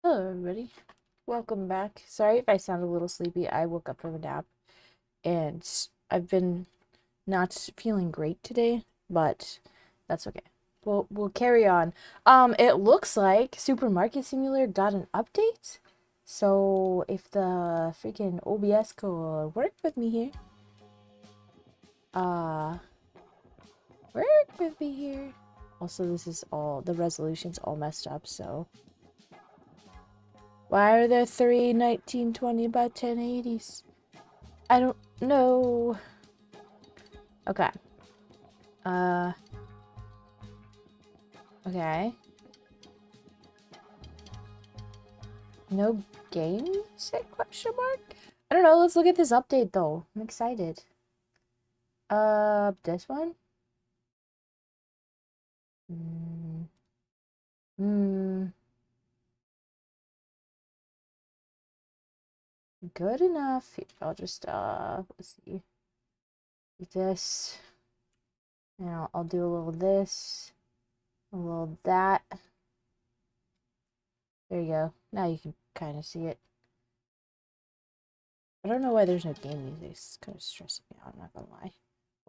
Hello, everybody. Welcome back. Sorry if I sound a little sleepy. I woke up from a nap and I've been not feeling great today, but that's okay. We'll carry on. It looks like Supermarket Simulator got an update. So if the freaking OBS could work with me here, uh, work with me here. Also, this is all the resolution's all messed up, so why are there three 1920 by 1080s? I don't know. Okay. Uh. Okay. No game music? Question mark? I don't know. Let's look at this update though. I'm excited. This one? Hmm. Hmm. Good enough. I'll just let's see. This. And I'll do a little this, a little that. There you go. Now you can kind of see it. I don't know why there's no game music. It's kind of stressing me out. I'm not gonna lie.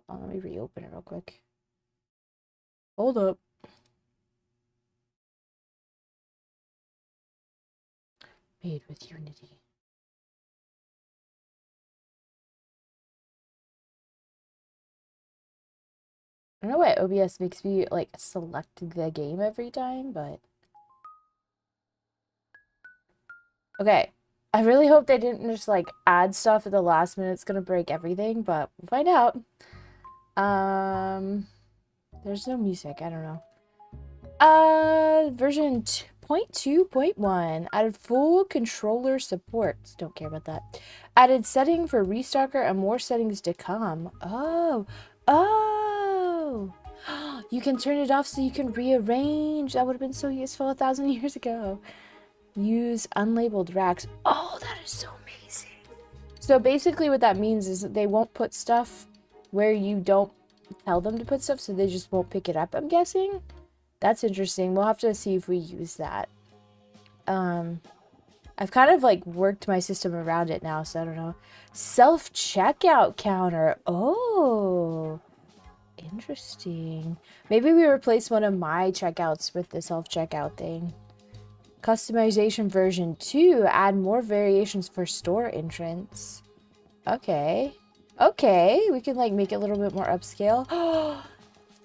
Hold on, let me reopen it real quick. Hold up. Made with Unity. I don't know why OBS makes me like select the game every time, but okay. I really hope they didn't just like add stuff at the last minute. It's gonna break everything, but we'll find out. Um, there's no music. I don't know. Version 0.2.1 added full controller support. Don't care about that. Added setting for Restalker and more settings to come. Oh. You can turn it off so you can rearrange. That would have been so useful 1,000 years ago. Use unlabeled racks. Oh, that is so amazing. So basically what that means is that they won't put stuff where you don't tell them to put stuff, so they just won't pick it up, I'm guessing. That's interesting. We'll have to see if we use that. I've kind of like worked my system around it now, so I don't know. Self-checkout counter. Oh, interesting. Maybe we replace one of my checkouts with the self-checkout thing. Customization version 2. Add more variations for store entrance. Okay. Okay, we can like make it a little bit more upscale.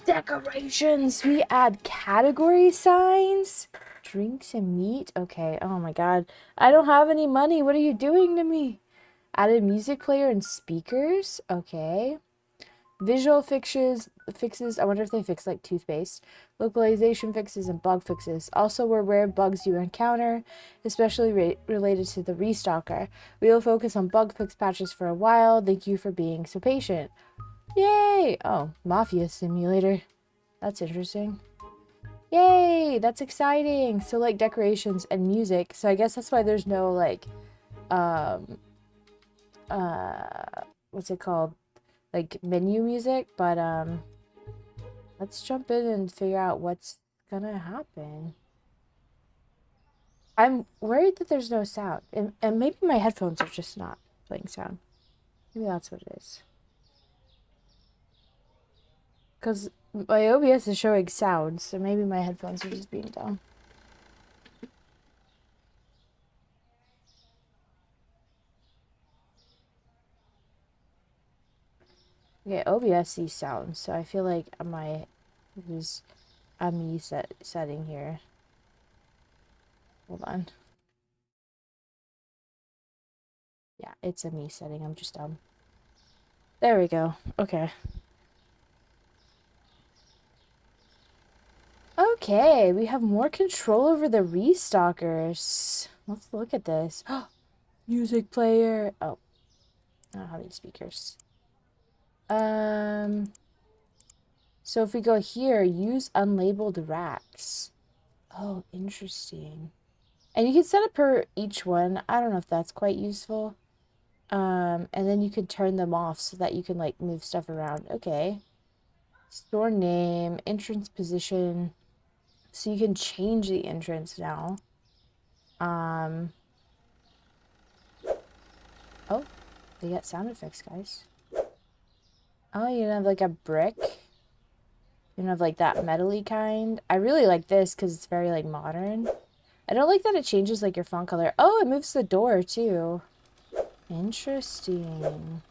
Decorations! We add category signs? Drinks and meat? Okay, oh my god. I don't have any money. What are you doing to me? Added music player and speakers? Okay. Visual fixes. I wonder if they fix like toothpaste. Localization fixes and bug fixes. Also, were rare bugs you encounter, especially related to the Restalker. We will focus on bug fix patches for a while. Thank you for being so patient. Yay! Oh, Mafia Simulator. That's interesting. Yay! That's exciting. So like decorations and music. So I guess that's why there's no like um what's it called? Like menu music, but let's jump in and figure out what's gonna happen. I'm worried that there's no sound. And maybe my headphones are just not playing sound. Maybe that's what it is. Because my OBS is showing sound, so maybe my headphones are just being dumb. Okay, OBS sees sound, so I feel like my is a me setting here. Hold on. Yeah, it's a me setting. I'm just dumb. There we go. Okay. Okay, we have more control over the restalkers. Let's look at this. Music player. Oh, I don't have any speakers. Um, so if we go here, use unlabeled racks. Oh, interesting. And you can set it per each one. I don't know if that's quite useful. And then you can turn them off so that you can like move stuff around. Okay. Store name, entrance position. So you can change the entrance now. Um, oh, they got sound effects, guys. Oh, you have like a brick. You have like that metally kind. I really like this because it's very like modern. I don't like that it changes like your font color. Oh, it moves the door too. Interesting.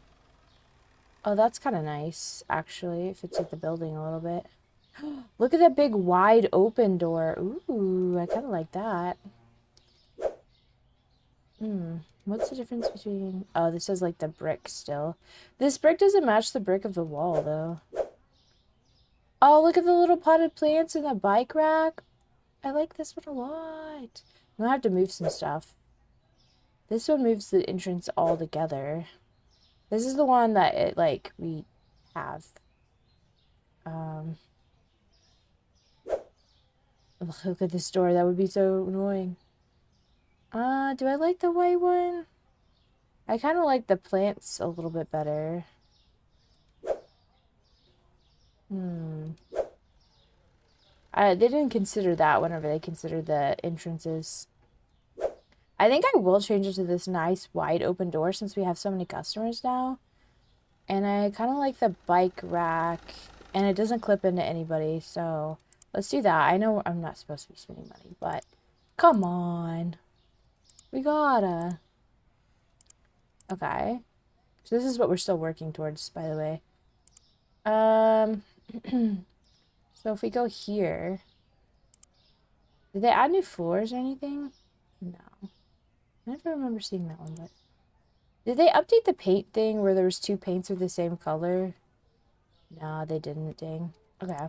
Oh, that's kind of nice, actually. It fits with the building a little bit. Look at that big wide open door. Ooh, I kind of like that. What's the difference between... Oh, this is like the brick still. This brick doesn't match the brick of the wall, though. Oh, look at the little potted plants in the bike rack. I like this one a lot. I'm gonna have to move some stuff. This one moves the entrance all together. This is the one that it like we have. Um, look at this door. That would be so annoying. Do I like the white one? I kind of like the plants a little bit better. They didn't consider that whenever they considered the entrances. I think I will change it to this nice wide open door since we have so many customers now. And I kind of like the bike rack. And it doesn't clip into anybody, so let's do that. I know I'm not supposed to be spending money, but come on. We gotta. Okay. So this is what we're still working towards, by the way. So if we go here, did they add new floors or anything? No. I never remember seeing that one, but did they update the paint thing where there was two paints of the same color? No, they didn't, dang. Okay.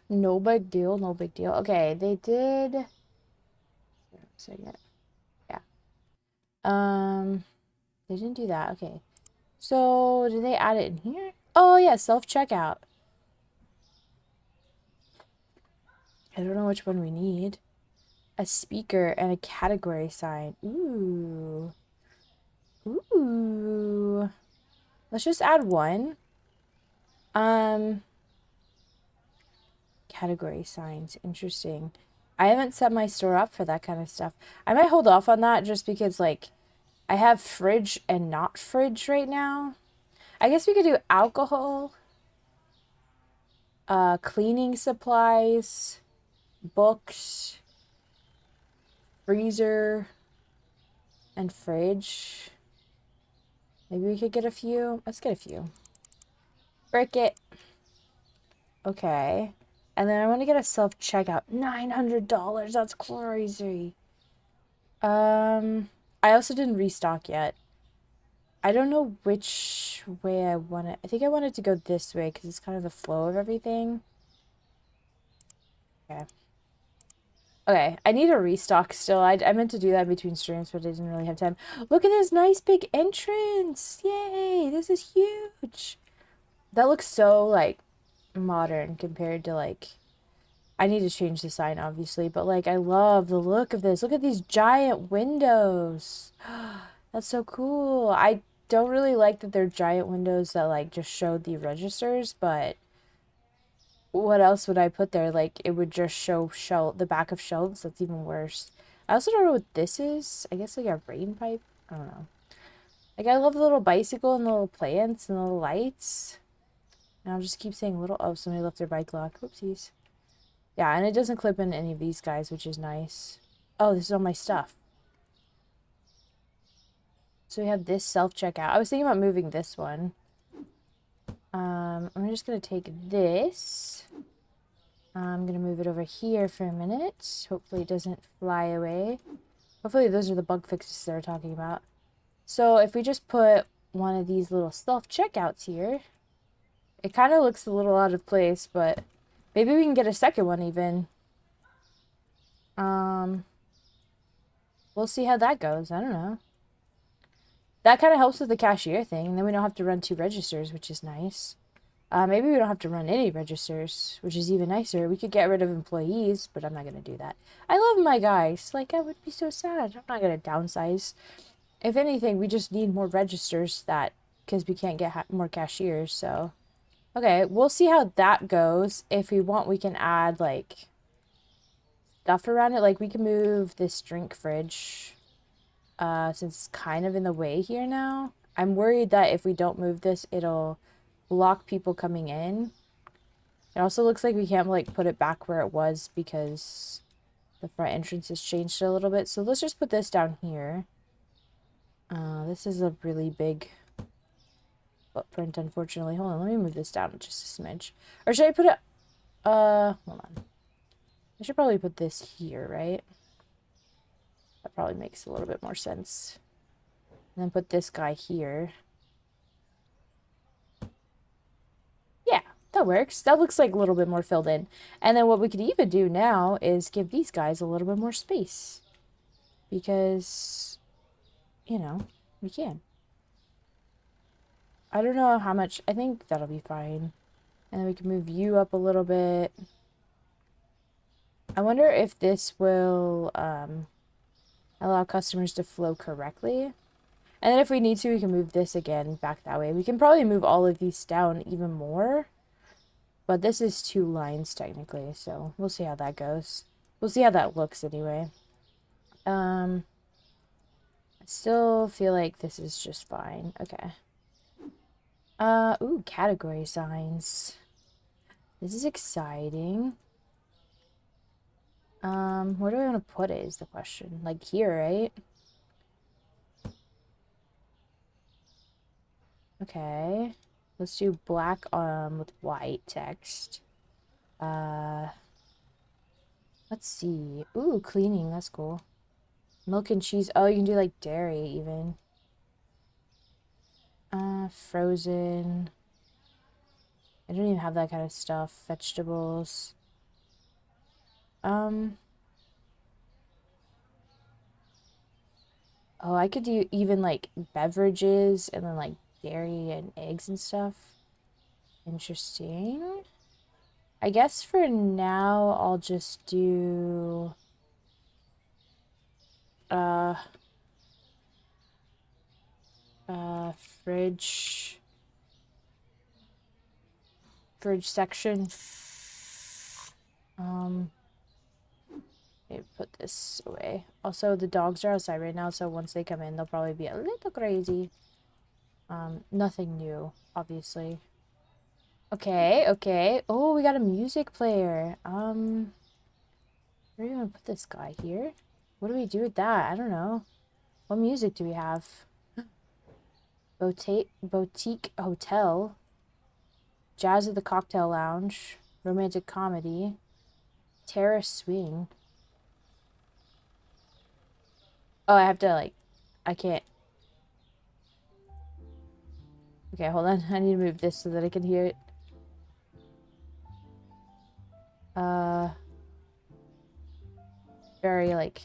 No big deal, no big deal. Okay, they did... Second. Yeah. They didn't do that. Okay. So, did they add it in here? Oh, yeah, self-checkout. I don't know which one we need. A speaker and a category sign. Ooh. Ooh. Let's just add one. Category signs. Interesting. I haven't set my store up for that kind of stuff. I might hold off on that just because, like, I have fridge and not fridge right now. I guess we could do alcohol, cleaning supplies, books, freezer, and fridge. Maybe we could get a few. Let's get a few. Break it. Okay. And then I want to get a self-checkout. $900. That's crazy. I also didn't restock yet. I don't know which way I want it. I think I wanted to go this way because it's kind of the flow of everything. Okay. Okay, I need a restock still. I meant to do that between streams, but I didn't really have time. Look at this nice big entrance! Yay! This is huge! That looks so, like, modern compared to, like... I need to change the sign, obviously, but, like, I love the look of this. Look at these giant windows! That's so cool! I don't really like that they're giant windows that, like, just show the registers, but... what else would I put there? Like, it would just show the back of shelves. That's even worse. I also don't know what this is. I guess like a rain pipe. I don't know. Like, I love the little bicycle and the little plants and the little lights. And I'll just keep saying little... Oh, somebody left their bike lock. Whoopsies. Yeah, and it doesn't clip in any of these guys, which is nice. Oh, this is all my stuff. So we have this self-checkout. I was thinking about moving this one. I'm just going to take this. I'm going to move it over here for a minute. Hopefully it doesn't fly away. Hopefully those are the bug fixes they're talking about. So if we just put one of these little self-checkouts here, it kind of looks a little out of place, but maybe we can get a second one even. We'll see how that goes. I don't know. That kind of helps with the cashier thing, and then we don't have to run two registers, which is nice. Maybe we don't have to run any registers, which is even nicer. We could get rid of employees, but I'm not going to do that. I love my guys. Like, I would be so sad. I'm not going to downsize. If anything, we just need more registers because we can't get more cashiers, so. Okay, we'll see how that goes. If we want, we can add, like, stuff around it. Like we can move this drink fridge, since it's kind of in the way here now. I'm worried that if we don't move this, it'll block people coming in. It also looks like we can't like put it back where it was because the front entrance has changed a little bit. So let's just put this down here. This is a really big footprint, unfortunately. Hold on, let me move this down just a smidge. Or should I put it, hold on. I should probably put this here, right? That probably makes a little bit more sense. And then put this guy here. Yeah, that works. That looks like a little bit more filled in. And then what we could even do now is give these guys a little bit more space. Because, you know, we can. I don't know how much. I think that'll be fine. And then we can move you up a little bit. I wonder if this will allow customers to flow correctly. And then if we need to, we can move this again back that way. We can probably move all of these down even more. But this is 2 lines technically, so we'll see how that goes. We'll see how that looks anyway. I still feel like this is just fine. Okay. Ooh, category signs. This is exciting. Where do I want to put it is the question. Like here, right? Okay. Let's do black with white text. Let's see. Ooh, cleaning, that's cool. Milk and cheese. Oh, you can do like dairy even. Frozen. I don't even have that kind of stuff. Vegetables. Oh, I could do even like beverages and then like dairy and eggs and stuff. Interesting. I guess for now I'll just do fridge section. Maybe put this away. Also, the dogs are outside right now, so once they come in, they'll probably be a little crazy. Nothing new, obviously. Okay, okay. Oh, we got a music player. Where do we want to put this guy here? What do we do with that? I don't know. What music do we have? Boutique Hotel. Jazz at the Cocktail Lounge. Romantic Comedy. Terrace Swing. Oh, I have to, like, I can't. Okay, hold on. I need to move this so that I can hear it. Very, like...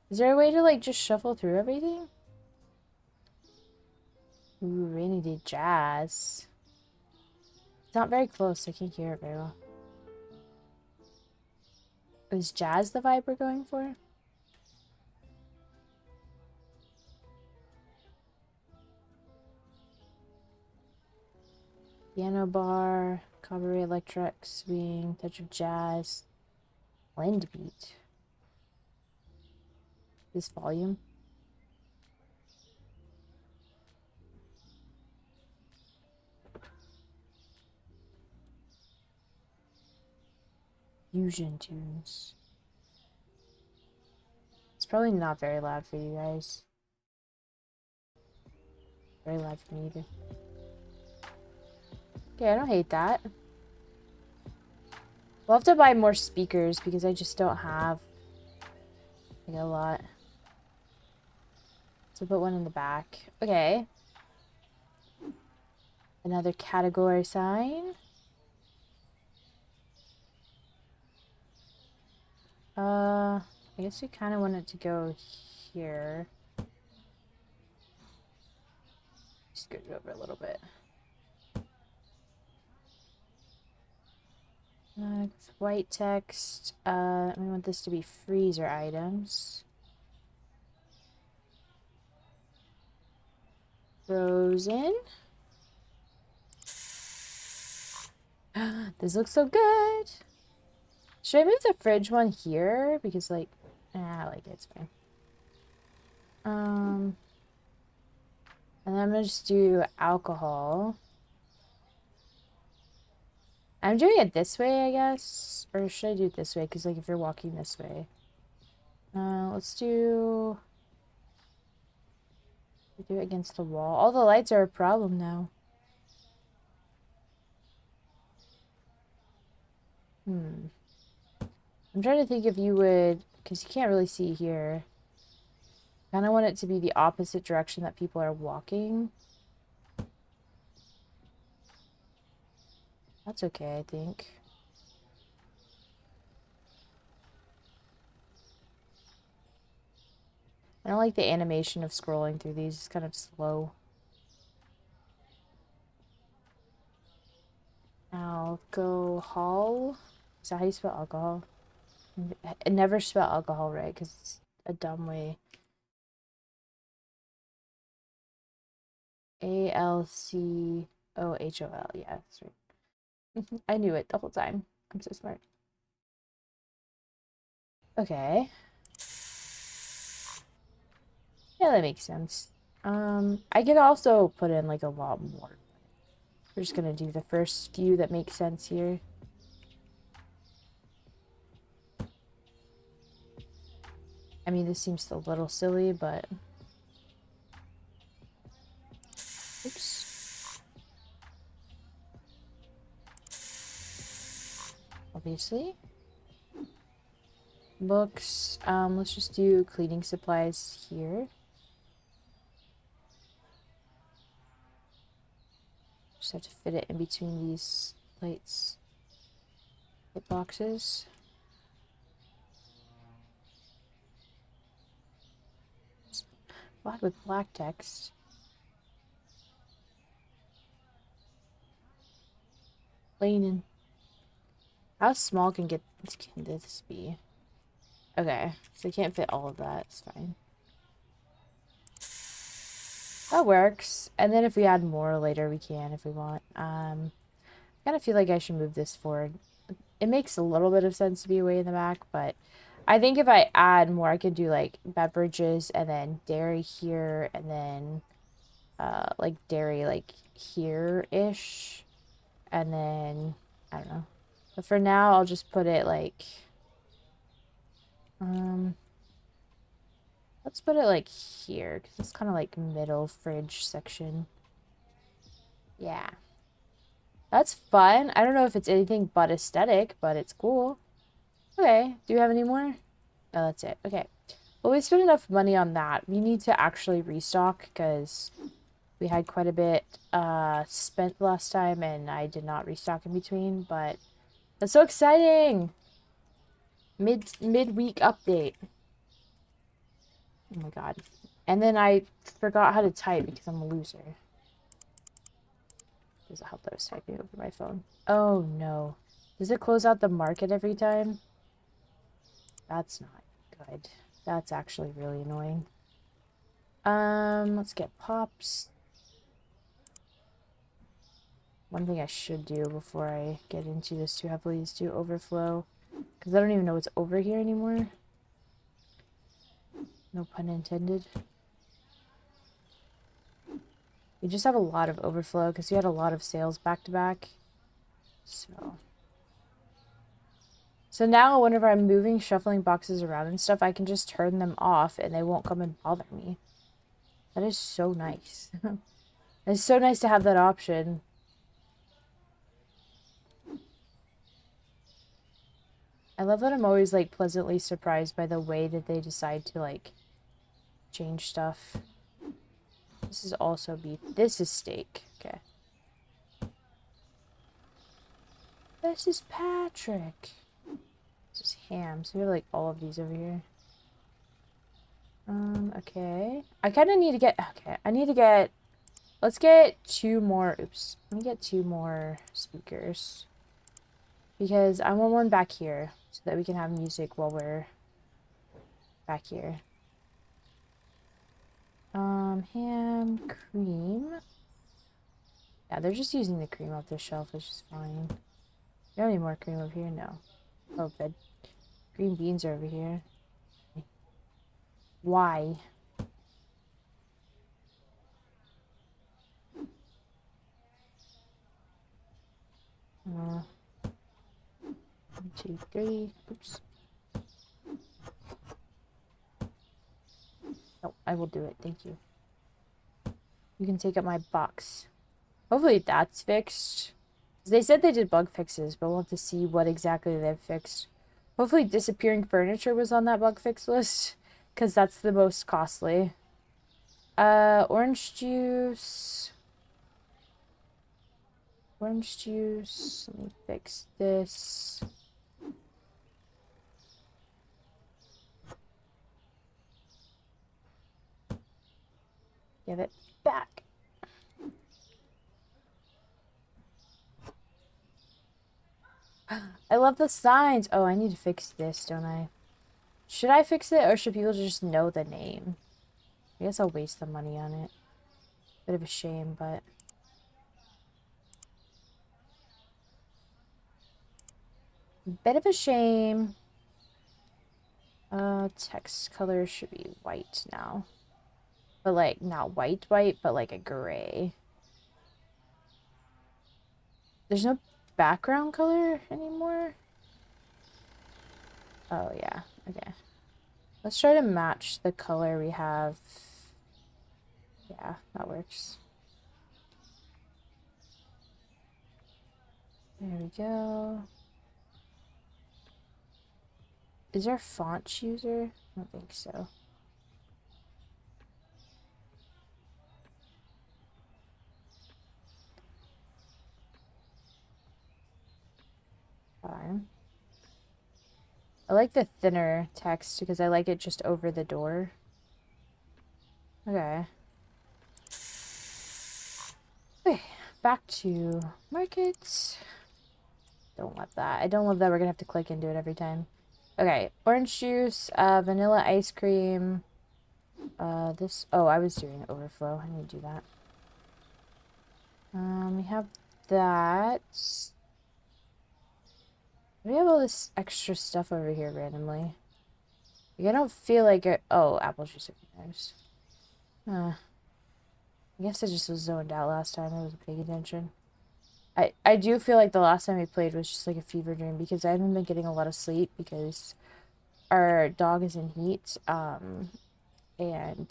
Is there a way to, like, just shuffle through everything? Ooh, Rainy Day Jazz. It's not very close, so I can't hear it very well. Is jazz the vibe we're going for? Piano bar, cabaret, electric, swing, touch of jazz, blend beat. This volume. Fusion tunes. It's probably not very loud for you guys. Very loud for me either. Okay, I don't hate that. We'll have to buy more speakers because I just don't have like a lot. So put one in the back. Okay. Another category sign. I guess we kind of want it to go here. Just scoot it over a little bit. White text. We want this to be freezer items. Frozen. This looks so good. Should I move the fridge one here? Because, like, I like it. It's fine. And then I'm gonna just do alcohol. I'm doing it this way, I guess. Or should I do it this way? Because, like, if you're walking this way. Let's do it against the wall. All the lights are a problem now. I'm trying to think if you would, because you can't really see here. Kind of want it to be the opposite direction that people are walking. That's okay, I think. I don't like the animation of scrolling through these. It's kind of slow. Alcohol? Is that how you spell alcohol? I never spell alcohol right because it's a dumb way. Alcohol. Yeah, that's right. I knew it the whole time. I'm so smart. Okay. Yeah, that makes sense. I could also put in like a lot more. We're just gonna do the first few that make sense here. I mean, this seems a little silly, but... Oops. Obviously. Books. Let's just do cleaning supplies here. Just have to fit it in between these light boxes. Black with black text. Plain. How small can this be? Okay, so I can't fit all of that. It's fine. That works. And then if we add more later, we can if we want. I kind of feel like I should move this forward. It makes a little bit of sense to be way in the back, but I think if I add more, I could do like beverages and then dairy here and then like dairy like here-ish. And then I don't know. But for now, I'll just put it like let's put it like here because it's kind of like middle fridge section. Yeah. That's fun. I don't know if it's anything but aesthetic, but it's cool. Okay. Do you have any more? No, that's it. Okay. Well, we spent enough money on that. We need to actually restock because we had quite a bit spent last time and I did not restock in between, but that's so exciting. Midweek update. Oh my god. And then I forgot how to type because I'm a loser. Does it help that I was typing over my phone? Oh no. Does it close out the market every time? That's not good. That's actually really annoying. Let's get pops. One thing I should do before I get into this too heavily is do overflow. Because I don't even know what's over here anymore. No pun intended. We just have a lot of overflow because we had a lot of sales back to back. So now whenever I'm moving, shuffling boxes around and stuff, I can just turn them off and they won't come and bother me. That is so nice. It's so nice to have that option. I love that I'm always like pleasantly surprised by the way that they decide to like change stuff. This is also beef. This is steak. Okay. This is Patrick. This is ham. So we have like all of these over here. Okay. I kind of need to get... Okay, I need to get... Let's get two more... Oops. Let me get two more speakers. Because I want one back here. So that we can have music while we're back here. Ham, cream. Yeah, they're just using the cream off the shelf, which is fine. You have any more cream over here? No. Oh, good. Green beans are over here. Why? Uh, 1, 2, 3. Oops. No, I will do it. Thank you. You can take up my box. Hopefully that's fixed. They said they did bug fixes, but we'll have to see what exactly they've fixed. Hopefully disappearing furniture was on that bug fix list, because that's the most costly. Orange juice. Orange juice. Let me fix this. Give it back. I love the signs. Oh, I need to fix this, don't I? Should I fix it, or should people just know the name? I guess I'll waste the money on it. Bit of a shame, but... Bit of a shame. Text color should be white now. But, like, not white, but, like, a gray. There's no background color anymore? Oh, yeah. Okay. Let's try to match the color we have. Yeah, that works. There we go. Is there a font chooser? I don't think so. Fine. I like the thinner text because I like it just over the door. Okay. Okay, back to markets. Don't love that. I don't love that we're gonna have to click into it every time. Okay, orange juice, vanilla ice cream. This. Oh, I was doing overflow. I need to do that. We have that. We have all this extra stuff over here randomly. Like, I don't feel like it. Oh, apple juice. There's. I guess I just was zoned out last time. I wasn't paying attention. I do feel like the last time we played was just like a fever dream because I haven't been getting a lot of sleep because our dog is in heat. And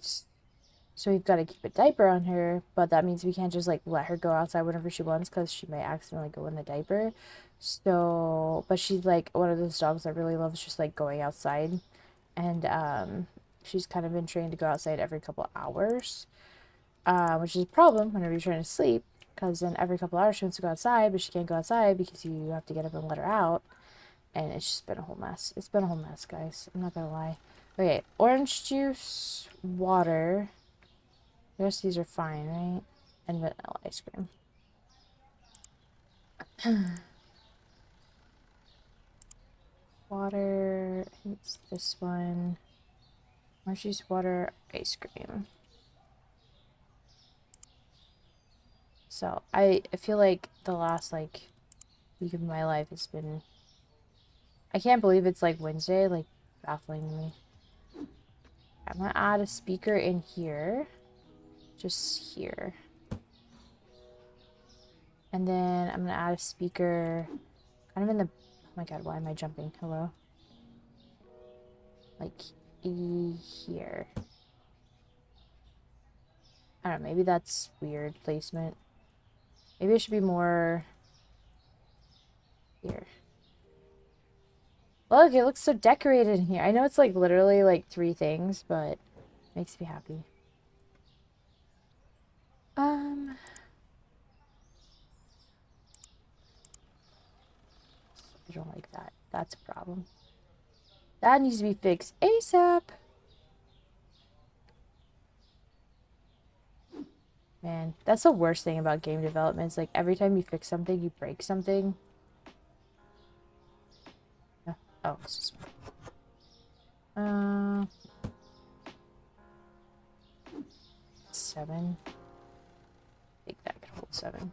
so we've got to keep a diaper on her, but that means we can't just like let her go outside whenever she wants because she might accidentally go in the diaper. So, but she's like one of those dogs that really loves just like going outside, and she's kind of been trained to go outside every couple hours, which is a problem whenever you're trying to sleep because then every couple hours she wants to go outside, but she can't go outside because you have to get up and let her out, and it's just been a whole mess. It's been a whole mess, guys. I'm not gonna lie. Okay, orange juice, water. The rest of these are fine, right? And vanilla ice cream. Water. I think it's this one. Orange juice, water, ice cream. So, I feel like the last, like, week of my life has been... I can't believe it's, like, Wednesday. Like, baffling to me. I'm gonna add a speaker in here. Just here. And then I'm gonna add a speaker kind of in the... Oh my god, why am I jumping? Hello? Like, here. I don't know, maybe that's weird placement. Maybe it should be more... here. Look, it looks so decorated in here. I know it's like literally like 3 things, but it makes me happy. I don't like that. That's a problem. That needs to be fixed ASAP. Man, that's the worst thing about game development. It's like every time you fix something, you break something. Oh, this is... 7. I think that could hold 7.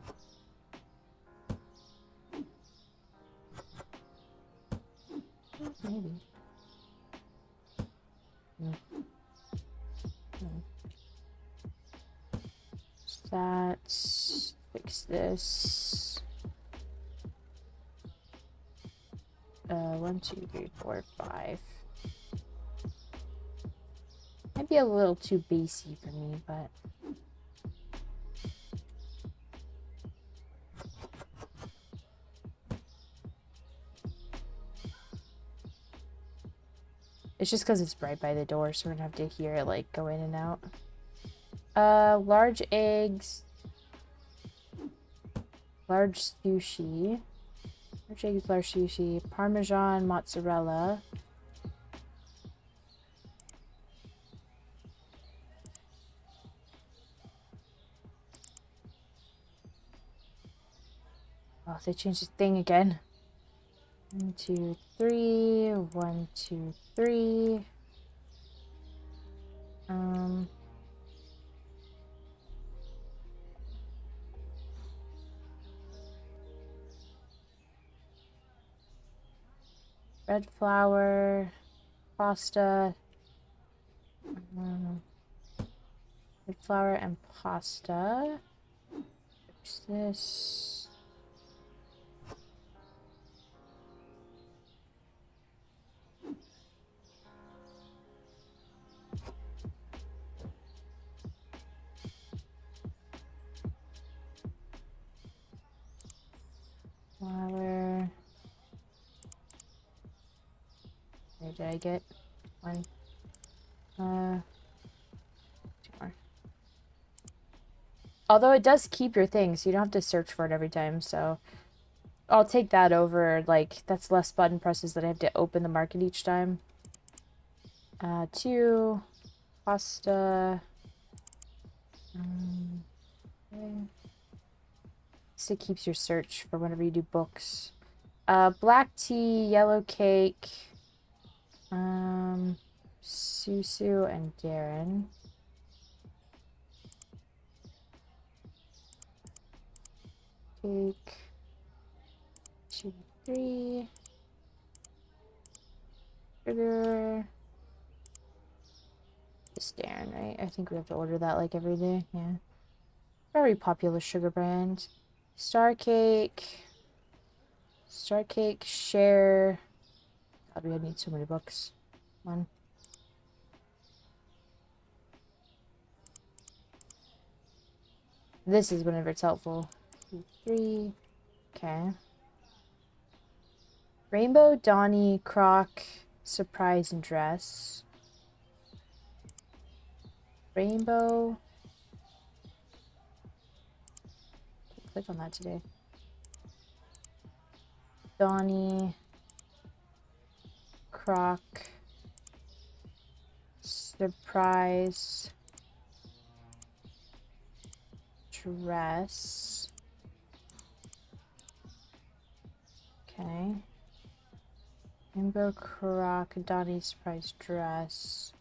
That. Fix this. 1, 2, 3, 4, 5. Might be a little too basey for me, but it's just because it's right by the door, so we're gonna have to hear it like go in and out. Large eggs. Large sushi. Large eggs, large sushi. Parmesan, mozzarella. Oh, they changed the thing again. 1, 2, 3. 1, 2, 3. Red flour, pasta. Red flour and pasta. Fix this. Flour. Where did I get? 1. 2 more. Although it does keep your thing, so you don't have to search for it every time, so I'll take that over, like, that's less button presses that I have to open the market each time. 2. Pasta. Okay. So it keeps your search for whenever you do books. Black tea, yellow cake. Susu and Darren. Cake. 2, 3. Sugar. It's Darren, right? I think we have to order that like every day. Yeah. Very popular sugar brand. Star cake. Star cake. Share. God, we need so many books. 1. This is whenever it's helpful. 2, 3. Okay. Rainbow, Donnie, Croc, surprise, and dress. Rainbow. Click on that today. Donnie, Croc, surprise, dress. Okay. Rainbow, Croc, Donnie, surprise, dress.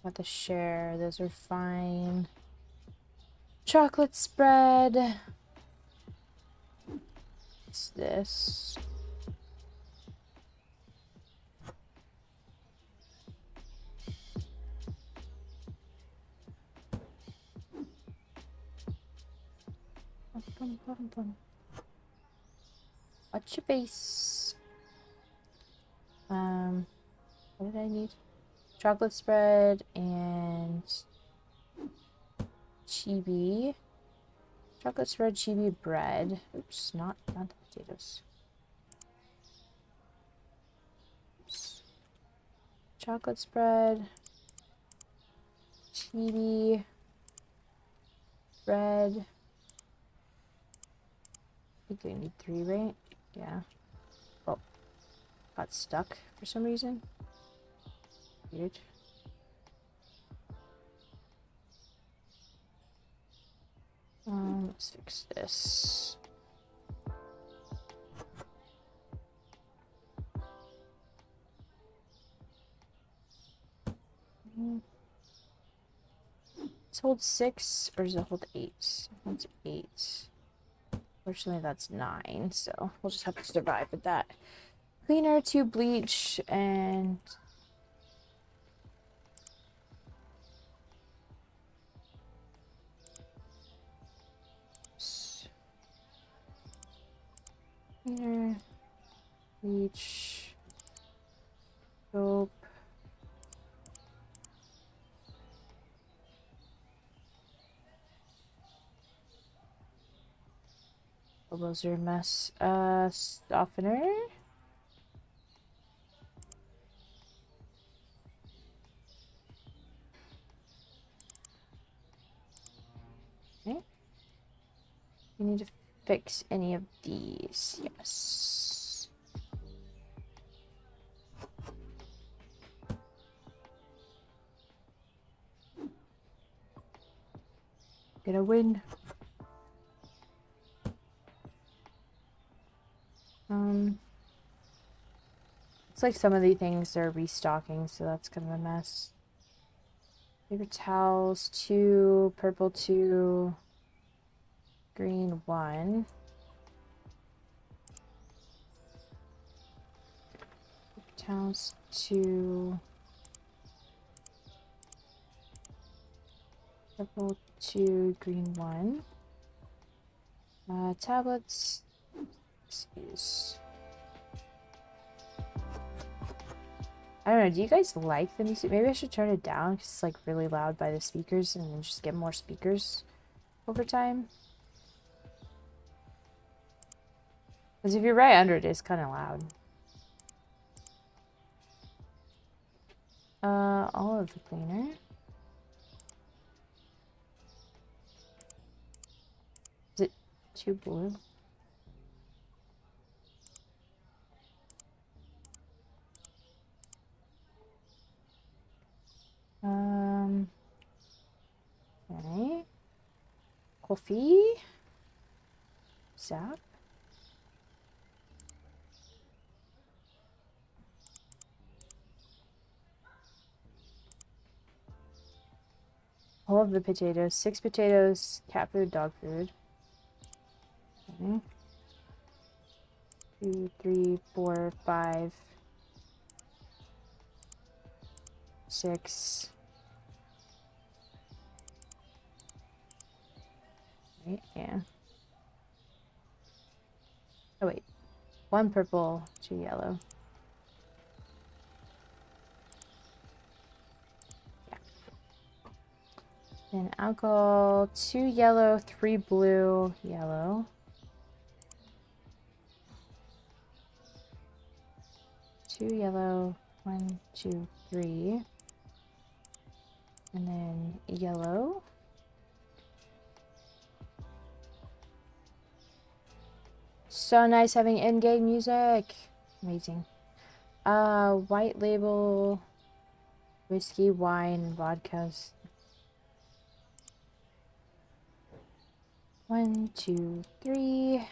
Got the share. Those are fine. Chocolate spread. What's this? What's your base? What did I need? Chocolate spread and chibi. Chocolate spread, chibi bread. Oops, not the potatoes. Oops. Chocolate spread, chibi bread. I think I need 3, right? Yeah. Oh, got stuck for some reason. Weird. Let's fix this. Does it hold 6 or does it hold 8? It holds 8. Fortunately, that's 9, so we'll just have to survive with that. Cleaner, 2 bleach, and Cleaner. Bleach. Soap. Oh, those are a mess. Softener. Okay. We need to fix any of these. Yes. Gonna win. It's like some of the things are restocking, so that's kind of a mess. Paper towels, 2, purple 2, green 1. Paper towels, 2, purple 2, green 1. Tablets. Excuse. I don't know, do you guys like the music? Maybe I should turn it down because it's like really loud by the speakers and then just get more speakers over time. Because if you're right under it, it's kind of loud. Olive cleaner. Is it too blue? Okay. Coffee. Zap. All of the potatoes. 6 potatoes. Cat food, dog food. Okay. 2, 3, 4, 5, 6. Right, yeah. Oh wait. 1 purple, 2 yellow. Yeah. Then alcohol, 2 yellow, 3 blue, yellow. 2 yellow, 1, 2, 3. And then yellow. So nice having in-game music. Amazing. White label, whiskey, wine, vodkas. 1, 2, 3.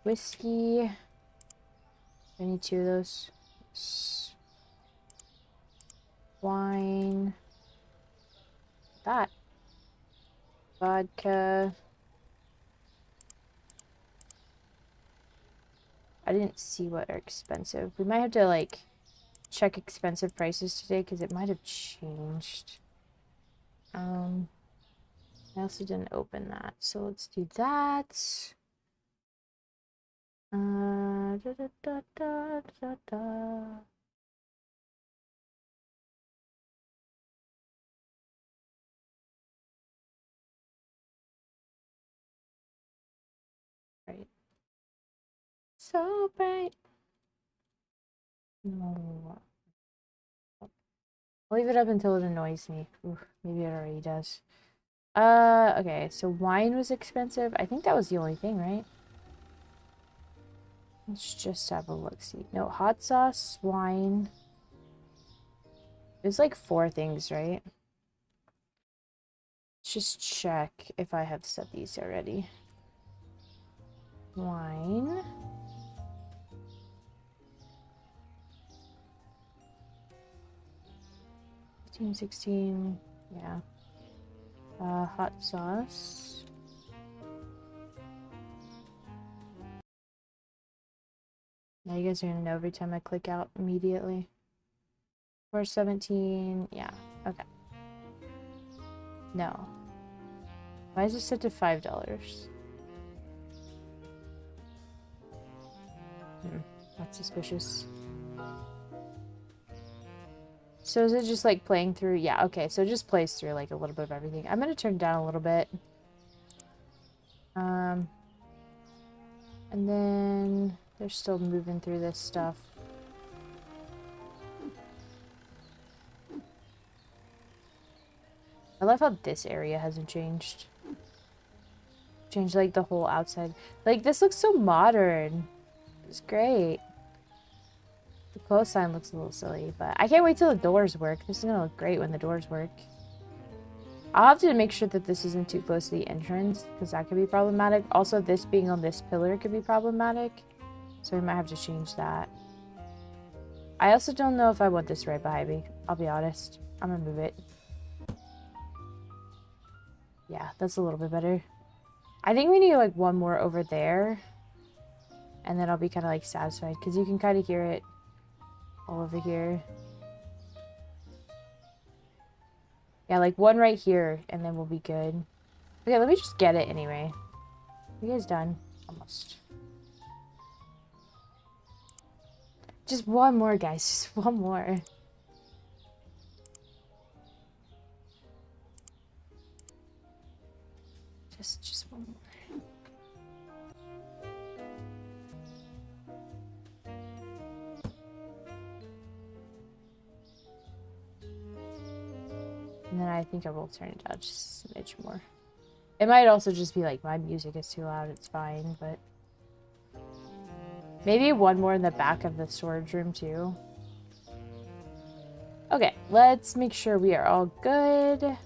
Whiskey. I need 2 of those. Wine. That. Vodka. I didn't see what are expensive. We might have to like check expensive prices today because it might have changed. I also didn't open that, so let's do that. Da, da, da, da, da, da. Right. So bright. No. I'll leave it up until it annoys me. Oof, maybe it already does. Okay, so wine was expensive. I think that was the only thing, right? Let's just have a look-see. No, hot sauce, wine. There's like 4 things, right? Let's just check if I have set these already. Wine. $15, $16, yeah. Hot sauce. Now you guys are gonna know every time I click out immediately. 417, yeah, okay. No. Why is it set to $5? That's suspicious. So is it just like playing through? Yeah, okay. So it just plays through like a little bit of everything. I'm gonna turn down a little bit. And then they're still moving through this stuff. I love how this area hasn't changed. Changed like the whole outside. Like this looks so modern. It's great. The close sign looks a little silly, but I can't wait till the doors work. This is gonna look great when the doors work. I'll have to make sure that this isn't too close to the entrance, because that could be problematic. Also, this being on this pillar could be problematic, so we might have to change that. I also don't know if I want this right behind me. I'll be honest. I'm gonna move it. Yeah, that's a little bit better. I think we need like one more over there, and then I'll be kind of like satisfied, because you can kind of hear it all over here. Yeah, like one right here, and then we'll be good. Okay, let me just get it anyway. You guys done? Almost. Just one more, guys. Just one more. Just one more. And then I think I will turn it down just a smidge more. It might also just be like my music is too loud. It's fine, but maybe one more in the back of the storage room too. Okay, let's make sure we are all good.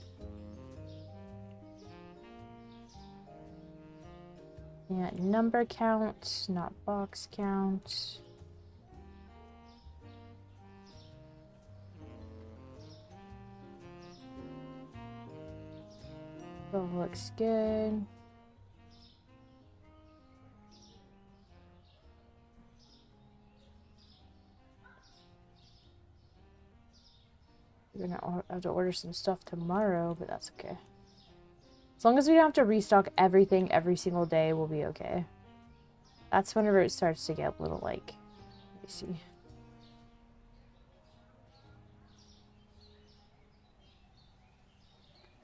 Yeah, number count, not box count. That looks good. We're gonna have to order some stuff tomorrow, but that's okay. As long as we don't have to restock everything every single day, we'll be okay. That's whenever it starts to get a little like, let me see.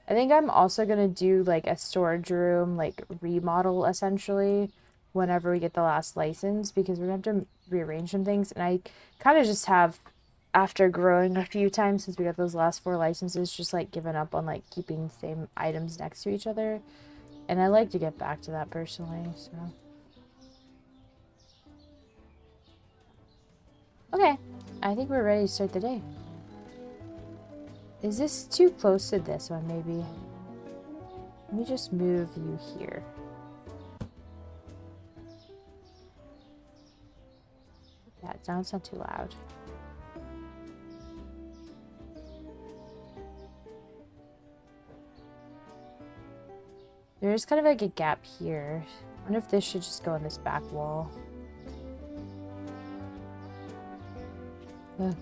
I think I'm also gonna do like a storage room, like remodel essentially, whenever we get the last license, because we're gonna have to rearrange some things. And I kind of just have, after growing a few times since we got those last 4 licenses, just like given up on like keeping the same items next to each other. And I like to get back to that personally, so. Okay, I think we're ready to start the day. Is this too close to this one, maybe? Let me just move you here. Yeah, now it's not too loud. There's kind of like a gap here. I wonder if this should just go on this back wall. Ugh.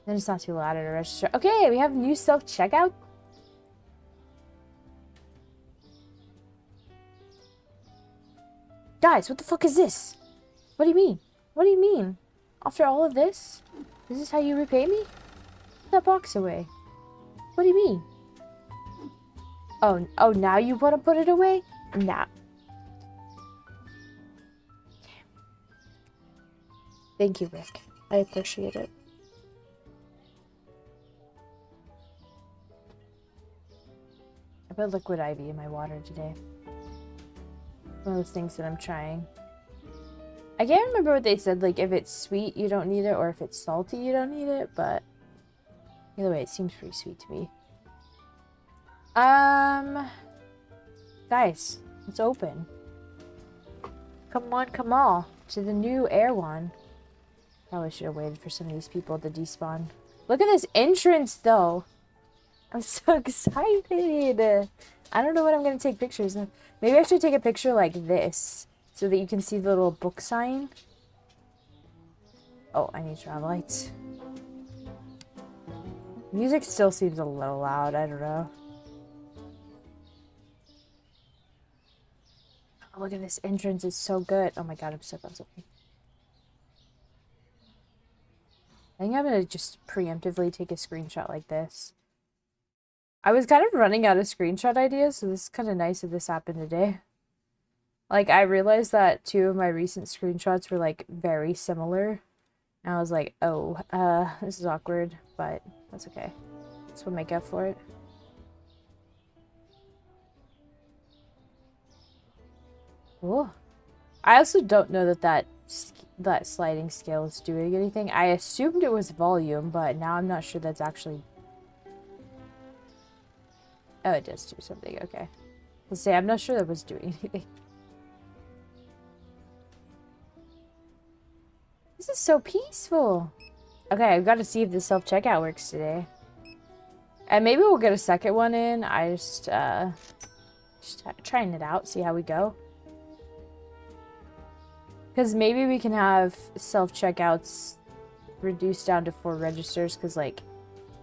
Then it's not too loud at a register. Okay, we have new self-checkout. Guys, what the fuck is this? What do you mean? What do you mean? After all of this? Is this how you repay me? Put that box away. What do you mean? Oh, now you want to put it away? Nah. Thank you, Rick. I appreciate it. I put liquid IV in my water today. One of those things that I'm trying. I can't remember what they said, like if it's sweet you don't need it, or if it's salty you don't need it, but either way it seems pretty sweet to me. Guys, it's open. Come on, come on to the new air one. Probably should have waited for some of these people to despawn. Look at this entrance though. I'm so excited. I don't know when I'm gonna take pictures of. Maybe I should take a picture like this so that you can see the little book sign. Oh, I need travel lights. Music still seems a little loud, I don't know. Oh, look at this entrance, it's so good. Oh my god, I'm stuck on something. I think I'm gonna just preemptively take a screenshot like this. I was kind of running out of screenshot ideas, so this is kind of nice that this happened today. Like, I realized that 2 of my recent screenshots were, like, very similar. And I was like, oh, this is awkward, but that's okay. This will make up for it. Oh. I also don't know that sliding scale is doing anything. I assumed it was volume, but now I'm not sure that's actually... Oh, it does do something, okay. Let's say, I'm not sure that was doing anything. This is so peaceful. Okay, I've got to see if the self-checkout works today. And maybe we'll get a second one in. I just trying it out, see how we go. Because maybe we can have self-checkouts reduced down to 4 registers, because, like,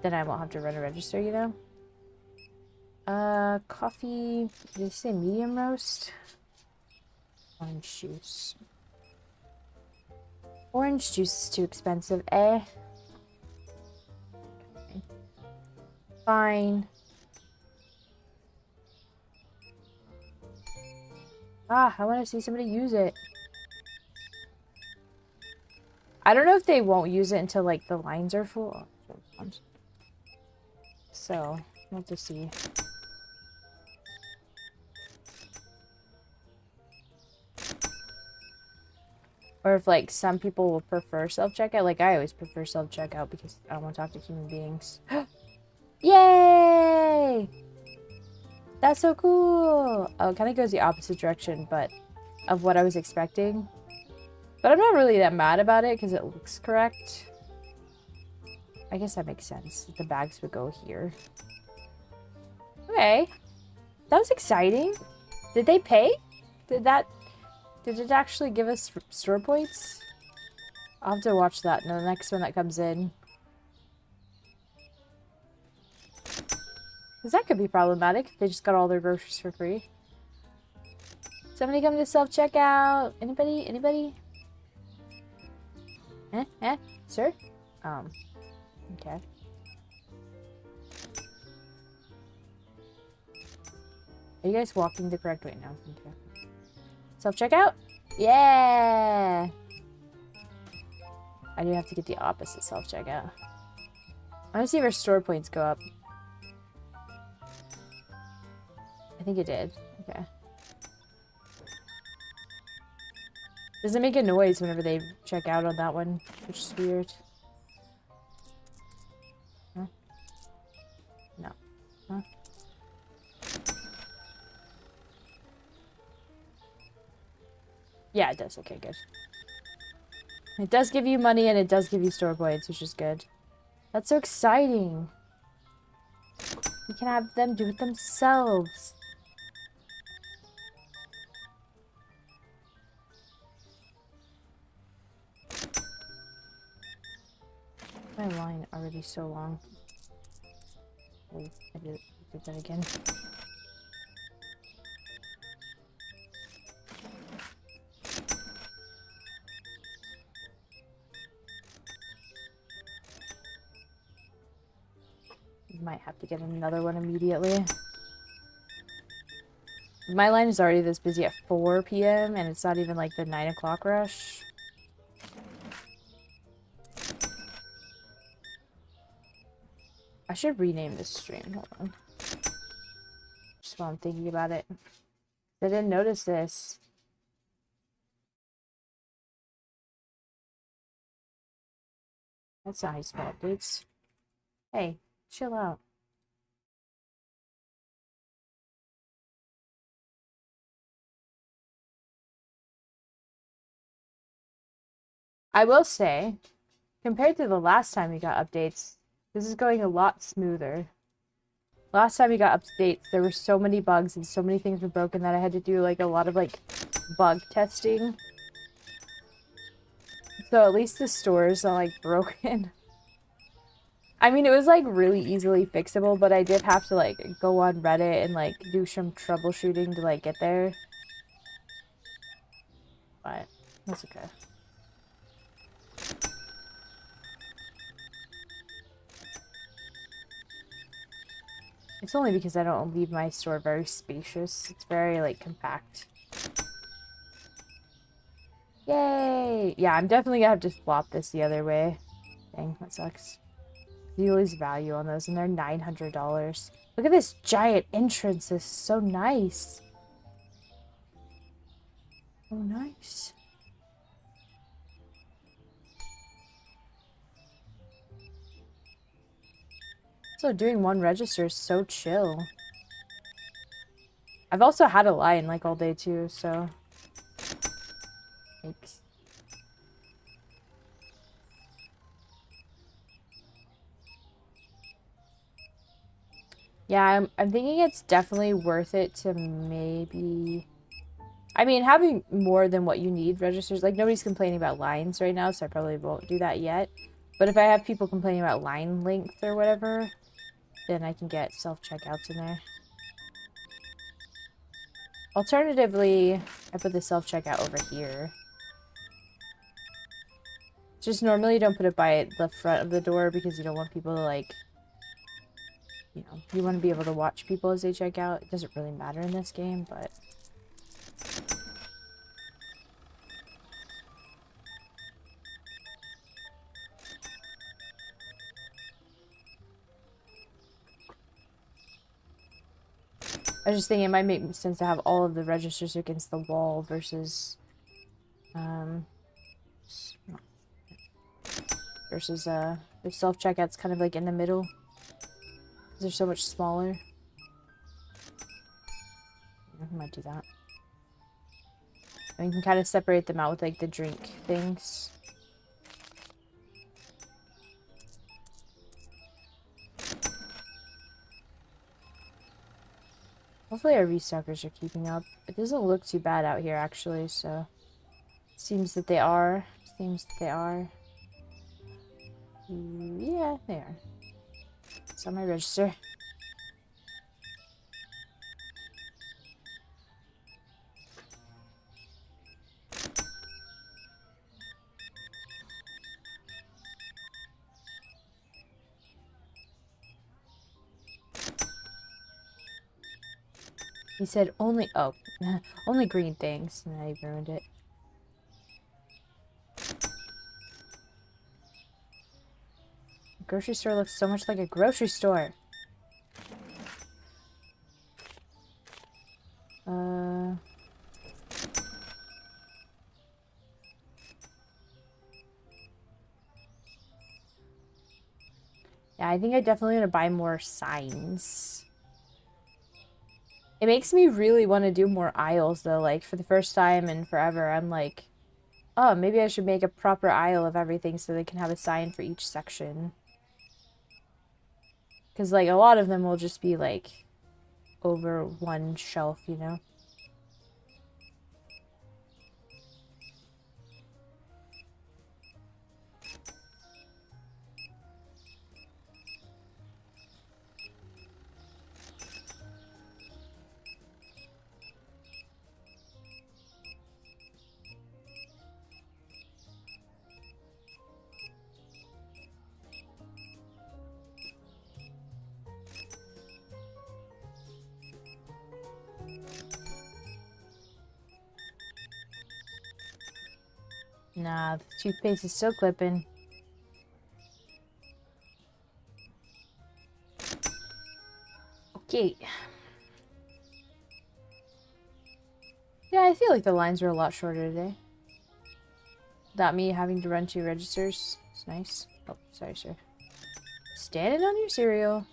then I won't have to run a register, you know? Coffee, did they say medium roast? Orange juice. Orange juice is too expensive, eh? Okay. Fine. Ah, I want to see somebody use it. I don't know if they won't use it until, like, the lines are full. So, we'll have to see. Or if, like, some people will prefer self-checkout. Like, I always prefer self-checkout because I don't want to talk to human beings. Yay! That's so cool! Oh, it kind of goes the opposite direction, but of what I was expecting. But I'm not really that mad about it because it looks correct. I guess that makes sense. The bags would go here. Okay. That was exciting. Did they pay? Did it actually give us store points? I'll have to watch that in the next one that comes in. Because that could be problematic if they just got all their groceries for free. Somebody come to self-checkout. Anybody? Anybody? Sir? Okay. Are you guys walking the correct way now? Okay. Self-checkout? Yeah! I do have to get the opposite self-checkout. I want to see if our store points go up. I think it did. Okay. Does it make a noise whenever they check out on that one? Which is weird. Huh? No. Huh? Yeah, it does. Okay, good. It does give you money and it does give you store points, which is good. That's so exciting. You can have them do it themselves. My line already so long. Oh, I did that again. Might have to get another one immediately. My line is already this busy at 4 p.m. and it's not even like the 9 o'clock rush. I should rename this stream. Hold on. Just while I'm thinking about it. I didn't notice this. That's not how you spell updates. Hey, chill out. I will say, compared to the last time we got updates, this is going a lot smoother. Last time we got updates, there were so many bugs and so many things were broken that I had to do like a lot of like bug testing. So at least the store is not like broken. I mean, it was like really easily fixable, but I did have to like go on Reddit and like do some troubleshooting to like get there. But that's okay. It's only because I don't leave my store very spacious. It's very like compact. Yay! Yeah, I'm definitely gonna have to flop this the other way. Dang, that sucks. You lose value on those, and they're $900. Look at this giant entrance. This is so nice. Oh, nice. So doing one register is so chill. I've also had a line like all day too, so. Thanks. Yeah, I'm thinking it's definitely worth it to maybe... I mean, having more than what you need registers, like nobody's complaining about lines right now, so I probably won't do that yet. But if I have people complaining about line length or whatever, then I can get self-checkouts in there. Alternatively, I put the self-checkout over here. Just normally don't put it by the front of the door because you don't want people to like, you know, you want to be able to watch people as they check out. It doesn't really matter in this game, but... I was just thinking it might make sense to have all of the registers against the wall versus, the self-checkout's kind of like in the middle. Because they're so much smaller. I might do that. And you can kind of separate them out with like the drink things. Hopefully our restockers are keeping up. It doesn't look too bad out here actually, so... Seems that they are. Seems that they are. Yeah, they are. It's on my register. He said only- oh. Only green things. And I ruined it. The grocery store looks so much like a grocery store. Yeah, I think I definitely want to buy more signs. It makes me really want to do more aisles though, like for the first time in forever, I'm like, oh, maybe I should make a proper aisle of everything so they can have a sign for each section. Because like a lot of them will just be like over one shelf, you know? Nah, the toothpaste is still clipping. Okay. Yeah, I feel like the lines were a lot shorter today. Without me having to run 2 registers. It's nice. Oh, sorry, sir. Standing on your cereal.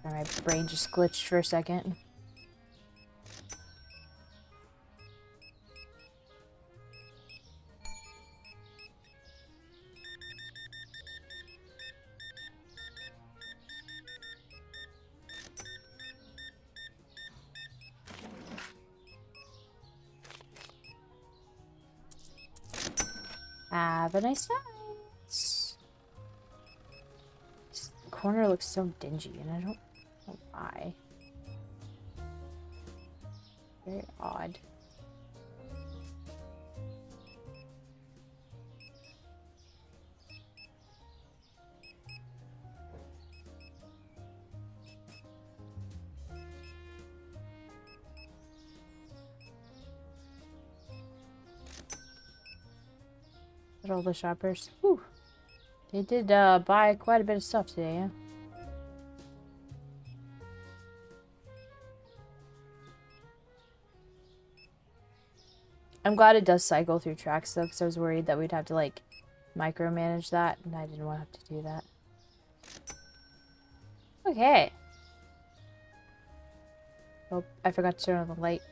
My brain just glitched for a second. Have a nice night. This corner looks so dingy, and I don't know why. Very odd. At all the shoppers. Whew. They did buy quite a bit of stuff today, yeah? I'm glad it does cycle through tracks though, because I was worried that we'd have to like micromanage that, and I didn't want to have to do that. Okay. Oh, I forgot to turn on the light.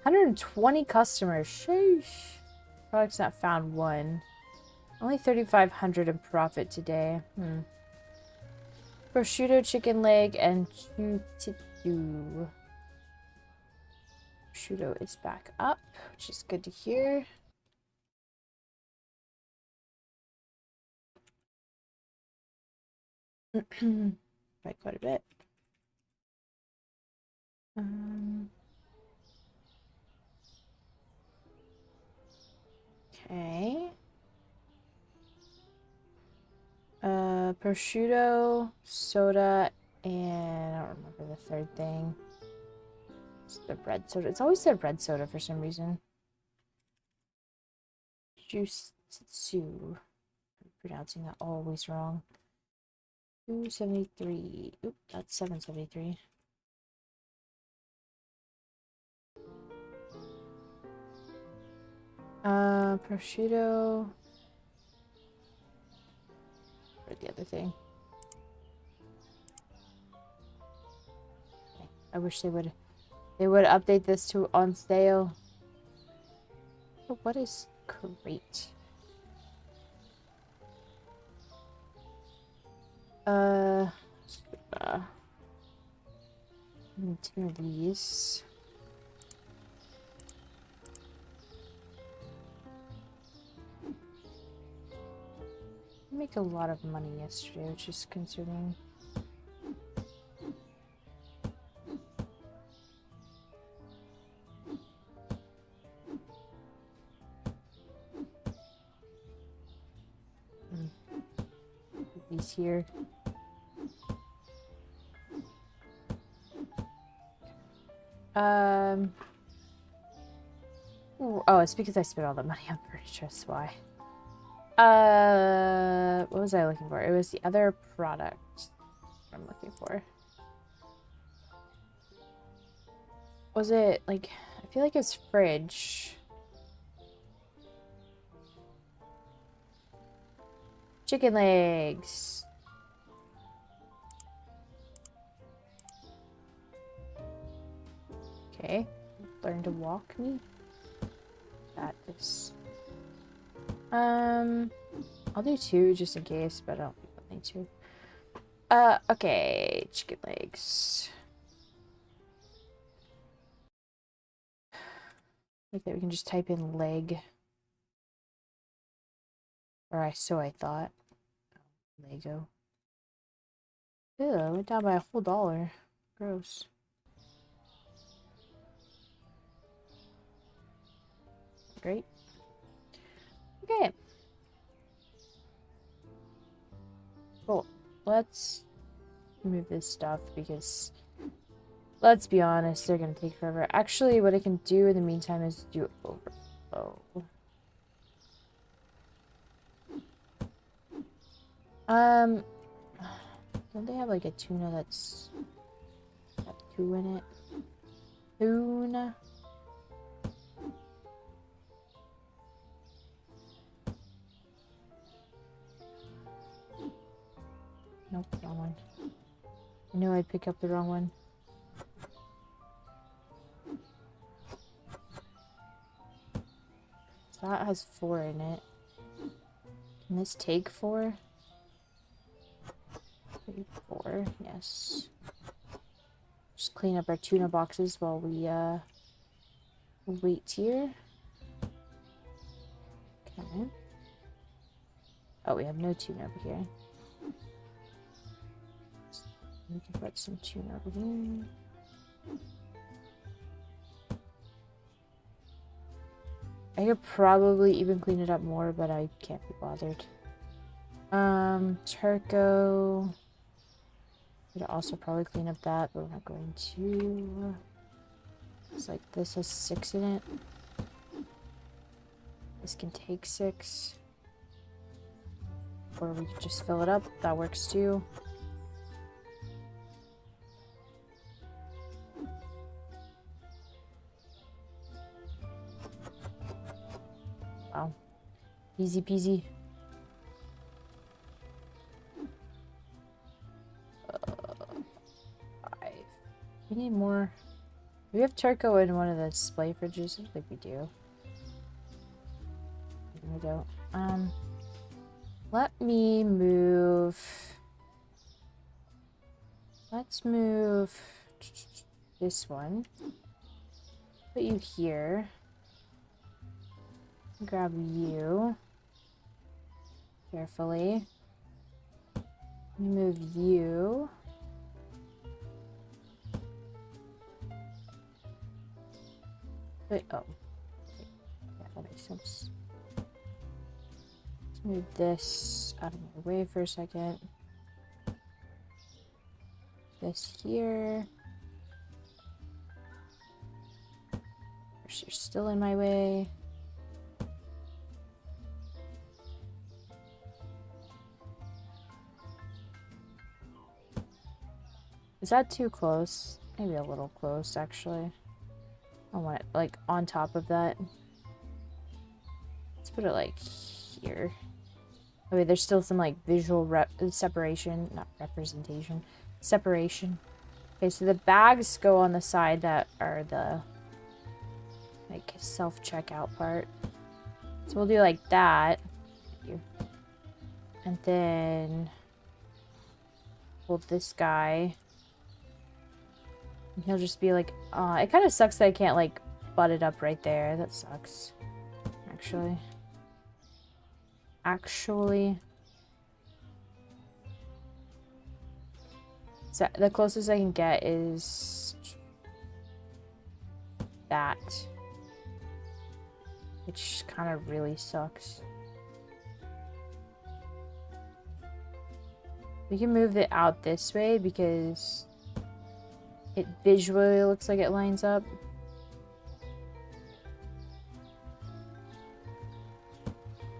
120 customers. Sheesh. Products not found 1. Only 3,500 in profit today. Prosciutto, chicken leg, and chutitsu. Prosciutto is back up, which is good to hear. By quite a bit. Okay. Prosciutto, soda, and I don't remember the third thing. It's the red soda. It's always the red soda for some reason. Jutsu. I'm pronouncing that always wrong. 273. Oop, that's 773. Prosciutto. Or the other thing. I wish they would update this to on sale. But what is crate? Two of these. I make a lot of money yesterday, which is concerning. Put these here. Ooh, oh, it's because I spent all the money on furniture, that's why. What was I looking for? It was the other product I'm looking for. Was it, like, I feel like it's fridge. Chicken legs. Okay. Learn to walk me. That is... I'll do 2 just in case, but I don't need to. Okay. Chicken legs. Okay, we can just type in leg. Or so I thought. Lego. Ew, it went down by a whole $1. Gross. Great. Okay. Cool. Let's move this stuff because, let's be honest, they're gonna take forever. Actually, what I can do in the meantime is do overflow. Don't they have like a tuna that's got 2 in it? Tuna. Nope, wrong one. I knew I'd pick up the wrong one. So that has 4 in it. Can this take 4? 3, 4, yes. Just clean up our tuna boxes while we wait here. Okay. Oh, we have no tune over here. We can put some tune over here. I could probably even clean it up more, but I can't be bothered. Turco. Could also probably clean up that, but we're not going to. It's like this has 6 in it. This can take 6. Or we could just fill it up. That works too. Wow. Easy peasy. We need more. Do we have Turco in one of the display fridges? I don't think we do. We don't. Let me move. Let's move this one. Put you here. Grab you. Carefully. Move you. Wait, oh. Yeah, that makes sense. Let's move this out of my way for a second. This here. You're still in my way. Is that too close? Maybe a little close, actually. I want it, like, on top of that. Let's put it, like, here. Oh, wait, there's still some, like, visual separation. Not representation. Separation. Okay, so the bags go on the side that are the, like, self-checkout part. So we'll do, like, that. And then hold this guy. And he'll just be like, it kind of sucks that I can't, like, butt it up right there. That sucks. Actually. So the closest I can get is that. Which kind of really sucks. We can move it out this way because it visually looks like it lines up.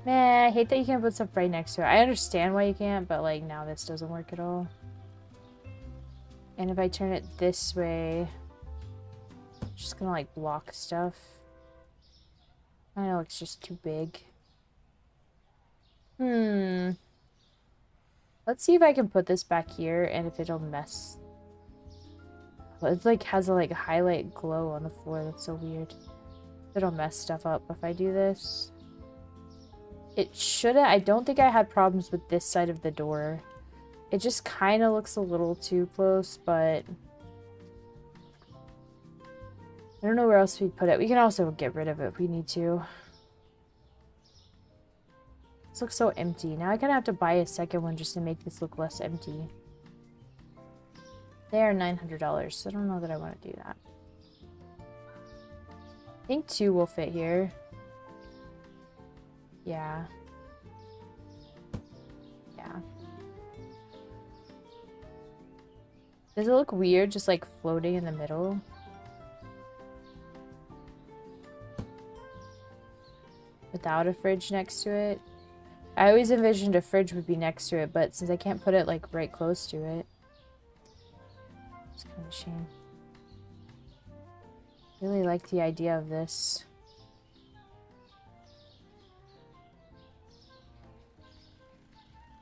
Man, I hate that you can't put stuff right next to it. I understand why you can't, but like now this doesn't work at all. And if I turn it this way, it's just gonna like block stuff. I know it's just too big. Let's see if I can put this back here and if it'll mess. Well, it like has a like highlight glow on the floor. That's so weird. It'll mess stuff up if I do this. It shouldn't. I don't think I had problems with this side of the door. It just kind of looks a little too close, but I don't know where else we'd put it. We can also get rid of it if we need to. This looks so empty. Now I kind of have to buy a second one just to make this look less empty. They are $900, so I don't know that I want to do that. I think 2 will fit here. Yeah. Yeah. Does it look weird just like floating in the middle? Without a fridge next to it? I always envisioned a fridge would be next to it, but since I can't put it like right close to it, it's kind of a shame. Really like the idea of this.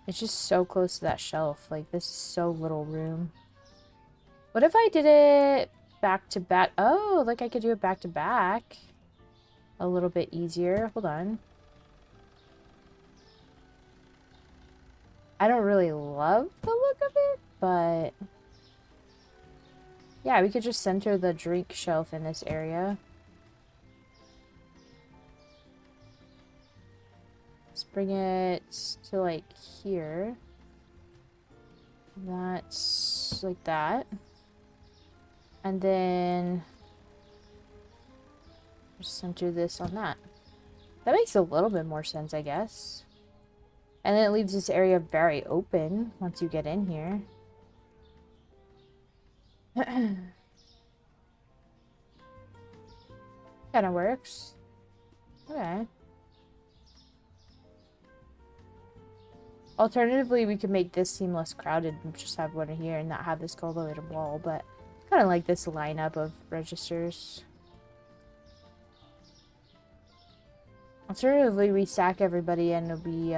It's just so close to that shelf. Like, this is so little room. What if I did it back to back? Oh, like I could do it back to back. A little bit easier. Hold on. I don't really love the look of it, but yeah, we could just center the drink shelf in this area. Let's bring it to like here. That's like that. And then just center this on that. That makes a little bit more sense, I guess. And then it leaves this area very open once you get in here. Kind of works. Okay. Alternatively, we could make this seem less crowded and just have one here and not have this go all the way to wall, but I kind of like this lineup of registers. Alternatively, we sack everybody and we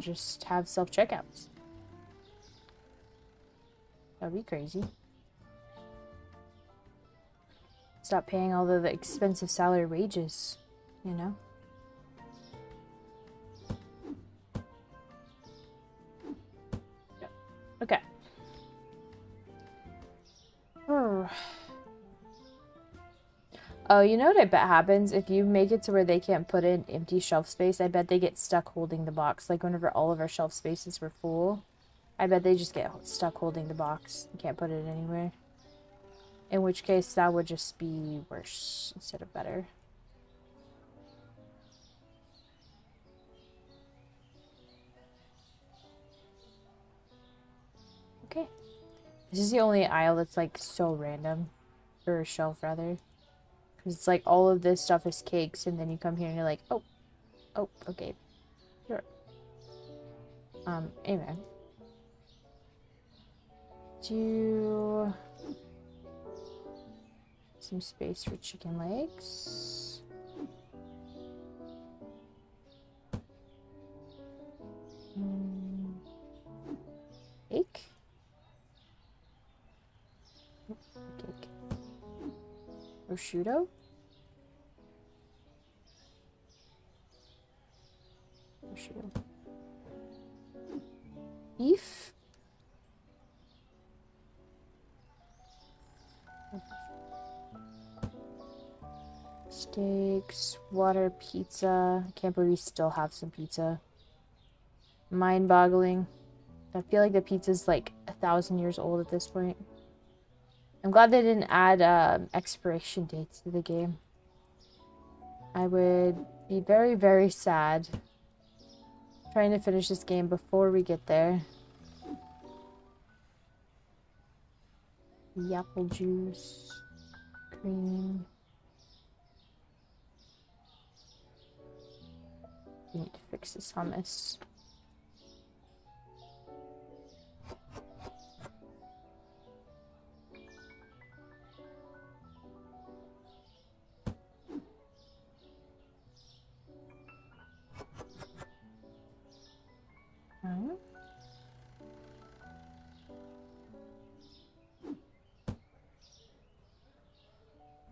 just have self-checkouts. That'd be crazy. Stop paying all the expensive salary wages, you know? Okay. Oh, you know what I bet happens? If you make it to where they can't put in empty shelf space, I bet they get stuck holding the box. Like whenever all of our shelf spaces were full, I bet they just get stuck holding the box. You can't put it anywhere. In which case, that would just be worse instead of better. Okay. This is the only aisle that's like so random. Or shelf, rather. Because it's like all of this stuff is cakes, and then you come here and you're like, oh, okay. Sure. Anyway. Do some space for chicken legs. Cake. Cake. Prosciutto. Prosciutto. Beef. Steaks, water, pizza. Can't believe we still have some pizza. Mind-boggling. I feel like the pizza's like 1,000 years old at this point. I'm glad they didn't add expiration dates to the game. I would be very, very sad trying to finish this game before we get there. The apple juice, cream. We need to fix this hummus.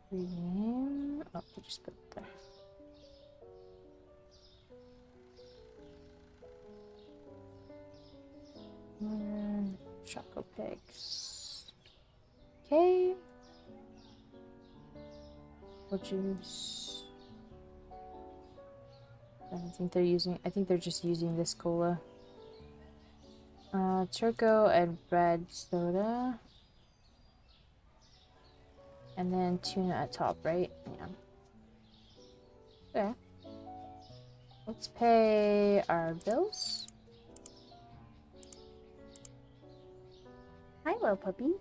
Cream. Oh, we just put it there. Choco pigs. Okay. Apple juice. I think they're just using this cola. Turco and red soda. And then tuna at top, right? Yeah. Okay. Let's pay our bills. Hi, little puppy.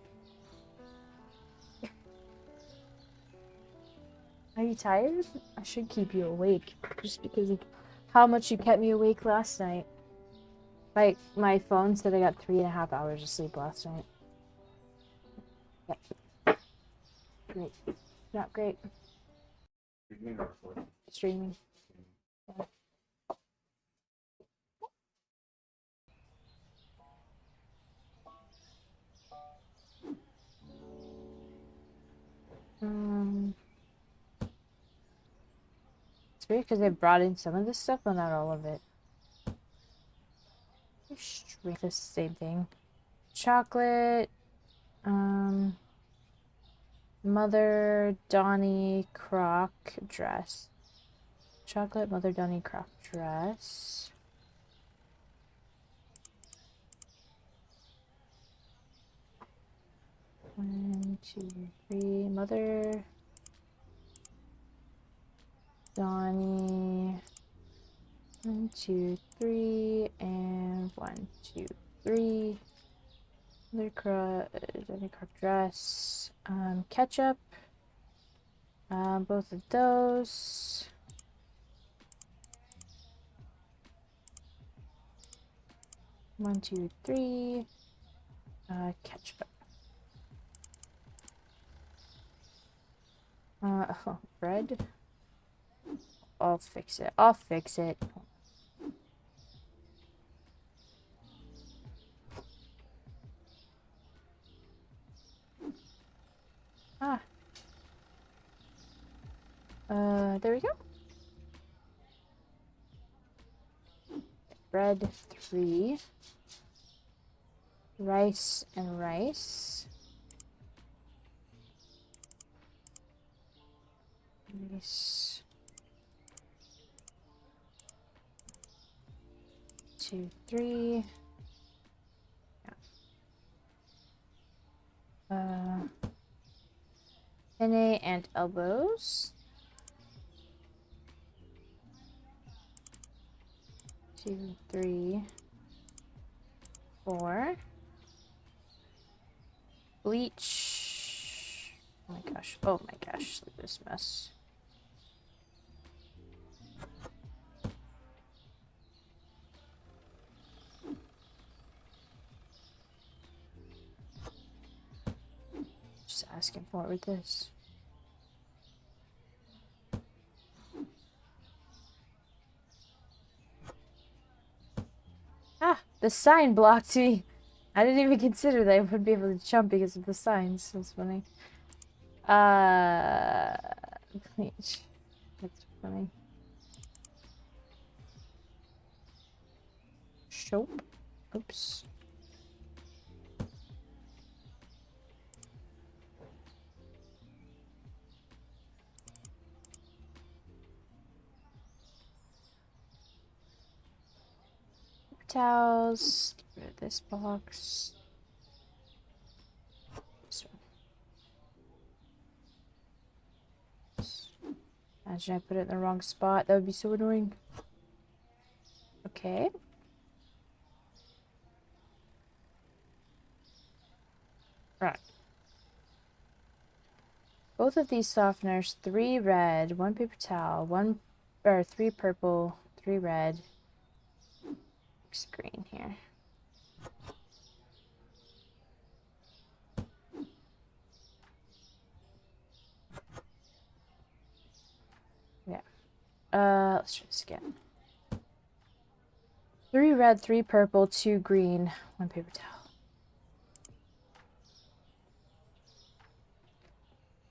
Are you tired? I should keep you awake just because of how much you kept me awake last night. Like, my phone said I got 3.5 hours of sleep last night. Yep. Great. Not great. Streaming. Yeah. It's weird because I brought in some of this stuff, but not all of it. The same thing. Chocolate. Mother Donnie Croc dress. Chocolate Mother Donnie Croc dress. 1, 2, 3. Mother. Donnie. 1, 2, 3. And 1, 2, 3. Donnie crop dress. Ketchup. Both of those. One, two, three. Ketchup. Bread. I'll fix it. I'll fix it. Ah. There we go. Bread 3. Rice and rice. Rice. 2, 3. Yeah. Penne and elbows. 2, 3, 4. Bleach. Oh my gosh. Oh my gosh. Look at this mess. Just asking for it with this. Ah, the sign blocked me. I didn't even consider that I would be able to jump because of the signs. That's funny. Bleach. That's funny. Soap. Oops. Towels. Get rid of this box. This one. Imagine I put it in the wrong spot. That would be so annoying. Okay. Right. Both of these softeners, 3 red, 1 paper towel, 3 purple, 3 red. Mix green here. Yeah. Let's try this again. 3 red, 3 purple, 2 green, 1 paper towel.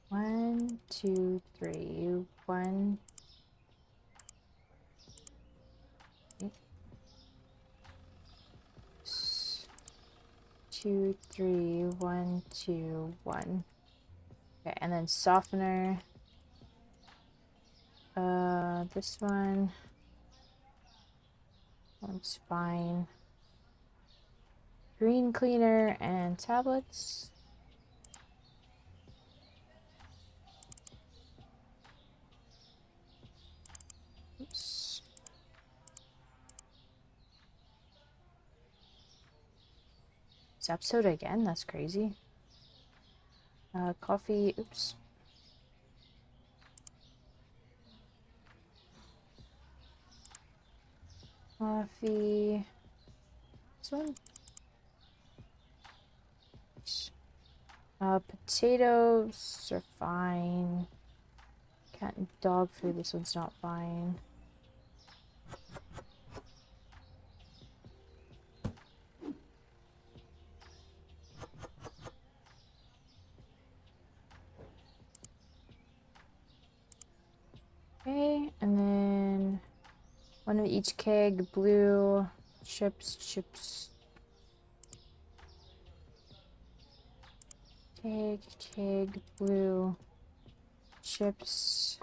1, 2, 3, 1. 2, 3, 1, 2, 1. Okay, and then softener. This one. One's fine. Green cleaner and tablets. Oops. Zap soda again? That's crazy. Coffee. Oops. Coffee. This one. Potatoes are fine. Cat and dog food. This one's not fine. Okay, and then one of each keg, blue, chips. Keg, blue, chips.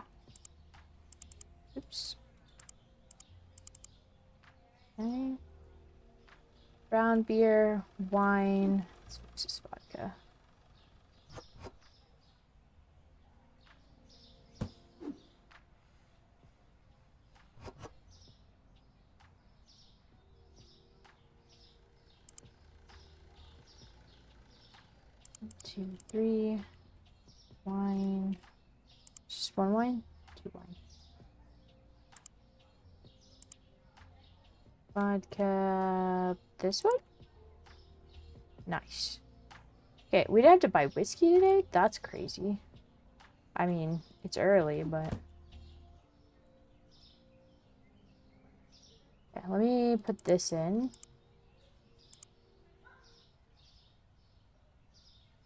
Oops. Okay. Brown beer, wine. Let's mix this vodka. 2, 3. Wine. Just one wine? 2 wine. Vodka. This one? Nice. Okay, we didn't have to buy whiskey today? That's crazy. I mean, it's early, but... Yeah, let me put this in.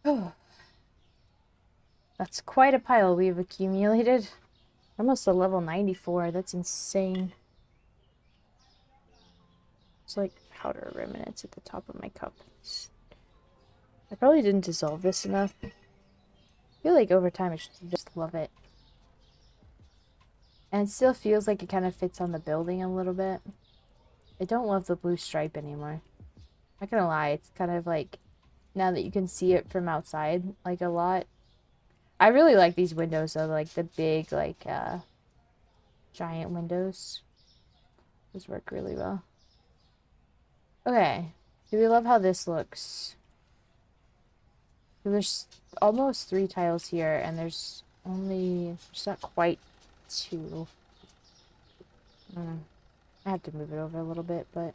Oh. That's quite a pile we've accumulated. Almost a level 94. That's insane. It's like powder remnants at the top of my cup. I probably didn't dissolve this enough. I feel like over time I should just love it. And it still feels like it kind of fits on the building a little bit. I don't love the blue stripe anymore. Not gonna lie, it's kind of like, now that you can see it from outside, like a lot. I really like these windows though, like the big, like, giant windows. Those work really well. Okay. Do we love how this looks? There's almost 3 tiles here, and there's not quite 2. I have to move it over a little bit, but I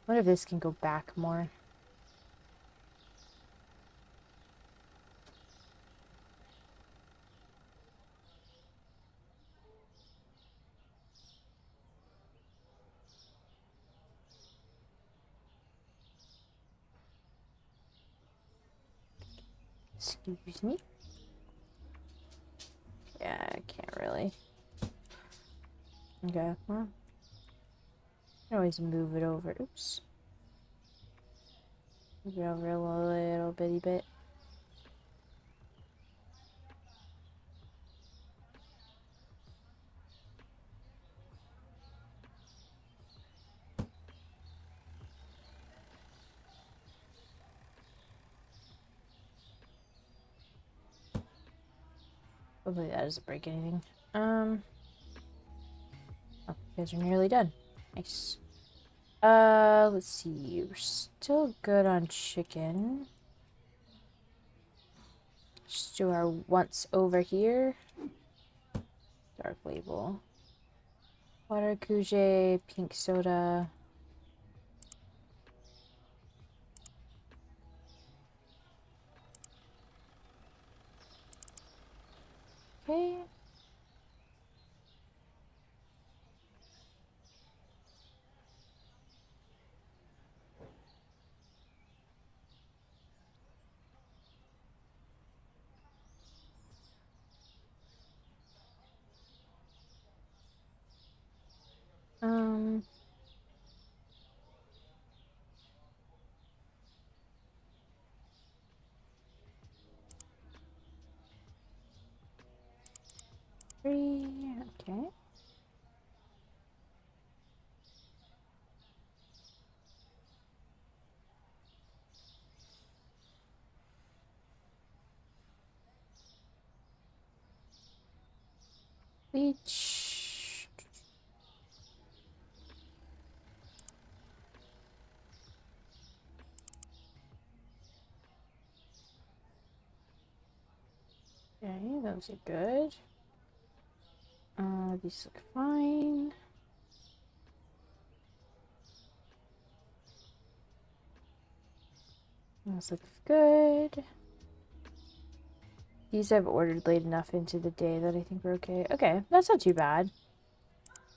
wonder if this can go back more. Excuse me. Yeah, I can't really. Okay, well. I can always move it over. Oops. Move it over a little bitty bit. Hopefully that doesn't break anything. Oh, you guys are nearly done. Nice. Let's see. We're still good on chicken. Just do our once over here. Dark label. Water, Kuje, pink soda. Okay. Um, 3. Okay. Bleach. Okay, those are good. These look fine. Those look good. These I've ordered late enough into the day that I think we're okay. Okay, that's not too bad.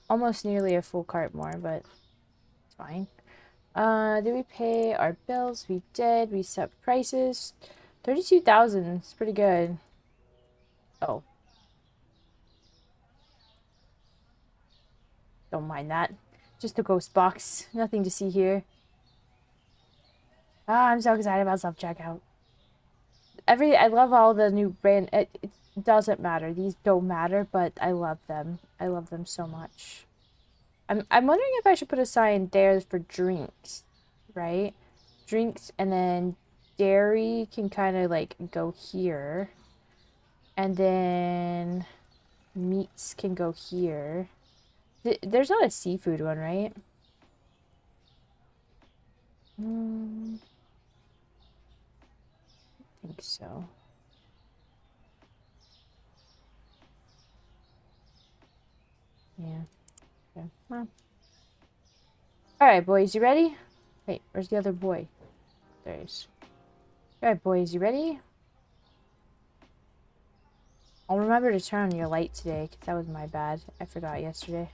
Almost nearly a full cart more, but it's fine. Did we pay our bills? We did. We set prices. 32,000. It's pretty good. Oh. Don't mind that. Just a ghost box. Nothing to see here. Ah, I'm so excited about self-checkout. I love all the new brand. It doesn't matter. These don't matter, but I love them. I love them so much. I'm wondering if I should put a sign there for drinks, right? Drinks, and then dairy can kind of like go here. And then meats can go here. There's not a seafood one, right? I think so. Yeah. Okay. Well. Alright, boys, you ready? Wait, where's the other boy? There he is. Alright, boys, you ready? I'll remember to turn on your light today, because that was my bad. I forgot yesterday.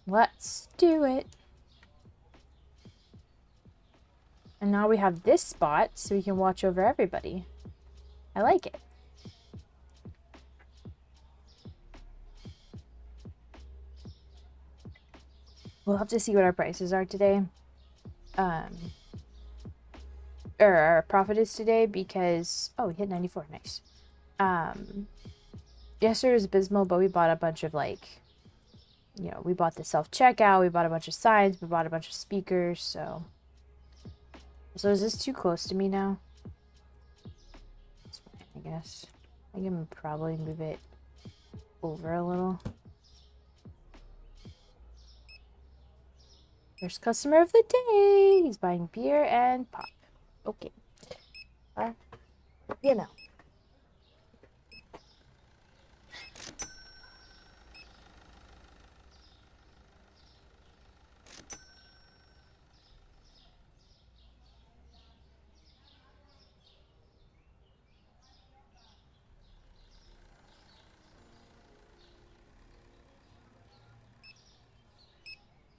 Let's do it. And now we have this spot, so we can watch over everybody. I like it. We'll have to see what our prices are today. Or our profit is today, because... Oh, we hit 94. Nice. Yesterday was abysmal, but we bought a bunch of, like... You know, we bought the self-checkout, we bought a bunch of signs, we bought a bunch of speakers, so... So is this too close to me now? It's fine, I guess. I can probably move it over a little. First customer of the day. He's buying beer and pop. Okay. You know.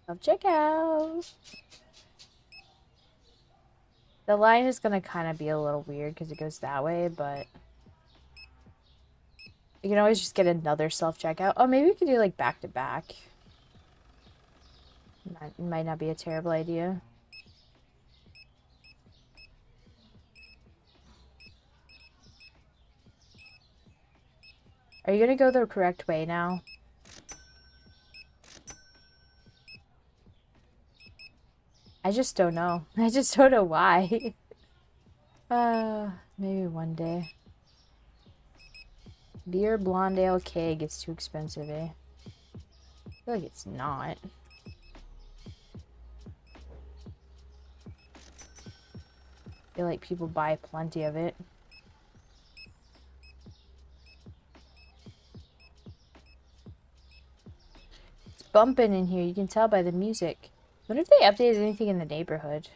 Self-checkout. The line is gonna kind of be a little weird because it goes that way, but you can always just get another self-checkout. Oh, maybe we could do like back-to-back. Might not be a terrible idea. Are you gonna go the correct way now? I just don't know. I just don't know why. Maybe one day. Beer blonde ale keg is too expensive, eh? I feel like it's not. I feel like people buy plenty of it. It's bumping in here. You can tell by the music. I wonder if they updated anything in the neighborhood.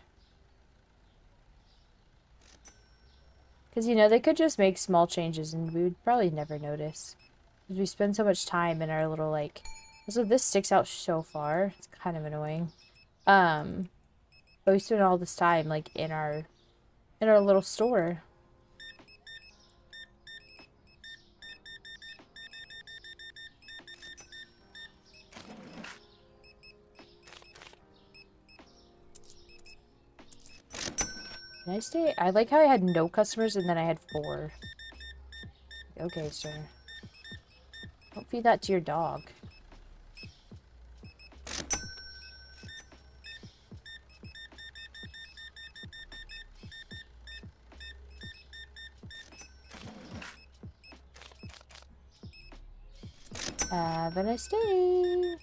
Because, you know, they could just make small changes and we would probably never notice. Because we spend so much time in our little, like... Also, this sticks out so far. It's kind of annoying. But we spend all this time, like, in our little store. Can I stay? I like how I had no customers and then I had 4. Okay, sir. Don't feed that to your dog. Have a nice day.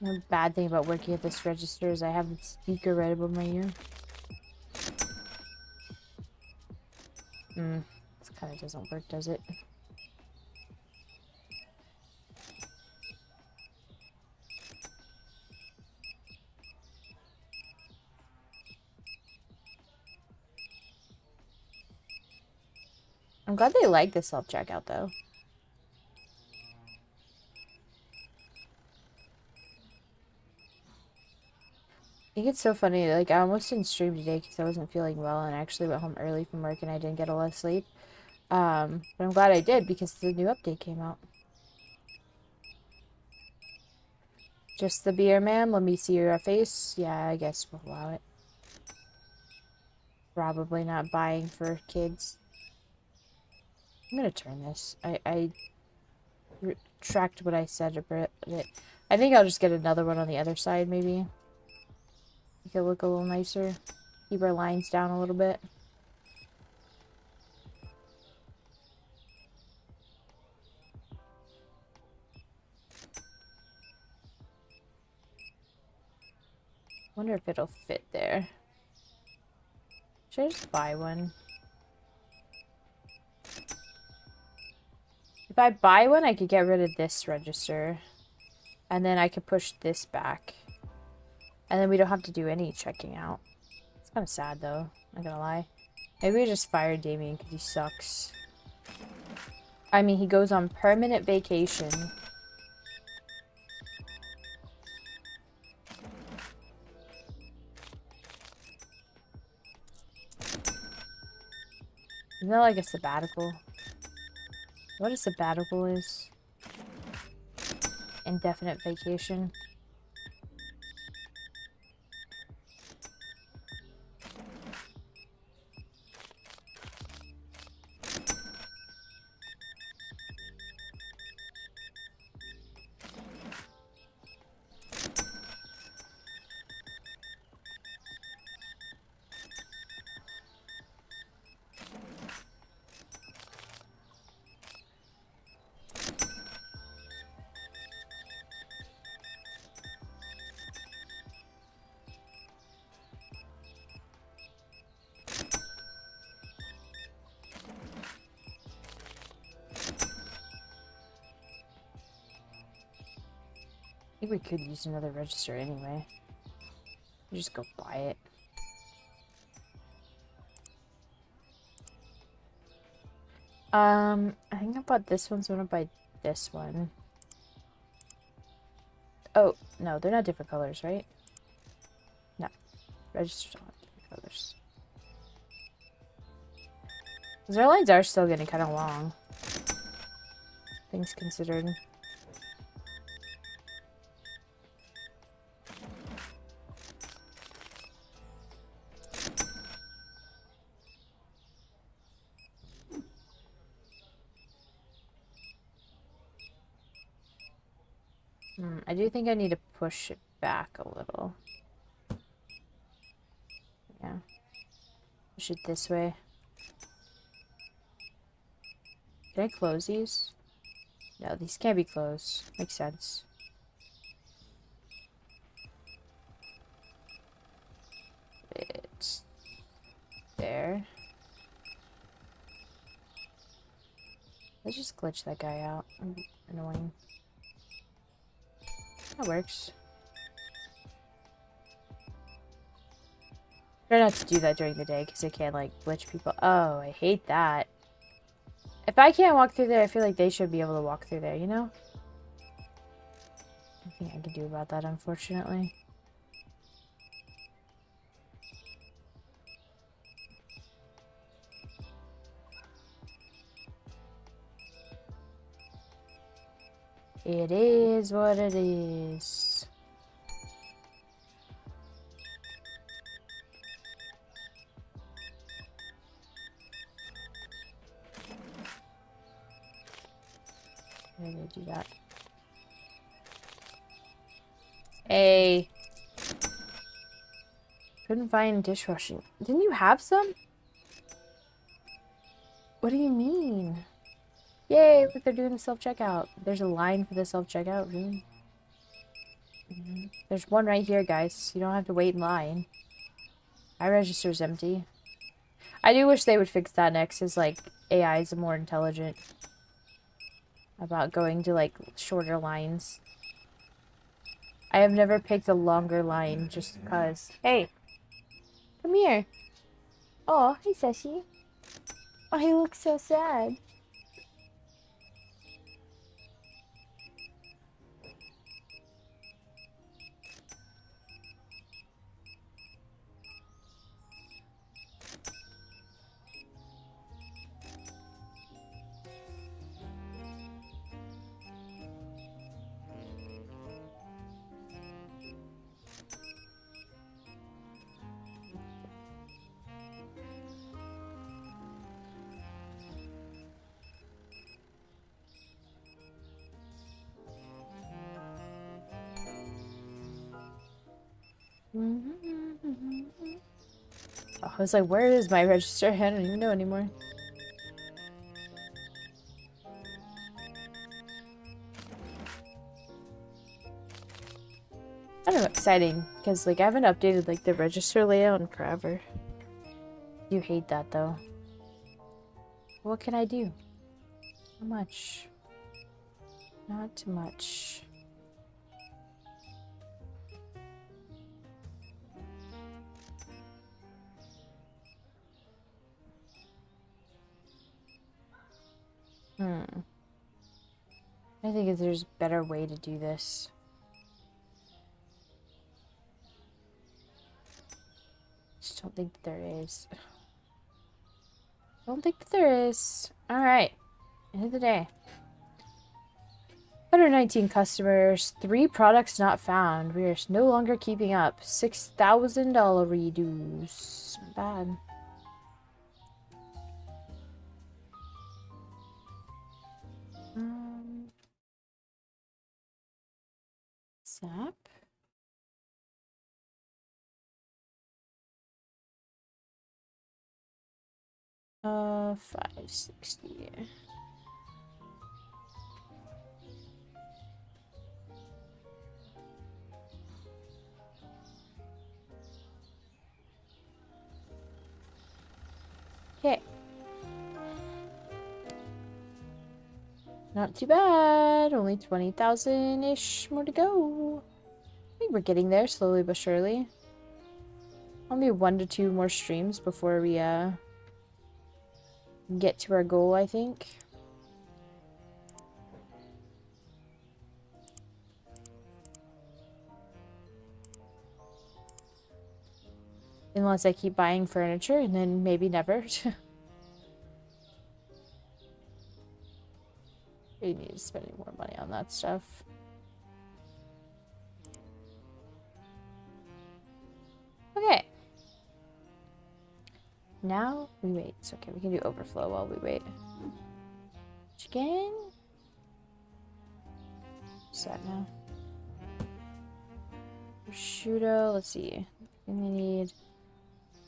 The bad thing about working at this register is I have the speaker right above my ear. This kind of doesn't work, does it? I'm glad they like the self-checkout, though. I think it's so funny, like, I almost didn't stream today because I wasn't feeling well, and I actually went home early from work and I didn't get a lot of sleep. But I'm glad I did because the new update came out. Just the beer, ma'am? Let me see your face. Yeah, I guess we'll allow it. Probably not buying for kids. I'm gonna turn this. I retract what I said a bit. I think I'll just get another one on the other side, maybe. Make it look a little nicer. Keep our lines down a little bit. Wonder if it'll fit there. Should I just buy one? If I buy one, I could get rid of this register. And then I could push this back. And then we don't have to do any checking out. It's kind of sad, though. Not gonna lie. Maybe we just fire Damien because he sucks. I mean, he goes on permanent vacation. Isn't that like a sabbatical? What a sabbatical is? Indefinite vacation. I think we could use another register anyway. We just go buy it. I think I bought this one, so I'm gonna buy this one. Oh, no, they're not different colors, right? No. Registers don't have different colors. Because our lines are still getting kind of long. Things considered. I do think I need to push it back a little. Yeah. Push it this way. Can I close these? No, these can't be closed. Makes sense. It's there. Let's just glitch that guy out. Annoying. That works. Try not to do that during the day because I can't like glitch people. Oh, I hate that. If I can't walk through there, I feel like they should be able to walk through there, you know? Nothing I can do about that, unfortunately. It is what it is. Why did I do that? Hey. Couldn't find dishwashing. Didn't you have some? What do you mean? Yay, look, they're doing the self-checkout. There's a line for the self-checkout, really? There's one right here, guys. You don't have to wait in line. My register's empty. I do wish they would fix that next, as, like, AI is more intelligent about going to, like, shorter lines. I have never picked a longer line just because. Hey! Come here! Oh, hey, Sashi. Oh, he looks so sad. Oh, I was like, where is my register? I don't even know anymore. I don't know, exciting, because, like, I haven't updated, like, the register layout in forever. You hate that, though. What can I do? Not much. Not much. I think if there's a better way to do this. Just don't think that there is. Don't think that there is. Alright. End of the day. 119 customers. 3 products not found. We are no longer keeping up. $6,000 reduce. Not bad. Sap. 560. Okay. Not too bad. Only 20,000-ish more to go. I think we're getting there slowly but surely. Only 1 to 2 more streams before we get to our goal, I think. Unless I keep buying furniture and then maybe never. We need to spend more money on that stuff. Okay. Now we wait. It's okay. We can do overflow while we wait. Chicken. What's that now? Prosciutto. Let's see. We need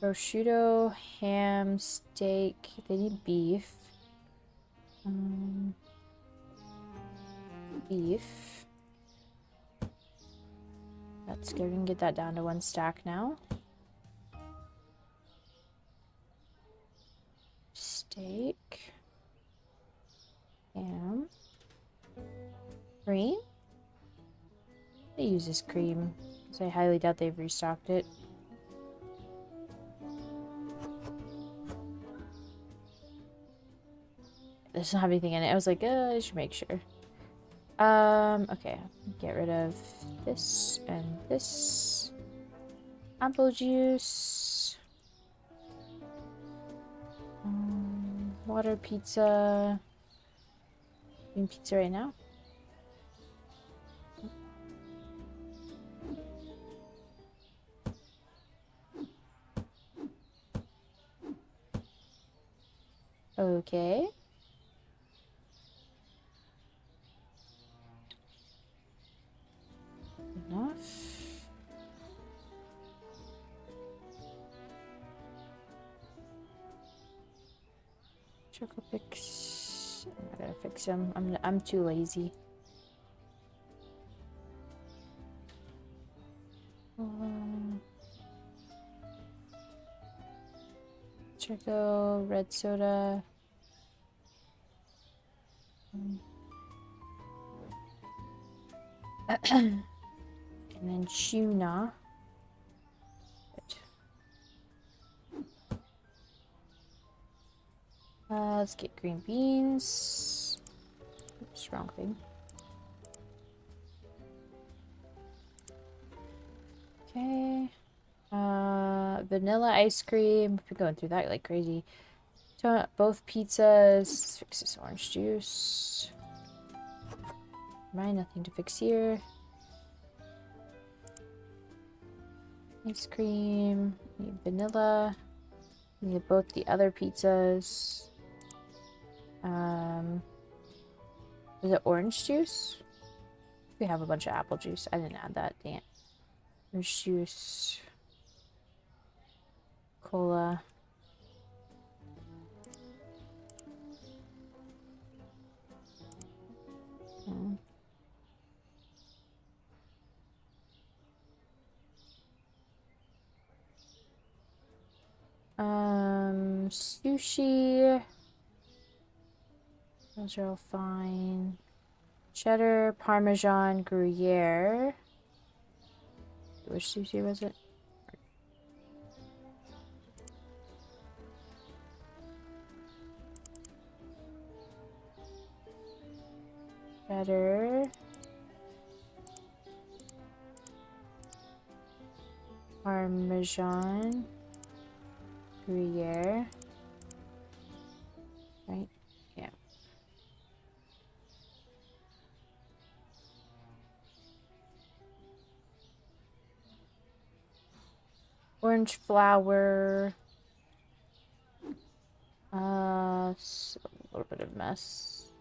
prosciutto, ham, steak. They need beef. Beef. That's good. We can get that down to 1 stack now. Steak. Ham. Cream? They use this cream, because I highly doubt they've restocked it. It doesn't have anything in it. I was like, I should make sure. Okay. Get rid of this and this. Apple juice. Water, pizza. Doing pizza right now. Okay. Enough. Choco picks. I gotta fix them. I'm too lazy. Choco, red soda. And then tuna. Let's get green beans. Oops, wrong thing. Okay. Vanilla ice cream. We've been going through that like crazy. Both pizzas. Let's fix this orange juice. Nothing to fix here. Ice cream. Need vanilla. Need both the other pizzas. Is it orange juice? We have a bunch of apple juice. I didn't add that. Dang it. Orange juice. Cola. sushi. Those are all fine. Cheddar, Parmesan, Gruyere. Which sushi was it? Cheddar. Parmesan. Gruyere. Right? Yeah. Orange flour. So a little bit of mess.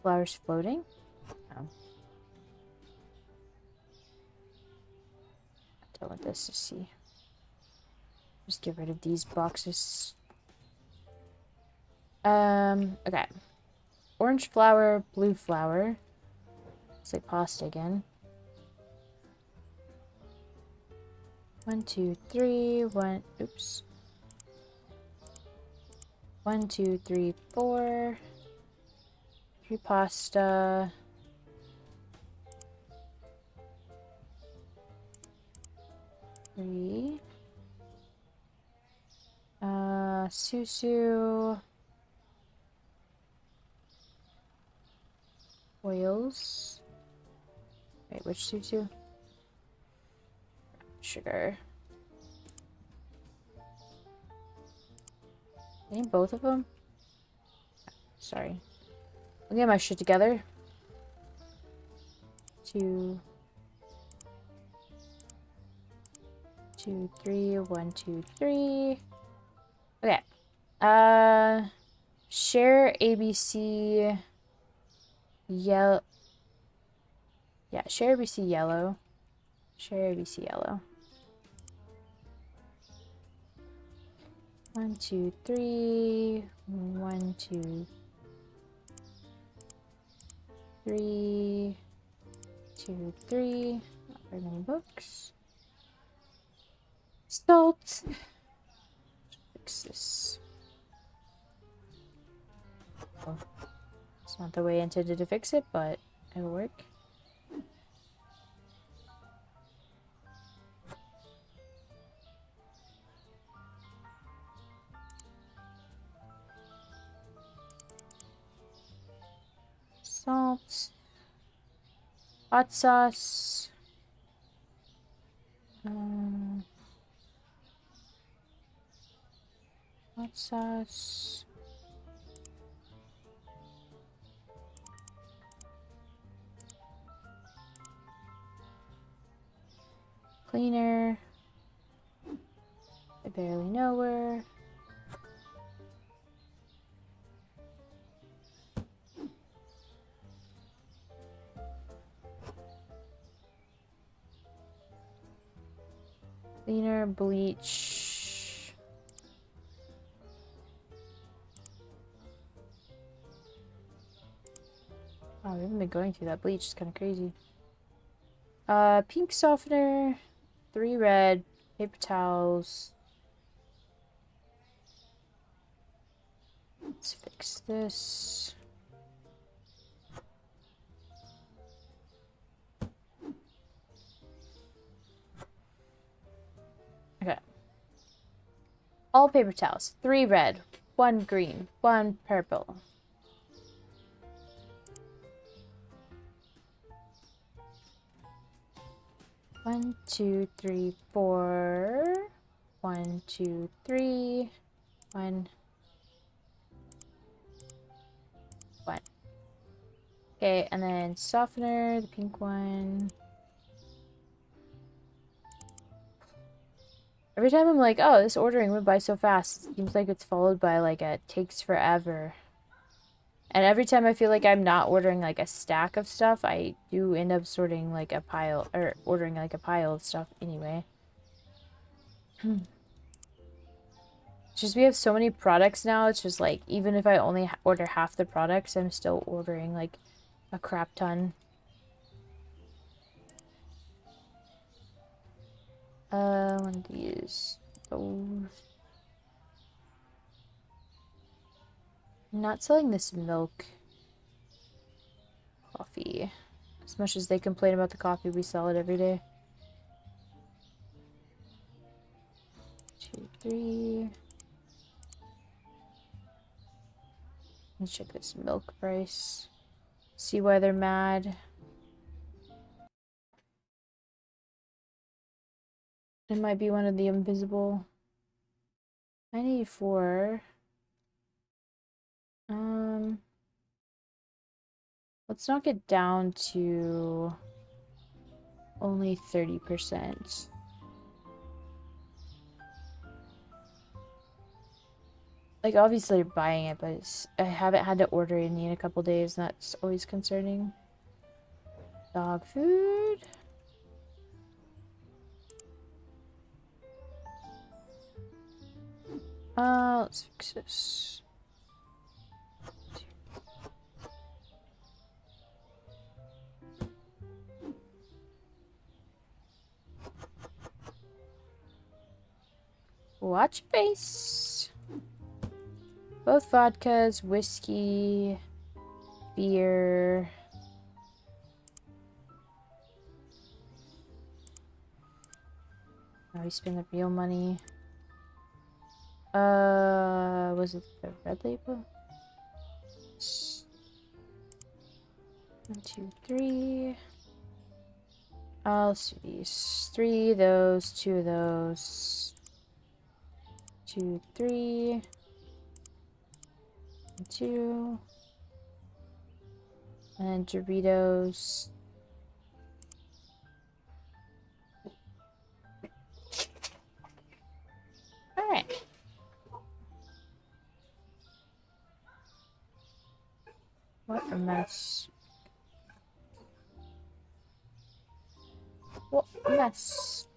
Flour's floating? Oh. I don't want this to see. Just get rid of these boxes. Okay. Orange flour, blue flour. Say pasta again. 1, 2, 3, 1, oops. 1, 2, 3, 4. 3 pasta. 3. Susu. Oils. Wait, which susu? Sugar. I need both of them? Sorry. I'll get my shit together. 2, 2, 3, 1, 2, 3. Okay. Share ABC yellow. Yeah, share ABC yellow. Share ABC yellow. 1, 2, 3. 1, 2, 3. 2, 3. Not very many books. Salt. Fix this. Oh, it's not the way I intended to fix it, but it'll work. Salt. Hot sauce. Hot sauce. Cleaner. I barely know her. Cleaner, bleach. Wow, we haven't been going through that bleach. It's kind of crazy. Pink softener. 3 red. Paper towels. Let's fix this. Okay. All paper towels. 3 red. 1 green. 1 purple. One, 2, 3, 4. 1, 2, 3. 1. 1. Okay, and then softener, the pink one. Every time I'm like, oh, this ordering went by so fast. It seems like it's followed by like a takes forever. And every time I feel like I'm not ordering like a stack of stuff, I do end up sorting like a pile, or ordering like a pile of stuff anyway. Just we have so many products now, it's just like, even if I only order half the products, I'm still ordering like a crap ton. One of these. Those. not selling this milk coffee. As much as they complain about the coffee, we sell it every day. 2, 3. Let's check this milk price. See why they're mad. It might be one of the invisible. 984. Let's knock it down to only 30%. Like, obviously you're buying it, but I haven't had to order it in a couple days, and that's always concerning. Dog food. Let's fix this. Watch face. Both vodkas, whiskey, beer. Now we spend the real money. Was it the red label? 1, 2, 3. Let's do these. 3 of those, 2 of those. 2, 3. 2. And Doritos. Alright. What a mess. What a mess.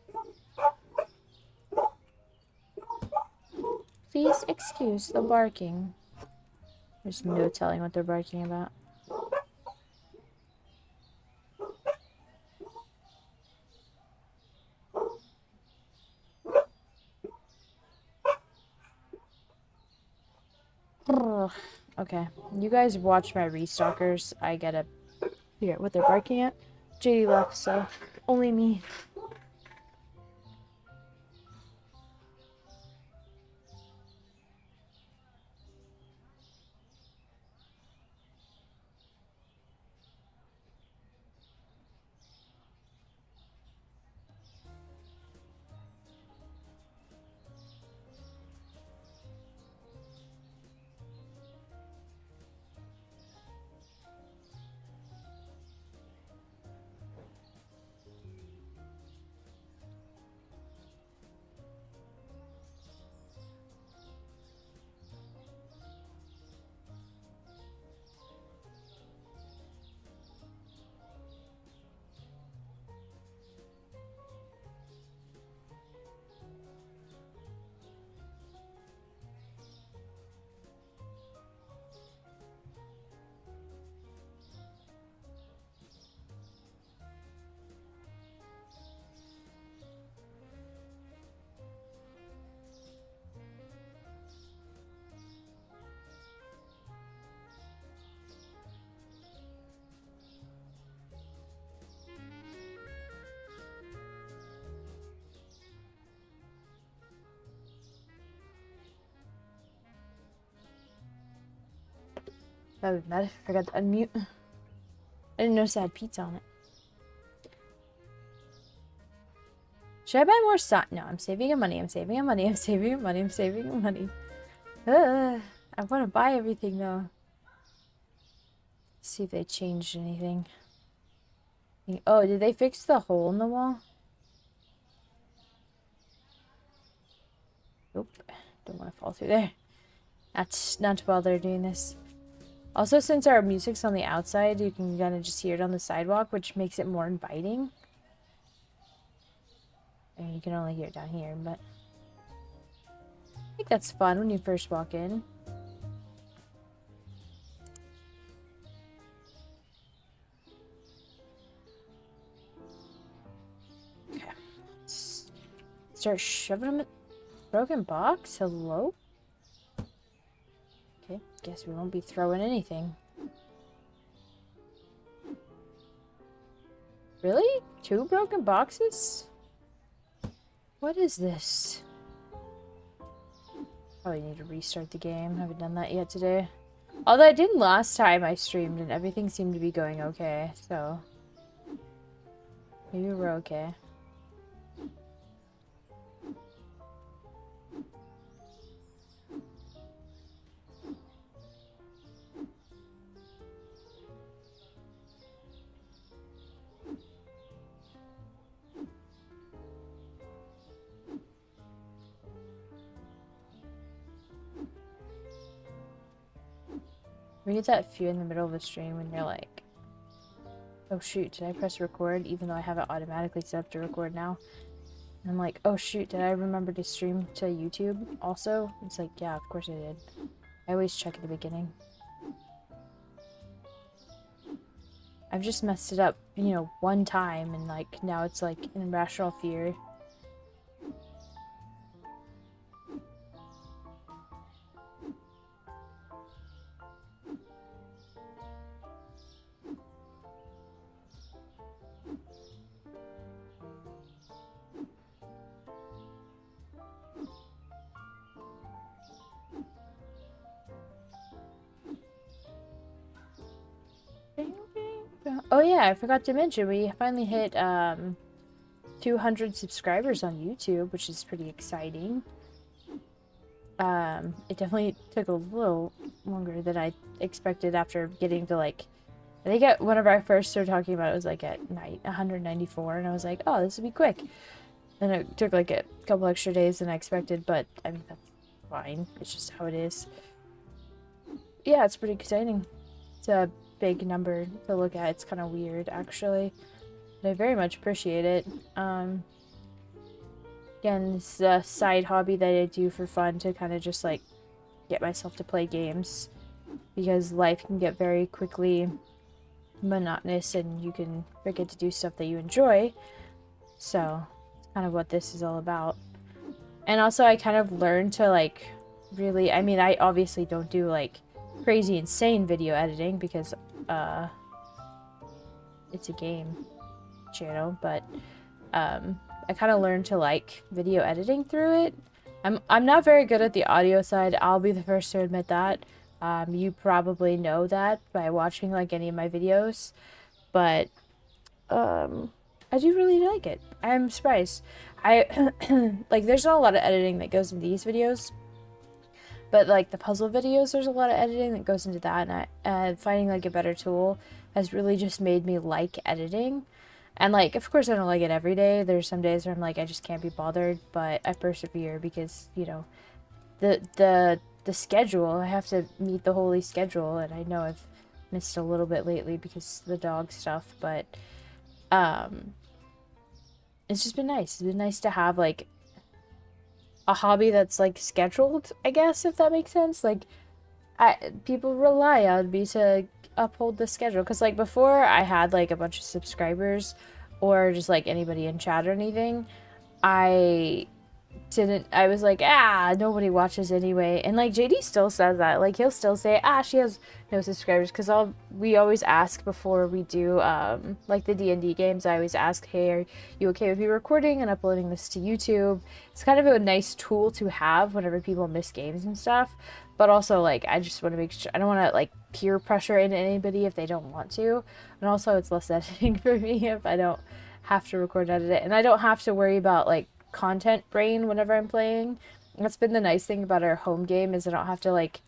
Please excuse the barking. There's no telling what they're barking about. Okay, you guys watch my restockers. I gotta figure out what they're barking at. JD left, so only me. That would be mad if I forgot to unmute. I didn't notice I had pizza on it. Should I buy more sun? No, I'm saving money. I'm saving money. I'm saving money. I'm saving money. I want to buy everything though. See if they changed anything. Oh, did they fix the hole in the wall? Nope. Don't want to fall through there. Not while they're doing this. Also, since our music's on the outside, you can kind of just hear it on the sidewalk, which makes it more inviting. I mean, you can only hear it down here, but I think that's fun when you first walk in. Okay. Let's start shoving them in. Broken box? Hello? Okay, Guess we won't be throwing anything. Really? 2 broken boxes? What is this? Probably need to restart the game. Haven't done that yet today. Although I didn't last time I streamed and everything seemed to be going okay, so maybe we're okay. We get that fear in the middle of a stream when you're like, oh shoot, did I press record even though I have it automatically set up to record now? And I'm like, oh shoot, did I remember to stream to YouTube also? It's like, yeah, of course I did. I always check at the beginning. I've just messed it up, you know, one time and like now it's like an irrational fear. Oh yeah, I forgot to mention, we finally hit 200 subscribers on YouTube, which is pretty exciting. It definitely took a little longer than I expected after getting to like, I think whenever I first started talking about it, was like at night 194, and I was like, oh, this would be quick. Then it took like a couple extra days than I expected, but I mean, that's fine. It's just how it is. Yeah, it's pretty exciting. It's a big number to look at. It's kind of weird, actually. But I very much appreciate it. Again, this is a side hobby that I do for fun to kind of just like get myself to play games, because life can get very quickly monotonous and you can forget to do stuff that you enjoy. So it's kind of what this is all about. And also I kind of learned to like really, I mean, I obviously don't do like crazy insane video editing because it's a game channel, but I kind of learned to like video editing through it. I'm not very good at the audio side. I'll be the first to admit that. You probably know that by watching like any of my videos, but I do really like it. I'm surprised. I like there's not a lot of editing that goes in these videos, but like the puzzle videos, there's a lot of editing that goes into that, and finding like a better tool has really just made me like editing. And like, of course I don't like it every day. There's some days where I'm like, I just can't be bothered, but I persevere because, you know, the schedule, I have to meet the holy schedule, and I know I've missed a little bit lately because of the dog stuff, but it's just been nice. It's been nice to have like a hobby that's like scheduled, I guess, if that makes sense. Like people rely on me to uphold the schedule, because like before I had like a bunch of subscribers or just like anybody in chat or anything, I was like, nobody watches anyway. And like JD still says that, like he'll still say, she has no subscribers, because we always ask before we do like the D&D games. I always ask, hey, are you okay with me recording and uploading this to YouTube? It's kind of a nice tool to have whenever people miss games and stuff, but also like I just want to make sure I don't want to like peer pressure into anybody if they don't want to. And also it's less editing for me if I don't have to record and edit it, and I don't have to worry about like content brain whenever I'm playing. That's been the nice thing about our home game, is I don't have to like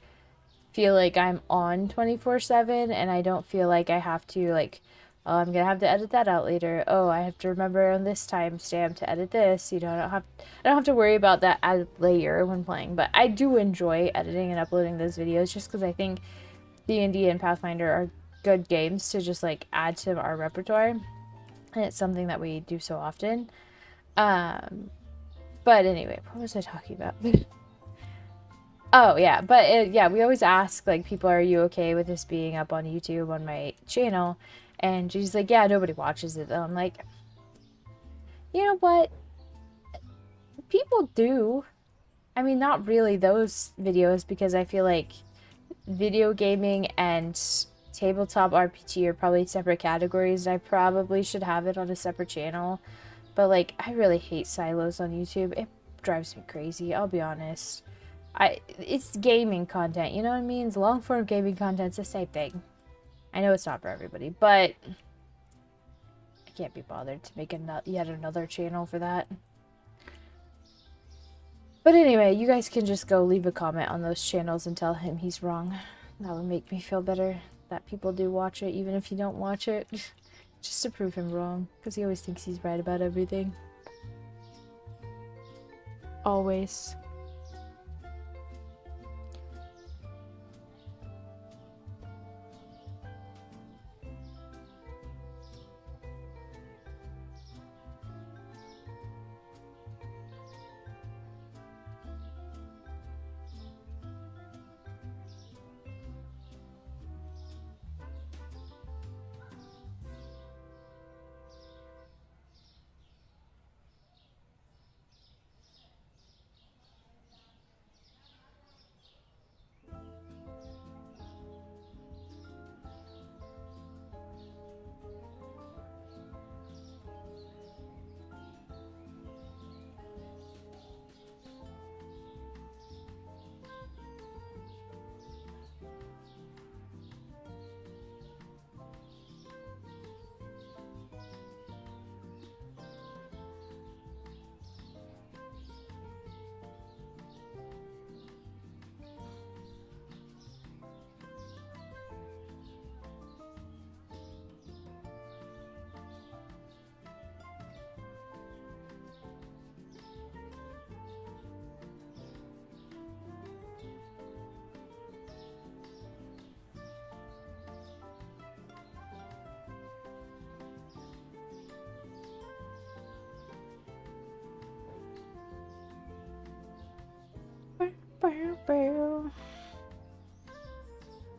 feel like I'm on 24/7, and I don't feel like I have to like, oh, I'm gonna have to edit that out later, oh, I have to remember on this timestamp to edit this, you know. I don't have to worry about that added layer when playing. But I do enjoy editing and uploading those videos just because I think D&D and Pathfinder are good games to just like add to our repertoire, and it's something that we do so often. But anyway, what was I talking about? Oh yeah, but yeah, we always ask like people, are you okay with this being up on YouTube on my channel? And she's like, yeah, nobody watches it though. I'm like, you know what? People do. I mean, not really those videos, because I feel like video gaming and tabletop RPG are probably separate categories. I probably should have it on a separate channel. But like, I really hate silos on YouTube. It drives me crazy, I'll be honest. It's gaming content, you know what I mean? It's long form gaming content, it's the same thing. I know it's not for everybody, but I can't be bothered to make yet another channel for that. But anyway, you guys can just go leave a comment on those channels and tell him he's wrong. That would make me feel better that people do watch it, even if you don't watch it. Just to prove him wrong, because he always thinks he's right about everything. Always.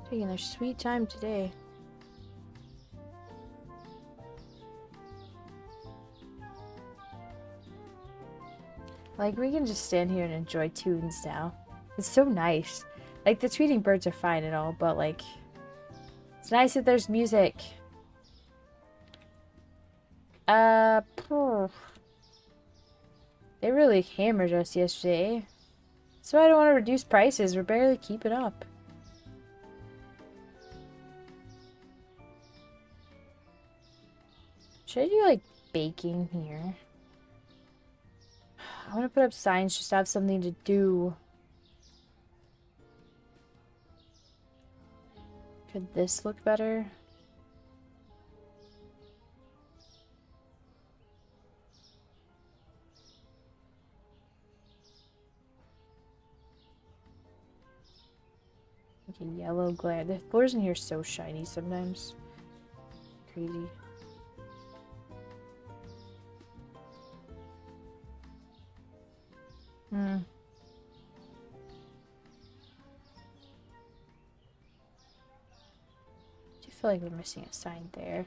Taking their sweet time today. Like, we can just stand here and enjoy tunes now. It's so nice. Like, the tweeting birds are fine and all, but like, it's nice that there's music. They really hammered us yesterday. That's why I don't want to reduce prices. We're barely keeping up. Should I do like baking here? I want to put up signs just to have something to do. Could this look better? Like a yellow glare. The floors in here are so shiny sometimes. Crazy. I do feel like we're missing a sign there.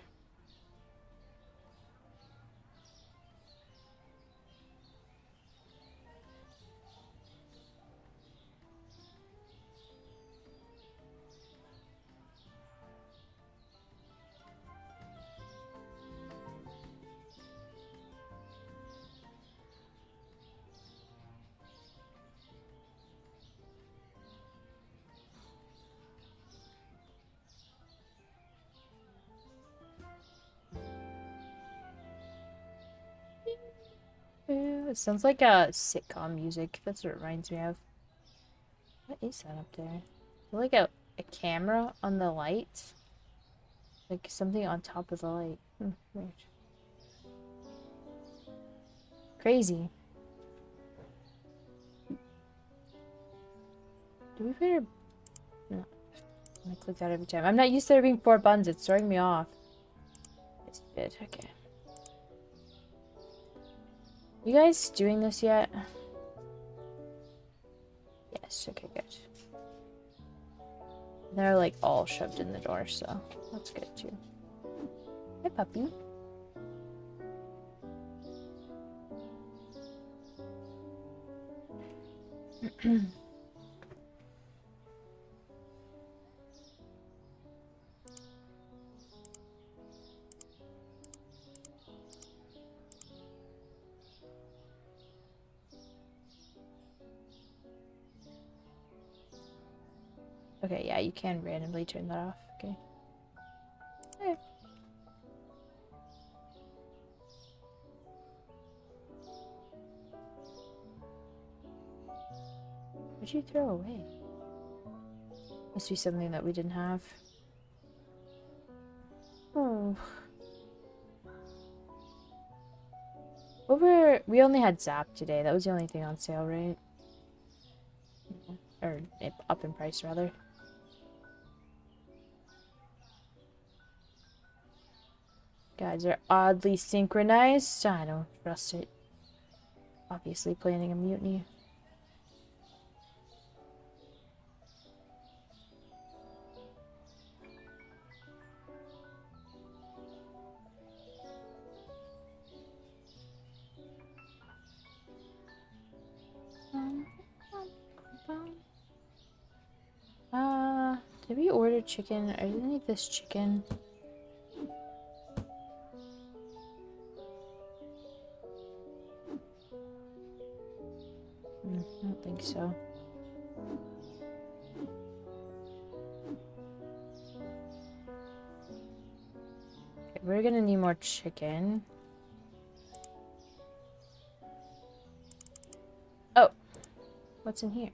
It sounds like a sitcom music. That's what it reminds me of. What is that up there? Like a camera on the light? Like something on top of the light. Weird. Crazy. Do we better... No. I click that every time. I'm not used to there being 4 buttons. It's throwing me off. It's good. Okay. You guys doing this yet? Yes, okay, good. They're like all shoved in the door, so that's good too. Hi, puppy. Okay, yeah, you can randomly turn that off. Okay. Alright. What'd you throw away? Must be something that we didn't have. Oh. We only had Zap today. That was the only thing on sale, right? Or up in price, rather. Guys are oddly synchronized. I don't trust it. Obviously planning a mutiny. Did we order chicken? I really need this chicken. I don't think so. Okay, we're gonna need more chicken. Oh! What's in here?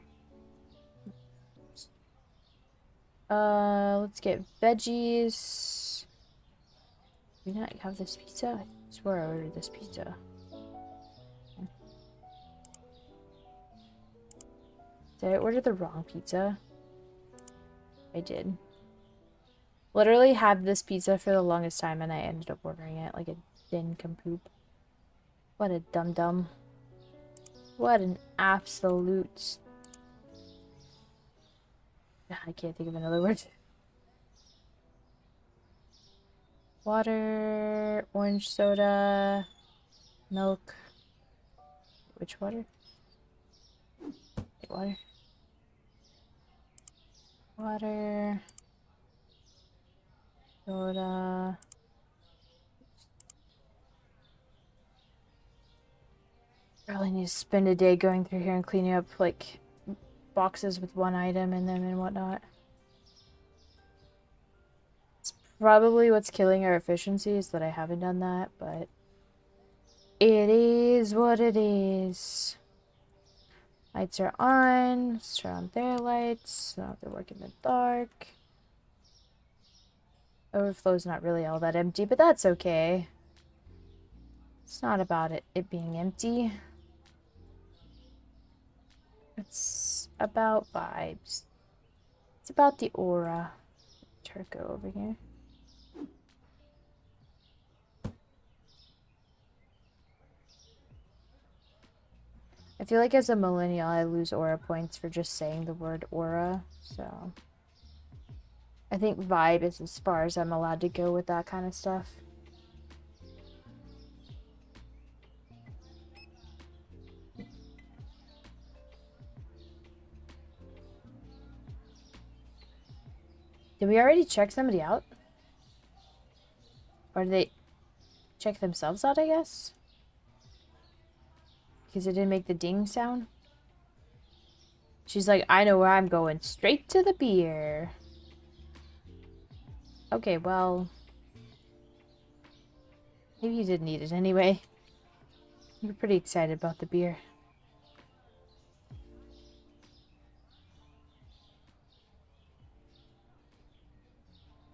Let's get veggies. Do we not have this pizza? I swear I ordered this pizza. Did I order the wrong pizza? I did. Literally had this pizza for the longest time and I ended up ordering it like a nincompoop. What a dum-dum. What an absolute... I can't think of another word. Water, orange soda, milk. Which water? Wait, water. Water. Soda. Probably need to spend a day going through here and cleaning up like boxes with one item in them and whatnot. It's probably what's killing our efficiency is that I haven't done that, but it is what it is. Lights are on. Let's turn on their lights. So now they work in the dark. Overflow's not really all that empty, but that's okay. It's not about it being empty. It's about vibes. It's about the aura. Turco over here. I feel like as a millennial, I lose aura points for just saying the word aura, so... I think vibe is as far as I'm allowed to go with that kind of stuff. Did we already check somebody out? Or did they check themselves out, I guess? Because it didn't make the ding sound. She's like, I know where I'm going. Straight to the beer. Okay, well... maybe you didn't need it anyway. You're pretty excited about the beer.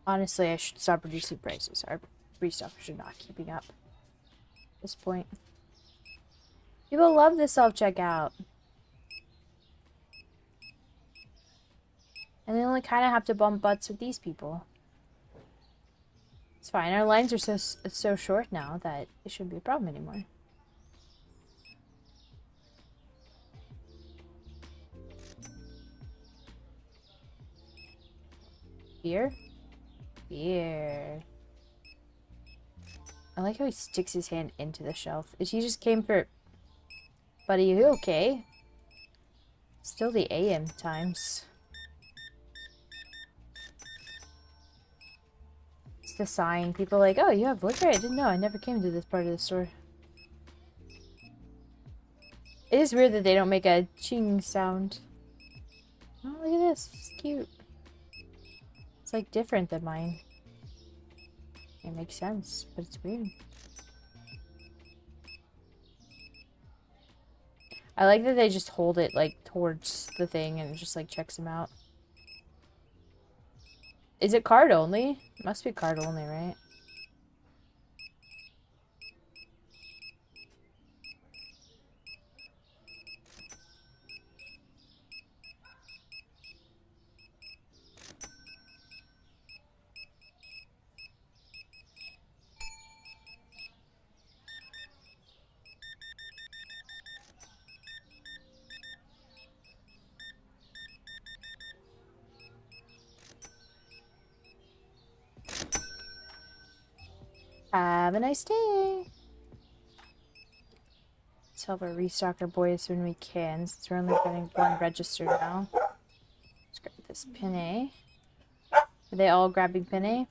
Honestly, I should stop reducing prices. Our restockers are not keeping up at this point. People love the self-checkout. And they only kind of have to bump butts with these people. It's fine. Our lines are so short now that it shouldn't be a problem anymore. Beer? Beer. I like how he sticks his hand into the shelf. He just came for... Buddy, are you okay? Still the AM times. It's the sign. People are like, oh, you have liquor? I didn't know. I never came to this part of the store. It is weird that they don't make a ching sound. Oh, look at this. It's cute. It's like different than mine. It makes sense, but it's weird. I like that they just hold it like towards the thing and it just like checks them out. Is it card only? It must be card only, right? Have a nice day. Let's help our restocker boy as soon as we can, since we're only getting one register now. Let's grab this pin A. Are they all grabbing pin A?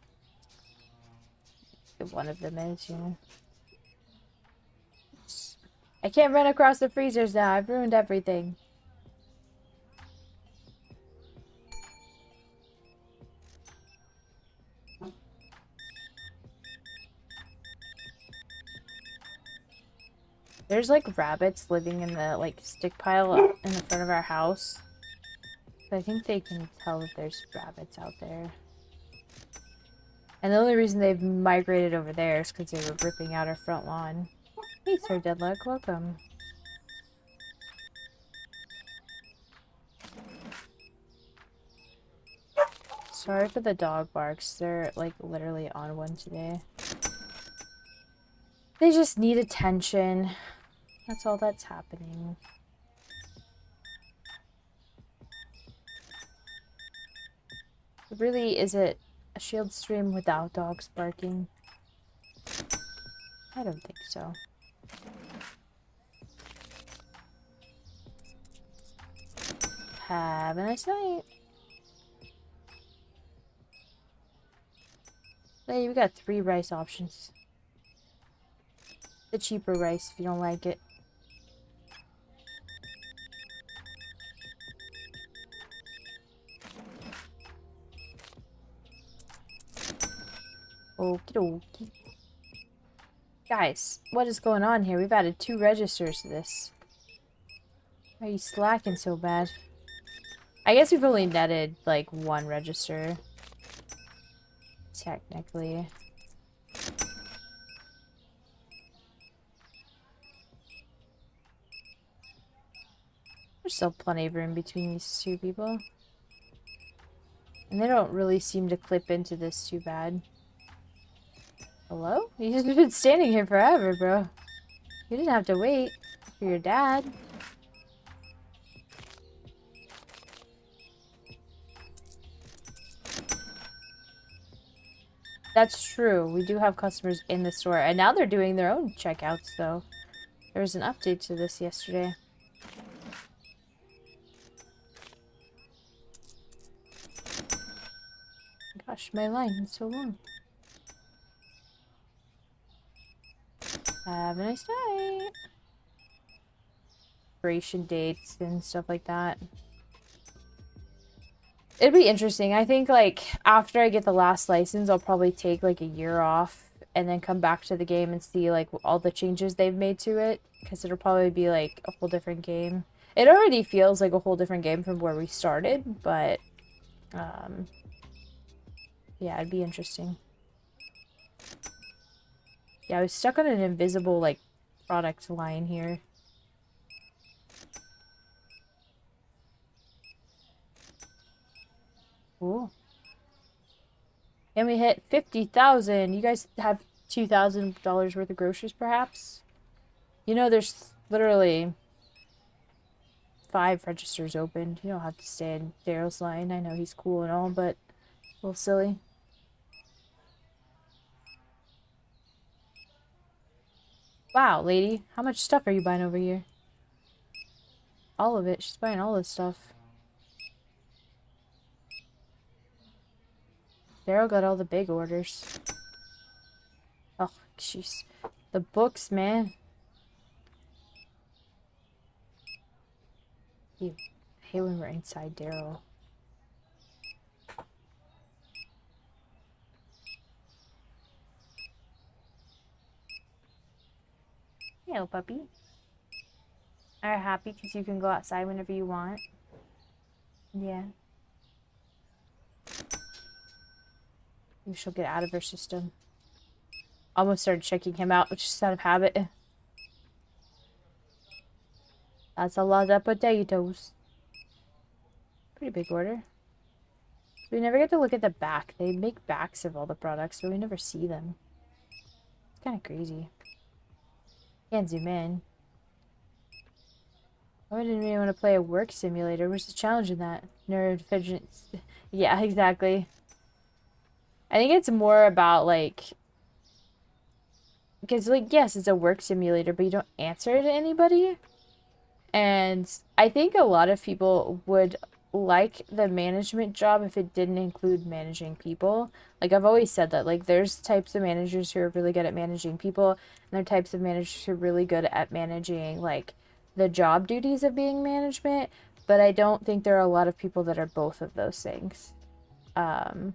If one of them is, you know. I can't run across the freezers now. I've ruined everything. There's like rabbits living in the like stick pile up in the front of our house. But I think they can tell that there's rabbits out there. And the only reason they've migrated over there is because they were ripping out our front lawn. Hey, Sir Deadlock, welcome. Sorry for the dog barks. They're like literally on one today. They just need attention. That's all that's happening. Really, is it a shield stream without dogs barking? I don't think so. Have a nice night. Hey, we got 3 rice options. The cheaper rice if you don't like it. Okie dokie. Guys, what is going on here? We've added 2 registers to this. Why are you slacking so bad? I guess we've only netted like 1 register. Technically. There's still plenty of room between these 2 people. And they don't really seem to clip into this too bad. Hello? You've been standing here forever, bro. You didn't have to wait for your dad. That's true. We do have customers in the store. And now they're doing their own checkouts, though. There was an update to this yesterday. Gosh, my line is so long. Have a nice day. Expiration dates and stuff like that. It'd be interesting. I think, like, after I get the last license, I'll probably take, like, a year off and then come back to the game and see, like, all the changes they've made to it. Because it'll probably be, like, a whole different game. It already feels like a whole different game from where we started, but, yeah, it'd be interesting. Yeah, I was stuck on an invisible, like, product line here. Cool. And we hit 50,000. You guys have $2,000 worth of groceries, perhaps? You know, there's literally 5 registers open. You don't have to stay in Daryl's line. I know he's cool and all, but a little silly. Wow, lady. How much stuff are you buying over here? All of it. She's buying all this stuff. Daryl got all the big orders. Oh, jeez. The books, man. I hate when we're inside Daryl. Hello, puppy. Are you happy because you can go outside whenever you want? Yeah. Maybe she'll get out of her system. Almost started checking him out, which is out of habit. That's a lot of potatoes. Pretty big order. We never get to look at the back. They make backs of all the products, but we never see them. It's kind of crazy. Can't zoom in. I didn't even want to play a work simulator. Where's the challenge in that? Nerd fidgets. Yeah, exactly. I think it's more about, like... Because, like, yes, it's a work simulator, but you don't answer to anybody. And I think a lot of people would like the management job if it didn't include managing people. Like, I've always said that, like, there's types of managers who are really good at managing people, and there are types of managers who are really good at managing, like, the job duties of being management, but I don't think there are a lot of people that are both of those things. So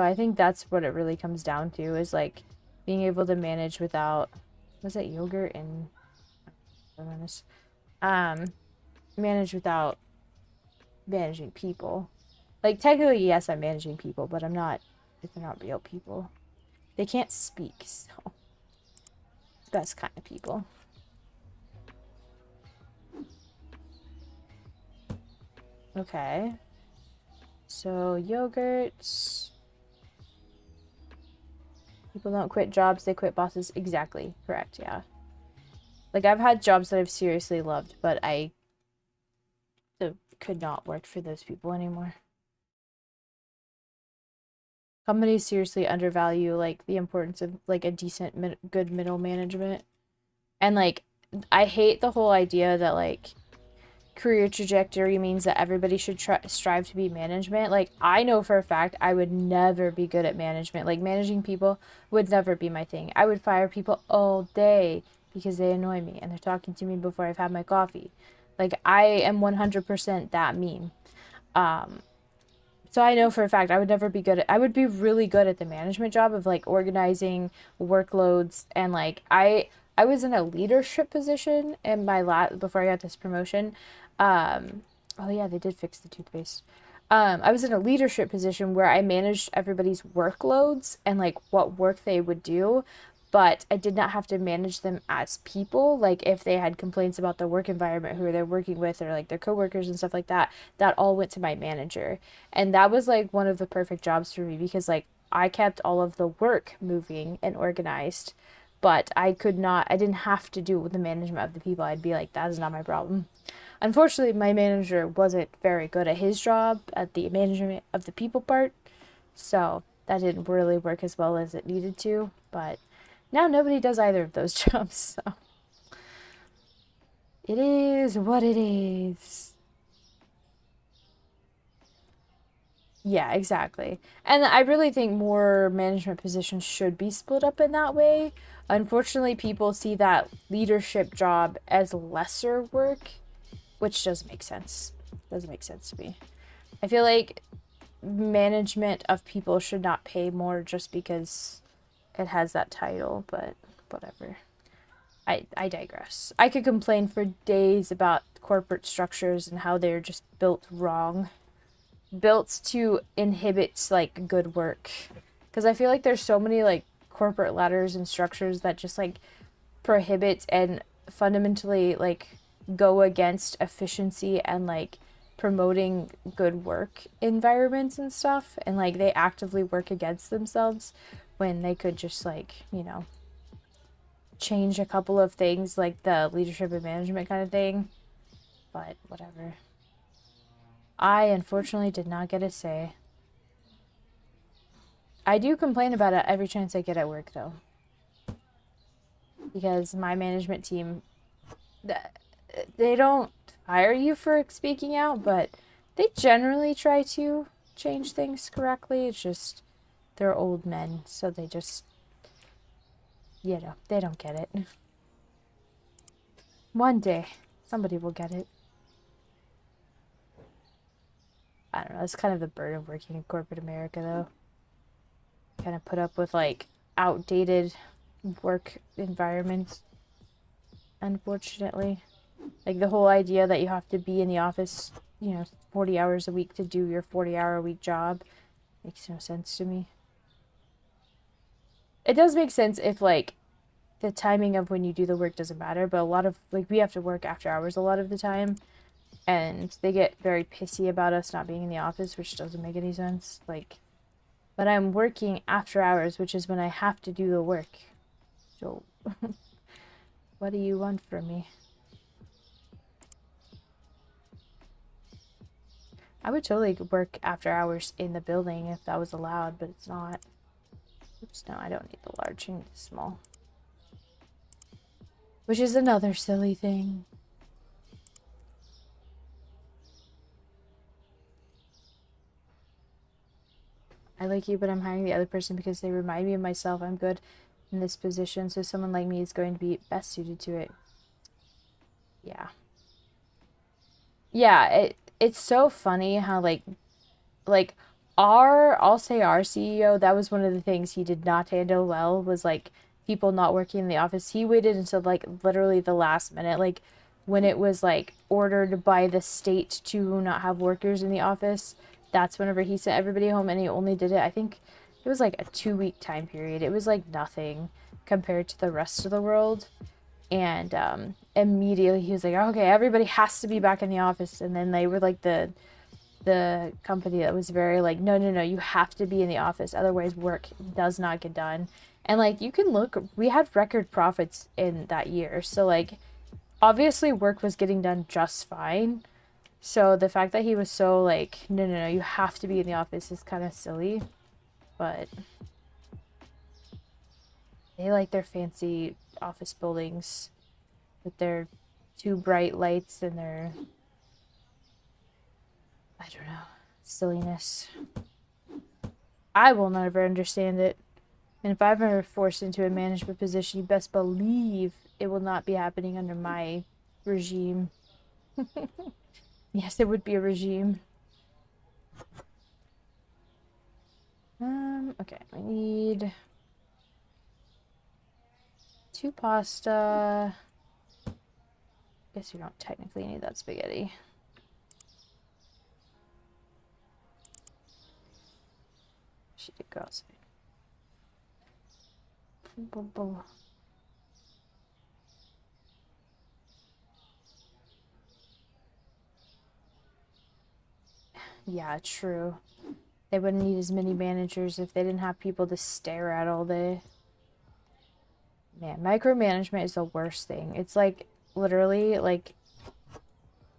I think that's what it really comes down to, is, like, being able to manage without, was it yogurt and, manage without managing people. Like, technically, yes, I'm managing people, but I'm not, if they're not real people. They can't speak, so best kind of people. Okay. So, yogurts. People don't quit jobs, they quit bosses. Exactly. Correct, yeah. Like, I've had jobs that I've seriously loved, but I could not work for those people anymore. Companies seriously undervalue, like, the importance of, like, a decent, good middle management. And, like, I hate the whole idea that, like, career trajectory means that everybody should strive to be management. Like, I know for a fact I would never be good at management. Like, managing people would never be my thing. I would fire people all day because they annoy me and they're talking to me before I've had my coffee. Like, I am 100% that meme. So I know for a fact I would never be good at, I would be really good at the management job of, like, organizing workloads, and, like, I was in a leadership position in my before I got this promotion. Oh yeah, they did fix the toothpaste. I was in a leadership position where I managed everybody's workloads and, like, what work they would do, but I did not have to manage them as people. Like, if they had complaints about the work environment, who they're working with, or, like, their coworkers and stuff like that, that all went to my manager. And that was, like, one of the perfect jobs for me because, like, I kept all of the work moving and organized, but I didn't have to do with the management of the people. I'd be like, that is not my problem. Unfortunately, my manager wasn't very good at his job at the management of the people part, so that didn't really work as well as it needed to, but now nobody does either of those jobs, so it is what it is. Yeah, exactly. And I really think more management positions should be split up in that way. Unfortunately, people see that leadership job as lesser work, which doesn't make sense. Doesn't make sense to me. I feel like management of people should not pay more just because it has that title, but whatever. I digress. I could complain for days about corporate structures and how they're just built wrong. Built to inhibit, like, good work. Because I feel like there's so many, like, corporate ladders and structures that just, like, prohibit and fundamentally, like, go against efficiency and, like, promoting good work environments and stuff, and, like, they actively work against themselves when they could just, like, you know, change a couple of things, like the leadership and management kind of thing. But whatever. I unfortunately did not get a say. I do complain about it every chance I get at work, though, because my management team, they don't hire you for speaking out, but they generally try to change things correctly. It's just they're old men, so they just, you know, they don't get it. One day, somebody will get it. I don't know. It's kind of the burden of working in corporate America, though. Kind of put up with, like, outdated work environments. unfortunately. Like, the whole idea that you have to be in the office, 40 hours a week to do your 40-hour-a-week job makes no sense to me. It does make sense if, like, the timing of when you do the work doesn't matter, but a lot of, like, we have to work after hours a lot of the time, and they get very pissy about us not being in the office, which doesn't make any sense. Like, but I'm working after hours, which is when I have to do the work. So, what do you want from me? I would totally work after hours in the building if that was allowed, but it's not. Oops, no, I don't need the large, I need the small. Which is another silly thing. I like you, but I'm hiring the other person because they remind me of myself. I'm good in this position, so someone like me is going to be best suited to it. Yeah. Yeah, it's so funny how like I'll say our CEO, that was one of the things he did not handle well, was like people not working in the office. He waited until like literally the last minute, like when it was like ordered by the state to not have workers in the office. That's whenever he sent everybody home, and he only did it, I think it was like a 2-week time period. It was like nothing compared to the rest of the world. And immediately he was like, okay, everybody has to be back in the office. And then they were like the company that was very like, no, you have to be in the office, otherwise work does not get done. And like, you can look, we had record profits in that year, so like obviously work was getting done just fine. So the fact that he was so like, no, you have to be in the office is kind of silly. But they like their fancy office buildings with their two bright lights and their, I don't know, silliness. I will never understand it. And if I'm ever forced into a management position, you best believe it will not be happening under my regime. Yes, it would be a regime. Okay, I need 2 pasta. Guess we don't technically need that spaghetti. She did go outside. Yeah, true. They wouldn't need as many managers if they didn't have people to stare at all day. Man, micromanagement is the worst thing. It's like literally like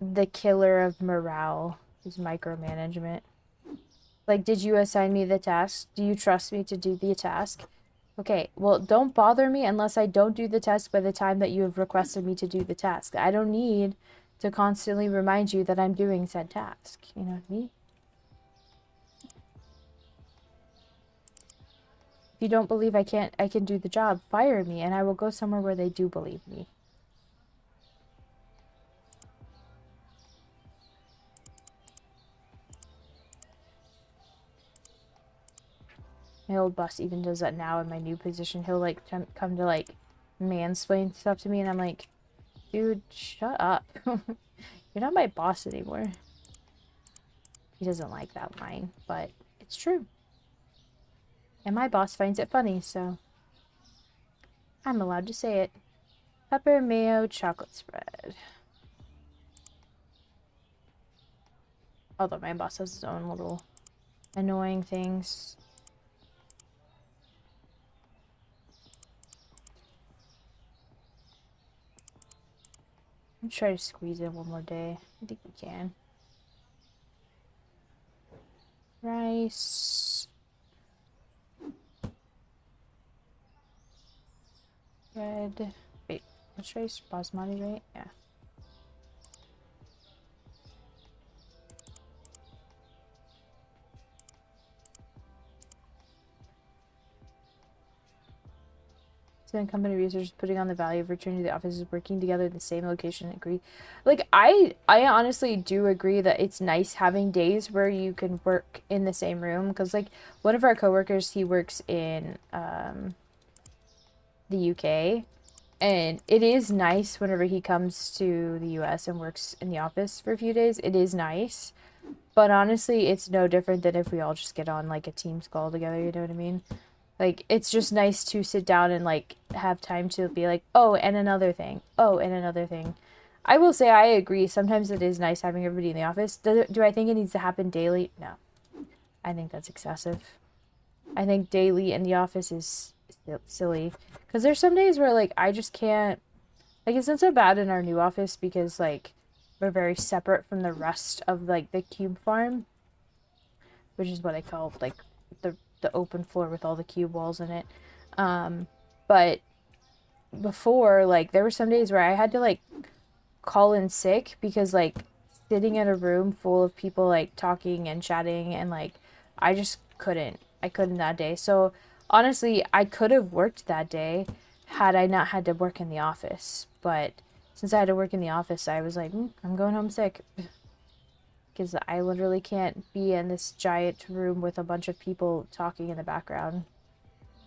the killer of morale is micromanagement. Like, did you assign me the task? Do you trust me to do the task? Okay, well, don't bother me unless I don't do the task by the time that you have requested me to do the task. I don't need to constantly remind you that I'm doing said task. You know what I mean? If you don't believe I can do the job, fire me and I will go somewhere where they do believe me. My old boss even does that now in my new position. He'll like come to like mansplain stuff to me, and I'm like, dude, shut up. You're not my boss anymore. He doesn't like that line, but it's true. And my boss finds it funny, so I'm allowed to say it. Pepper mayo chocolate spread. Although my boss has his own little annoying things. I'm try to squeeze in one more day. I think we can. Rice. Red. Wait, what's rice? Basmati, right? Yeah. So company research putting on the value of returning to the office is working together in the same location. Agree. Like I honestly do agree that it's nice having days where you can work in the same room, because like one of our coworkers, he works in the UK, And it is nice whenever he comes to the US and works in the office for a few days. It is nice. But honestly, it's no different than if we all just get on like a Teams call together, you know what I mean? Like, it's just nice to sit down and like have time to be like, oh, and another thing. Oh, and another thing. I will say I agree. Sometimes it is nice having everybody in the office. Do I think it needs to happen daily? No. I think that's excessive. I think daily in the office is silly. Because there's some days where, like, I just can't. Like, it's not so bad in our new office because, like, we're very separate from the rest of, like, the cube farm. Which is what I call, like, the open floor with all the cube walls in it. But before, like, there were some days where I had to, like, call in sick because, like, sitting in a room full of people, like, talking and chatting and, like, I just couldn't. I couldn't that day. So, honestly, I could have worked that day had I not had to work in the office. But since I had to work in the office, I was like, I'm going home sick. Because I literally can't be in this giant room with a bunch of people talking in the background.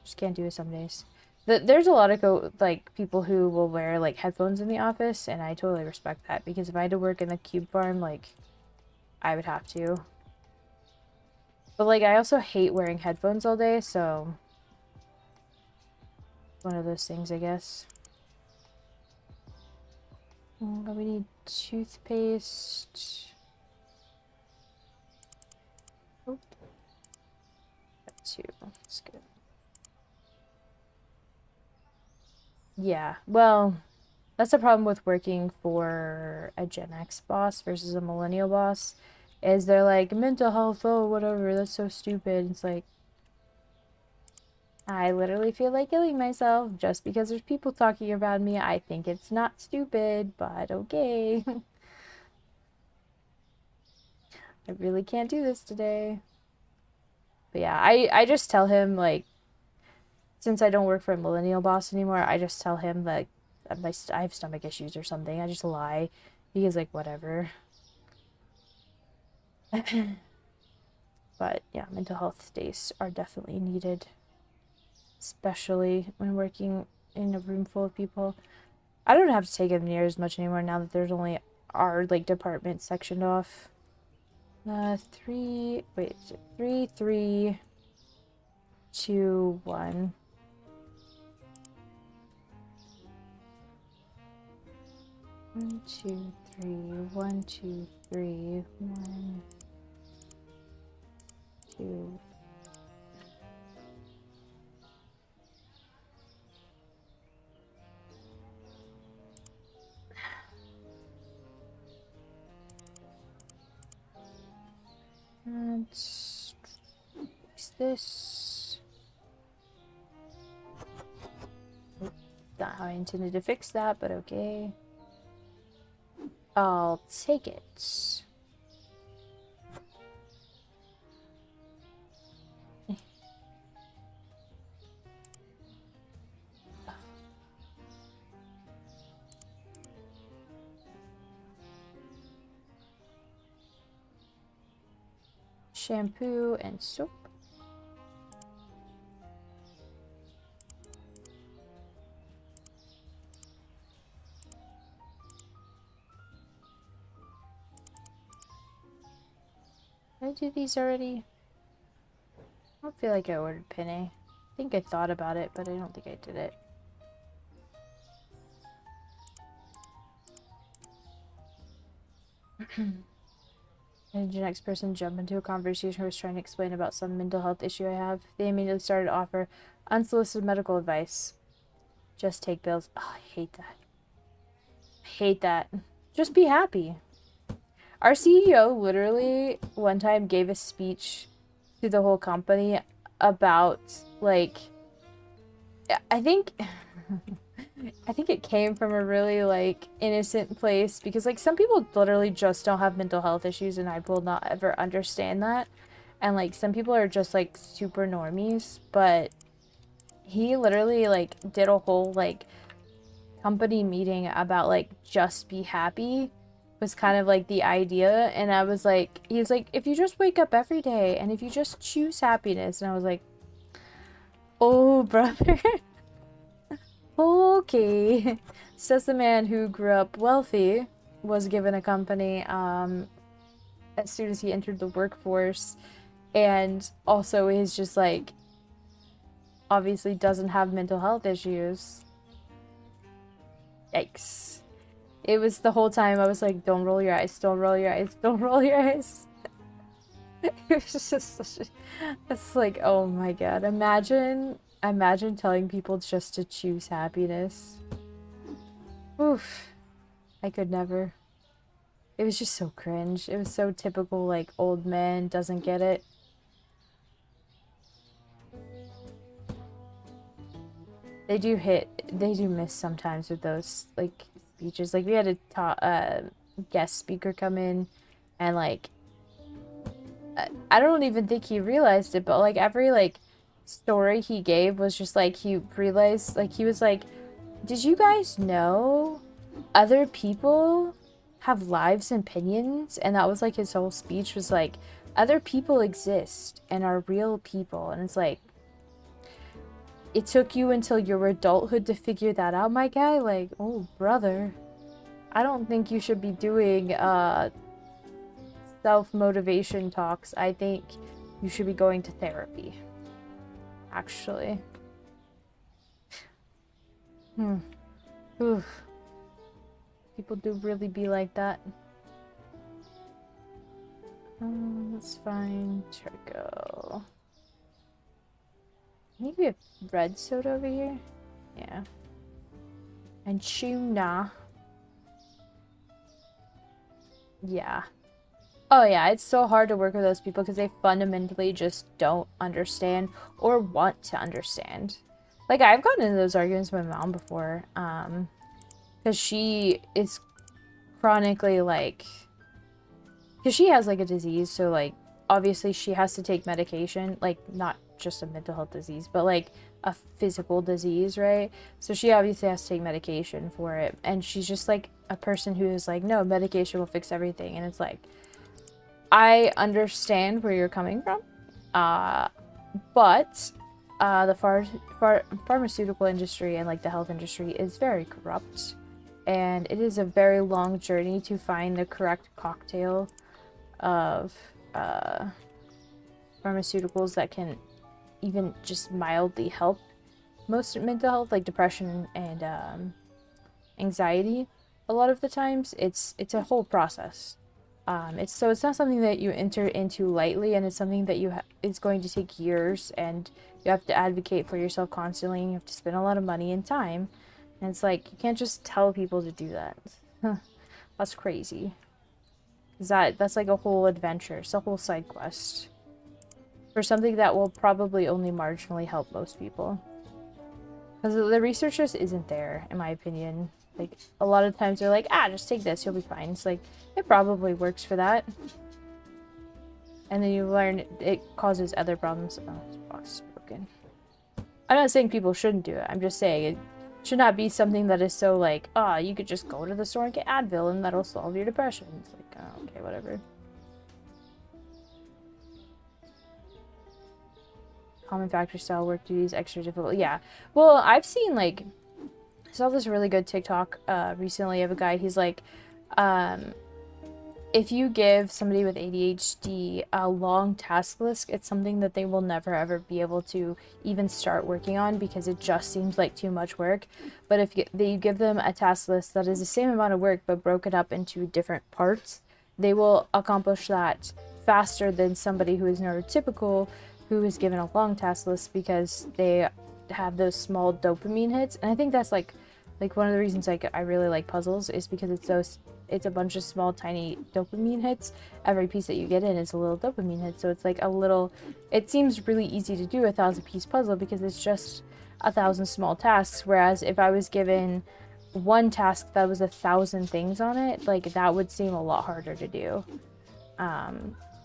Just can't do it some days. There's a lot of like people who will wear like headphones in the office, and I totally respect that because if I had to work in the cube farm, like I would have to. But like I also hate wearing headphones all day, so one of those things, I guess. But we need toothpaste. Oh, got two. That's good. Yeah, well, that's the problem with working for a Gen X boss versus a millennial boss, is they're like, mental health, oh, whatever, that's so stupid. It's like, I literally feel like killing myself just because there's people talking about me. I think it's not stupid, but okay. I really can't do this today. But yeah, I just tell him, like, since I don't work for a millennial boss anymore, I just tell him that I have stomach issues or something. I just lie. Because, like, whatever. But yeah, mental health days are definitely needed. Especially when working in a room full of people. I don't have to take them near as much anymore now that there's only our, like, department sectioned off. 3, 3, 2, 1. 1, 2, 3, 1, 2, 3, 1, 2. And fix this. Not how I intended to fix that, but okay. I'll take it. Shampoo and soap. Did I do these already? I don't feel like I ordered penne. I think I thought about it, but I don't think I did it. And the next person jumped into a conversation who was trying to explain about some mental health issue I have. They immediately started to offer unsolicited medical advice. Just take pills. Oh, I hate that. I hate that. Just be happy. Our CEO literally one time gave a speech to the whole company about, like, I think I think it came from a really, like, innocent place because, like, some people literally just don't have mental health issues and I will not ever understand that. And, like, some people are just, like, super normies, but he literally, like, did a whole, like, company meeting about, like, just be happy was kind of, like, the idea. And I was like, he was like, if you just wake up every day and if you just choose happiness. And I was like, oh, brother. Okay. Says the man who grew up wealthy, was given a company as soon as he entered the workforce, and also is just like obviously doesn't have mental health issues. Yikes. It was the whole time I was like, don't roll your eyes, don't roll your eyes, don't roll your eyes. It was just such a, it's like, oh my god. Imagine telling people just to choose happiness. Oof. I could never. It was just so cringe. It was so typical, like, old man doesn't get it. They do miss sometimes with those, like, speeches. Like, we had a guest speaker come in, and, like, I don't even think he realized it, but, like, every, like, story he gave was just, like, he realized, like, he was like, did you guys know other people have lives and opinions? And that was, like, his whole speech was, like, other people exist and are real people. And it's like, it took you until your adulthood to figure that out, my guy? Like, oh, brother. I don't think you should be doing, self-motivation talks. I think you should be going to therapy. Actually. Oof. People do really be like that. Let's find Trico. Maybe a red soda over here? Yeah. And tuna. Yeah. Oh yeah, it's so hard to work with those people because they fundamentally just don't understand or want to understand. Like, I've gotten into those arguments with my mom before, because she is chronically, like, because she has, like, a disease, so, like, obviously she has to take medication, like, not just a mental health disease, but, like, a physical disease, right? So she obviously has to take medication for it, and she's just, like, a person who is like, no, medication will fix everything, and it's like, I understand where you're coming from, but the pharmaceutical industry and, like, the health industry is very corrupt, and it is a very long journey to find the correct cocktail of pharmaceuticals that can even just mildly help most mental health, like depression and anxiety. A lot of the times, it's a whole process. It's not something that you enter into lightly, and it's something that it's going to take years, and you have to advocate for yourself constantly, and you have to spend a lot of money and time. And it's like, you can't just tell people to do that. That's crazy. That's like a whole adventure. It's a whole side quest for something that will probably only marginally help most people. Because the research just isn't there, in my opinion. Like, a lot of times they're like, just take this, you'll be fine. It's like, it probably works for that. And then you learn it causes other problems. Oh, this box is broken. I'm not saying people shouldn't do it. I'm just saying it should not be something that is so like, you could just go to the store and get Advil and that'll solve your depression. It's like, oh, okay, whatever. Common factor style work duties, extra difficult. Yeah. Well, I've seen, like, I saw this really good TikTok recently of a guy. He's like, if you give somebody with ADHD a long task list, it's something that they will never ever be able to even start working on because it just seems like too much work. But if you give them a task list that is the same amount of work but broken up into different parts, they will accomplish that faster than somebody who is neurotypical, who is given a long task list, because they have those small dopamine hits. And I think that's like one of the reasons I really like puzzles is because it's a bunch of small tiny dopamine hits. Every piece that you get in is a little dopamine hit, so it's like it seems really easy to do a 1,000-piece puzzle because it's just 1,000 small tasks, whereas if I was given one task that was 1,000 things on it, like, that would seem a lot harder to do.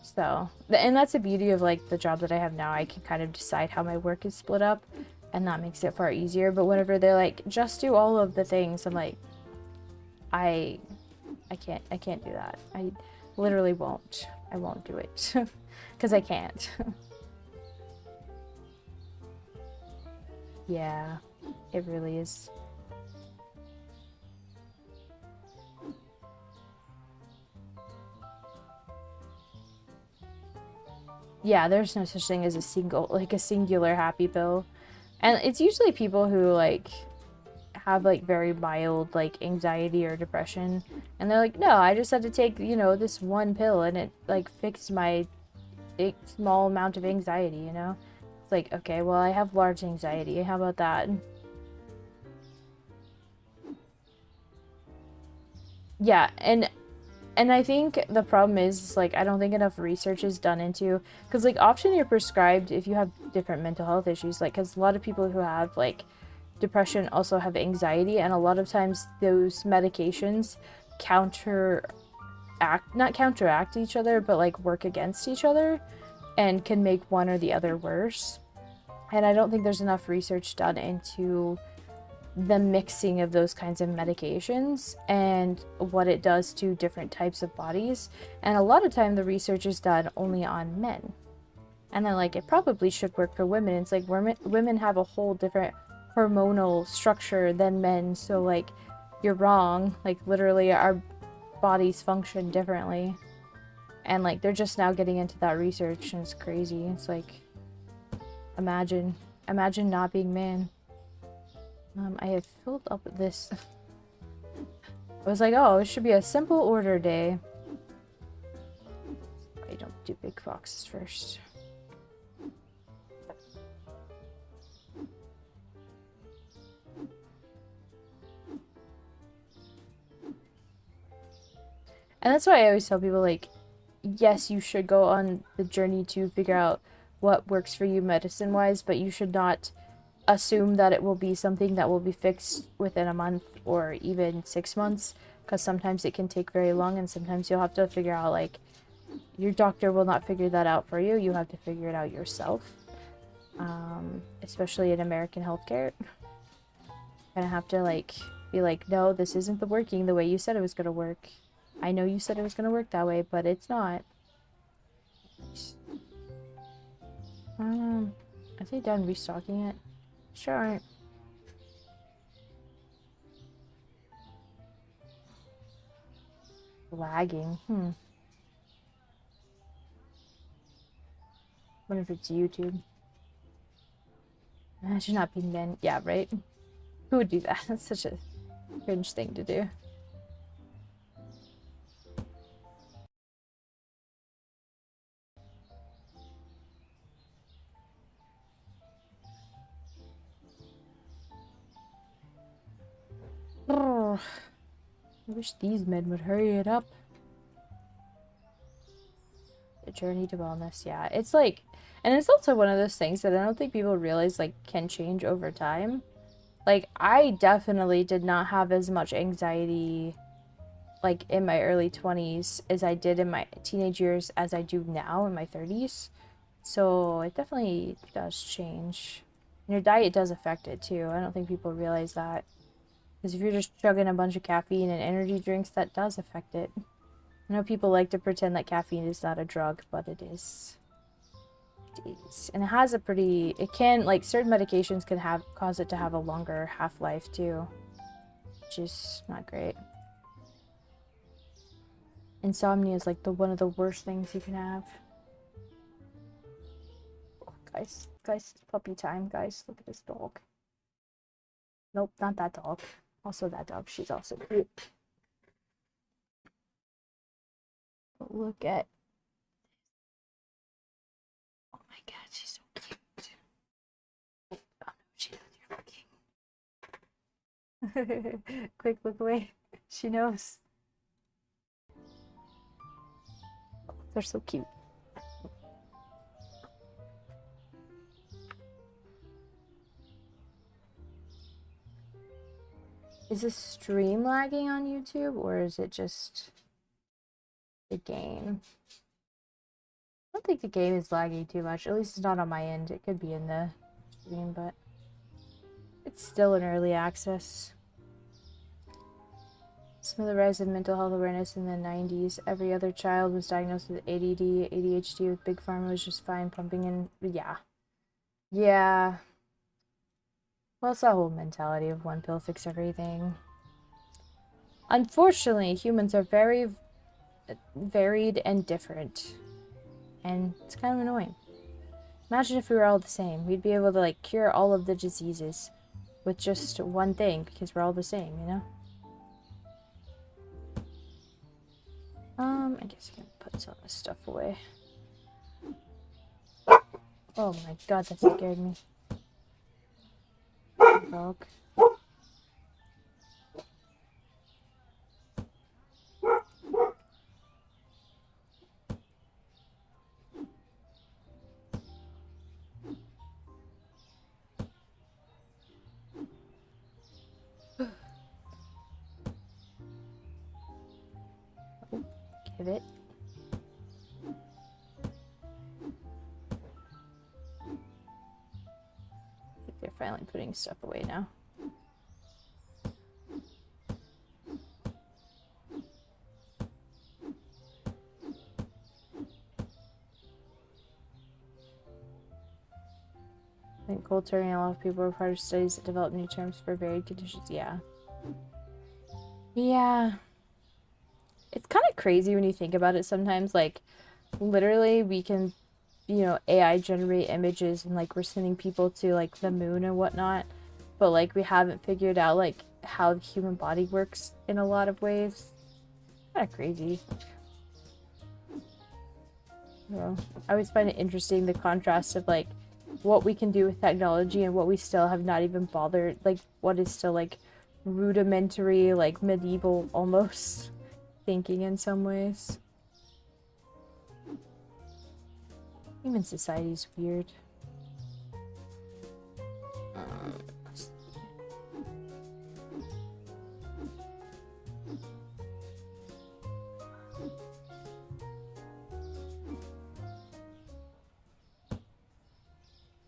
So, and that's the beauty of, like, the job that I have now. I can kind of decide how my work is split up, and that makes it far easier. But whenever they're like, just do all of the things, I'm like, I can't do that. I literally won't. I won't do it. Because I can't. Yeah. It really is. Yeah, there's no such thing as a singular happy pill. And it's usually people who like have like very mild like anxiety or depression, and they're like, no, I just had to take, you know, this one pill and it like fixed my small amount of anxiety, you know? It's like, okay, well, I have large anxiety. How about that? Yeah, and I think the problem is like I don't think enough research is done into, because like often you're prescribed if you have different mental health issues, like because a lot of people who have like depression also have anxiety, and a lot of times those medications counteract not counteract each other, but like work against each other and can make one or the other worse. And I don't think there's enough research done into the mixing of those kinds of medications and what it does to different types of bodies. And a lot of time the research is done only on men. And then like it probably should work for women. It's like women have a whole different hormonal structure than men, so like you're wrong. Like literally our bodies function differently. And like they're just now getting into that research, and it's crazy. It's like imagine not being man. I have filled up this. I was like, oh, it should be a simple order day. I don't do big foxes first. And that's why I always tell people, like, yes, you should go on the journey to figure out what works for you medicine-wise, but you should not assume that it will be something that will be fixed within a month or even 6 months, because sometimes it can take very long, and sometimes you'll have to figure out, like, your doctor will not figure that out for you. You have to figure it out yourself, especially in American healthcare. You're gonna have to, like, be like, no, this isn't working the way you said it was gonna work. I know you said it was gonna work that way, but it's not. Are they done restocking it? Sure. Lagging. Wonder if it's YouTube. Imagine not being men. Yeah, right? Who would do that? That's such a cringe thing to do. Oh, I wish these men would hurry it up. The journey to wellness, yeah. It's like, and it's also one of those things that I don't think people realize, like, can change over time. Like, I definitely did not have as much anxiety, like, in my early 20s as I did in my teenage years as I do now in my 30s. So it definitely does change. And your diet does affect it, too. I don't think people realize that. Because if you're just chugging a bunch of caffeine and energy drinks, that does affect it. I know people like to pretend that caffeine is not a drug, but it is. It is. And it has a pretty... It can, like, certain medications can cause it to have a longer half-life, too. Which is not great. Insomnia is, like, one of the worst things you can have. Oh, guys, it's puppy time, guys. Look at this dog. Nope, not that dog. Also that dog. She's also cute. But look at... Oh my god, she's so cute. Oh no, she knows you're looking. Quick, look away. She knows. Oh, they're so cute. Is this stream lagging on YouTube, or is it just the game? I don't think the game is lagging too much. At least it's not on my end. It could be in the stream, but it's still in early access. Some of the rise in mental health awareness in the 90s. Every other child was diagnosed with ADD, ADHD, with Big Pharma was just fine pumping in. Yeah. Yeah. Well, it's that whole mentality of one pill fix everything. Unfortunately, humans are very varied and different. And it's kind of annoying. Imagine if we were all the same. We'd be able to, like, cure all of the diseases with just one thing, because we're all the same, you know? I guess I can put some of this stuff away. Oh my god, that scared me. Dog. Give it. I think they're finally putting stuff away now. I think cold turning, a lot of people are part of studies that develop new terms for varied conditions. Yeah. Yeah. It's kind of crazy when you think about it sometimes. Like, literally, we can, you know, AI generate images and, like, we're sending people to, like, the moon and whatnot. But, like, we haven't figured out, like, how the human body works in a lot of ways. Kind of crazy. Well, I always find it interesting the contrast of, like, what we can do with technology and what we still have not even bothered, like, what is still, like, rudimentary, like, medieval almost thinking in some ways. Human society's weird.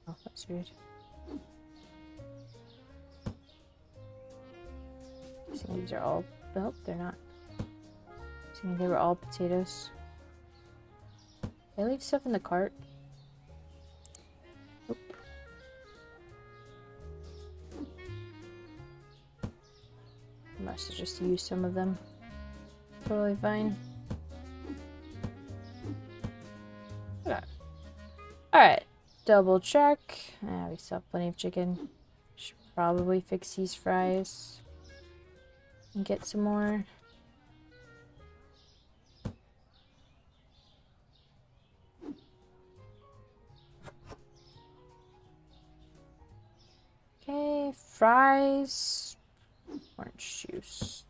Oh, that's weird. These are all... Nope, they're not. They were all potatoes. Did I leave stuff in the cart? Nope. I must have just used some of them. Totally fine. Okay. Alright. Double check. We still have plenty of chicken. Should probably fix these fries. And get some more. Okay, fries. Orange juice.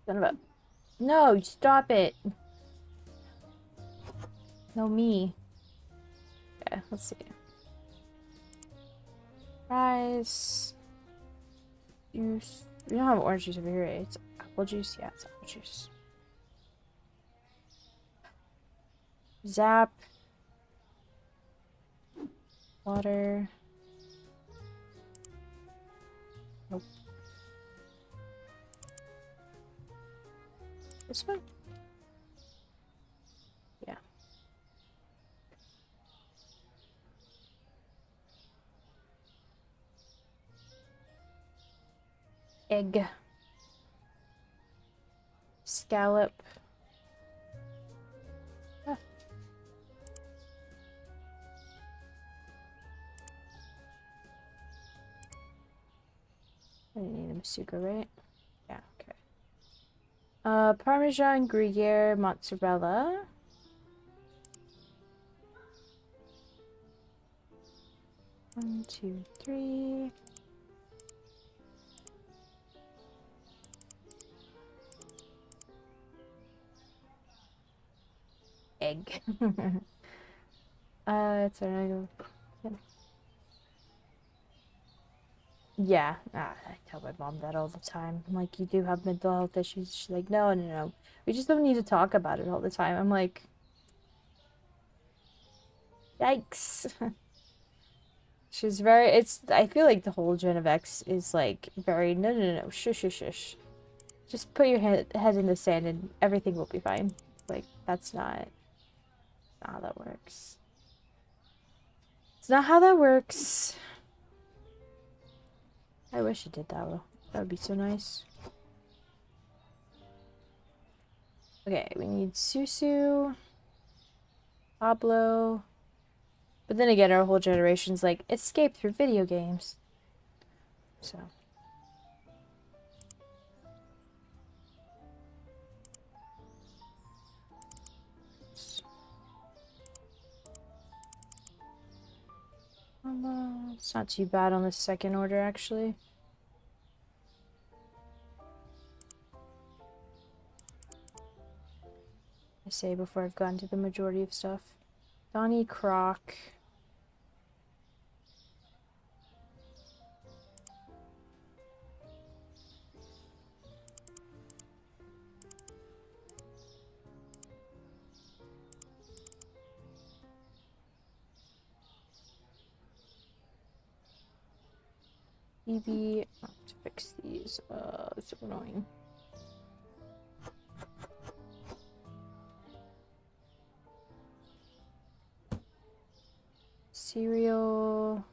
Son of a... No, stop it. No, me. Okay, let's see. Fries. Juice. We don't have orange juice over here, right? It's apple juice? Yeah, it's apple juice. Zap. Water. Nope. This one? Yeah. Egg. Scallop. Ah. I need a Masuka, right? Yeah, okay. Parmesan, Gruyere, mozzarella. One, two, three. Egg. It's another. Yeah, I tell my mom that all the time. I'm like, you do have mental health issues. She's like, no, no, no. We just don't need to talk about it all the time. I'm like, yikes. She's very, I feel like the whole Gen of X is like very, no, no, no, shush, shush, shush. Just put your head in the sand and everything will be fine. Like, that's not how that works. It's not how that works. I wish it did that well. That would be so nice. Okay, we need Susu, Pablo. But then again, our whole generation's like, escape through video games. So. It's not too bad on the second order, actually. I say before I've gotten to the majority of stuff. Donnie Croc. Phoebe. I have to fix these. It's so annoying. Cereal.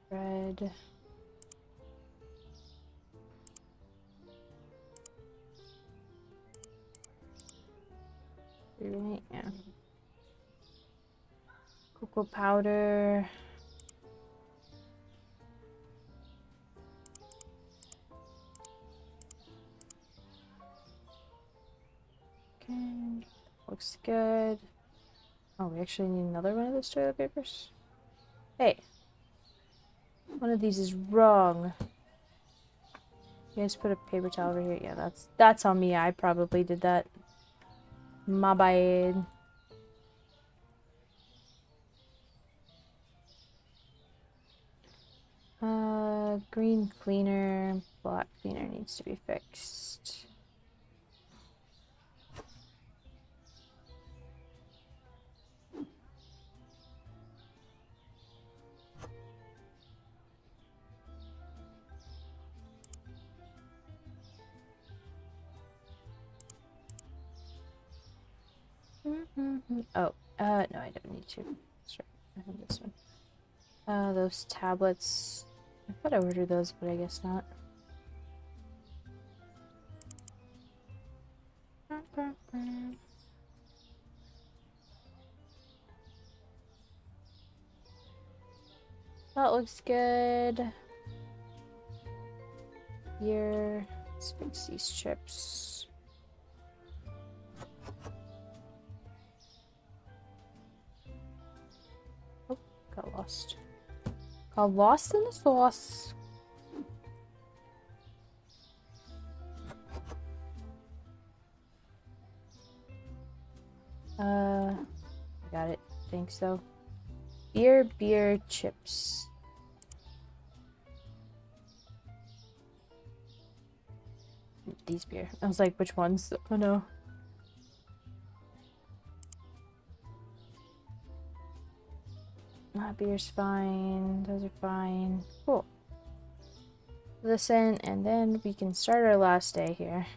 Bread. Really? Yeah. Cocoa powder. Okay. Looks good. Oh, we actually need another one of those toilet papers? Hey. One of these is wrong. You guys put a paper towel over here. Yeah, that's on me. I probably did that. My bad. Green cleaner, black cleaner needs to be fixed. Oh, no, I don't need to. Sure, I have this one. Those tablets. I thought I ordered those, but I guess not. That looks good. Here, let's fix these chips. Oh, got lost. Got lost in the sauce. I got it. Think so. Beer, chips. These beer. I was like, which ones? Oh no. That beer's fine. Those are fine. Cool. Listen, and then we can start our last day here.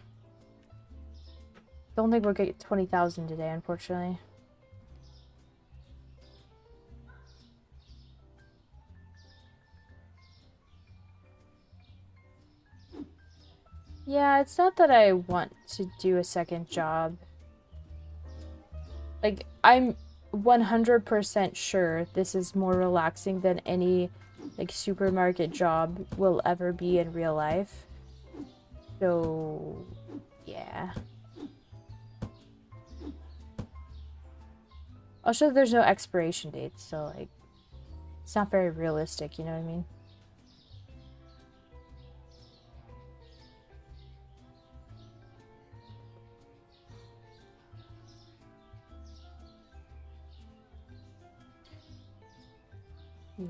Don't think we'll get 20,000 today, unfortunately. Yeah, it's not that I want to do a second job. Like, I'm 100% sure this is more relaxing than any, like, supermarket job will ever be in real life. So, yeah. Also, there's no expiration date, so, like, it's not very realistic, you know what I mean?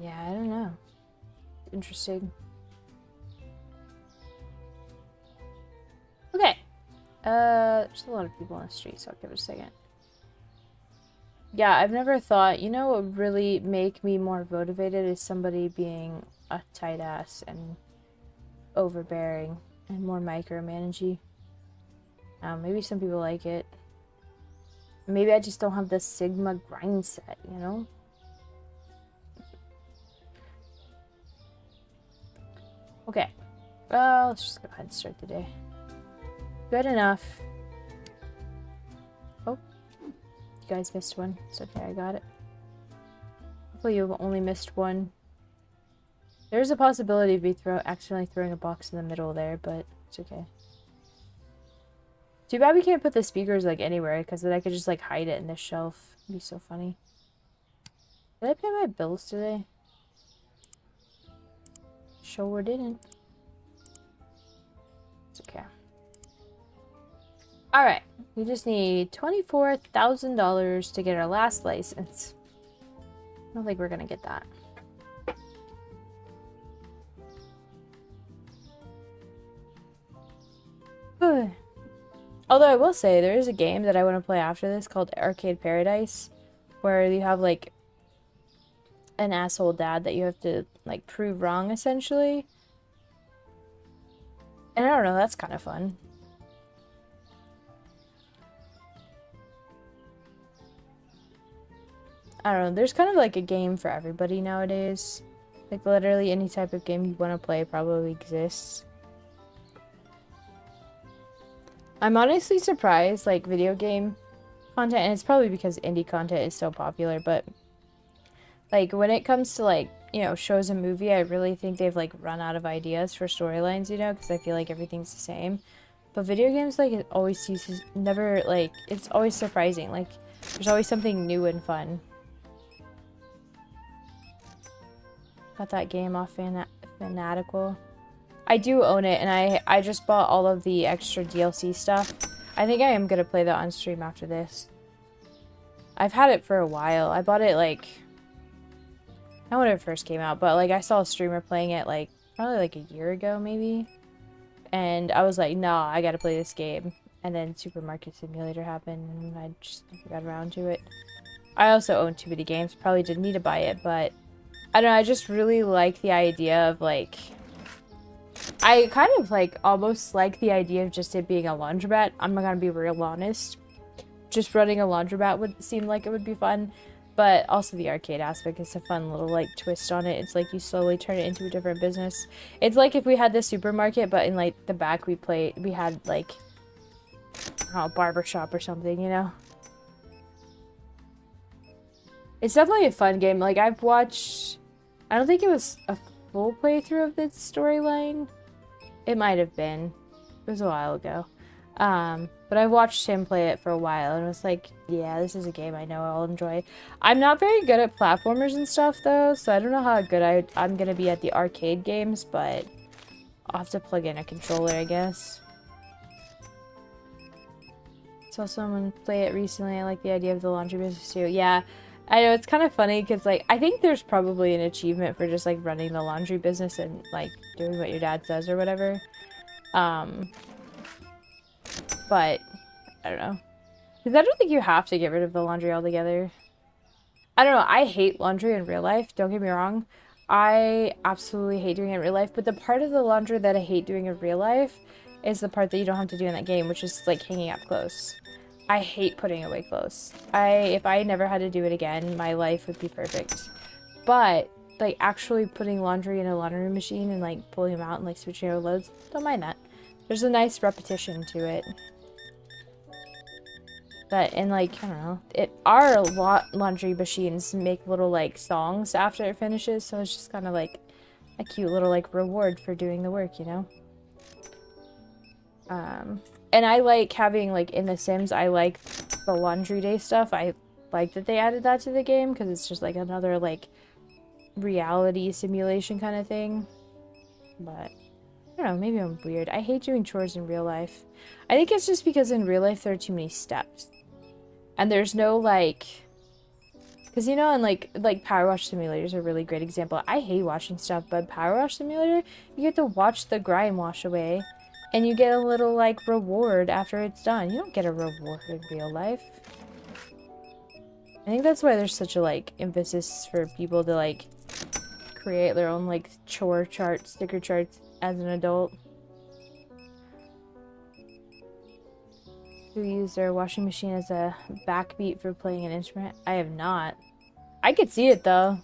Yeah, I don't know. Interesting. Okay. There's a lot of people on the street, so I'll give it a second. Yeah, I've never thought, you know what would really make me more motivated is somebody being a tight ass and overbearing and more micromanagey. Maybe some people like it. Maybe I just don't have the Sigma grind set, you know? Okay. Well, let's just go ahead and start the day. Good enough. Oh. You guys missed one. It's okay, I got it. Hopefully you've only missed one. There's a possibility of me accidentally throwing a box in the middle there, but it's okay. Too bad we can't put the speakers like anywhere, because then I could just like hide it in this shelf. It'd be so funny. Did I pay my bills today? Sure didn't. It's okay. Alright, we just need $24,000 to get our last license. I don't think we're gonna get that. Although I will say, there is a game that I want to play after this called Arcade Paradise, where you have like an asshole dad that you have to like prove wrong essentially. And I don't know, that's kind of fun. I don't know, there's kind of like a game for everybody nowadays. Like literally any type of game you want to play probably exists. I'm honestly surprised, like video game content, and it's probably because indie content is so popular, but like when it comes to like, you know, shows and movie, I really think they've like run out of ideas for storylines, you know, because I feel like everything's the same. But video games, like, it always uses, never, like, it's always surprising. Like, there's always something new and fun. Got that game off Fanatical. I do own it, and I just bought all of the extra DLC stuff. I think I am going to play that on stream after this. I've had it for a while. I bought it, like, not when it first came out, but, like, I saw a streamer playing it, like, probably, like, a year ago, maybe. And I was like, nah, I gotta play this game. And then Supermarket Simulator happened, and I just never got around to it. I also own too many games. Probably didn't need to buy it, but I don't know, I just really like the idea of, like, I kind of, like, almost like the idea of just it being a laundromat. I'm not gonna be real honest. Just running a laundromat would seem like it would be fun. But also the arcade aspect is a fun little, like, twist on it. It's like you slowly turn it into a different business. It's like if we had this supermarket, but in, like, the back we had, like, I don't know, a barbershop or something, you know? It's definitely a fun game. Like, I've watched... I don't think it was a full playthrough of the storyline. It might have been. It was a while ago. But I watched him play it for a while and was like, yeah, this is a game I know I'll enjoy. I'm not very good at platformers and stuff, though, so I don't know how good I'm gonna be at the arcade games, but I'll have to plug in a controller, I guess. Saw someone play it recently. I like the idea of the laundry business, too. Yeah, I know, it's kind of funny, because, like, I think there's probably an achievement for just, like, running the laundry business and, like, doing what your dad says or whatever. But, I don't know. Because I don't think you have to get rid of the laundry altogether. I don't know, I hate laundry in real life, don't get me wrong. I absolutely hate doing it in real life, but the part of the laundry that I hate doing in real life is the part that you don't have to do in that game, which is, like, hanging up clothes. I hate putting away clothes. If I never had to do it again, my life would be perfect. But, like, actually putting laundry in a laundry machine and, like, pulling them out and, like, switching over loads, don't mind that. There's a nice repetition to it. And, like, I don't know, our laundry machines make little, like, songs after it finishes, so it's just kind of, like, a cute little, like, reward for doing the work, you know? And I like having, like, in The Sims, I like the laundry day stuff. I like that they added that to the game, because it's just, like, another, like, reality simulation kind of thing. But I don't know, maybe I'm weird. I hate doing chores in real life. I think it's just because in real life there are too many steps. And there's no, like... Because, you know, and, like Power Wash Simulator is a really great example. I hate washing stuff, but Power Wash Simulator, you get to watch the grime wash away. And you get a little, like, reward after it's done. You don't get a reward in real life. I think that's why there's such a like emphasis for people to like create their own like chore charts, sticker charts as an adult. Who used their washing machine as a backbeat for playing an instrument? I have not. I could see it though.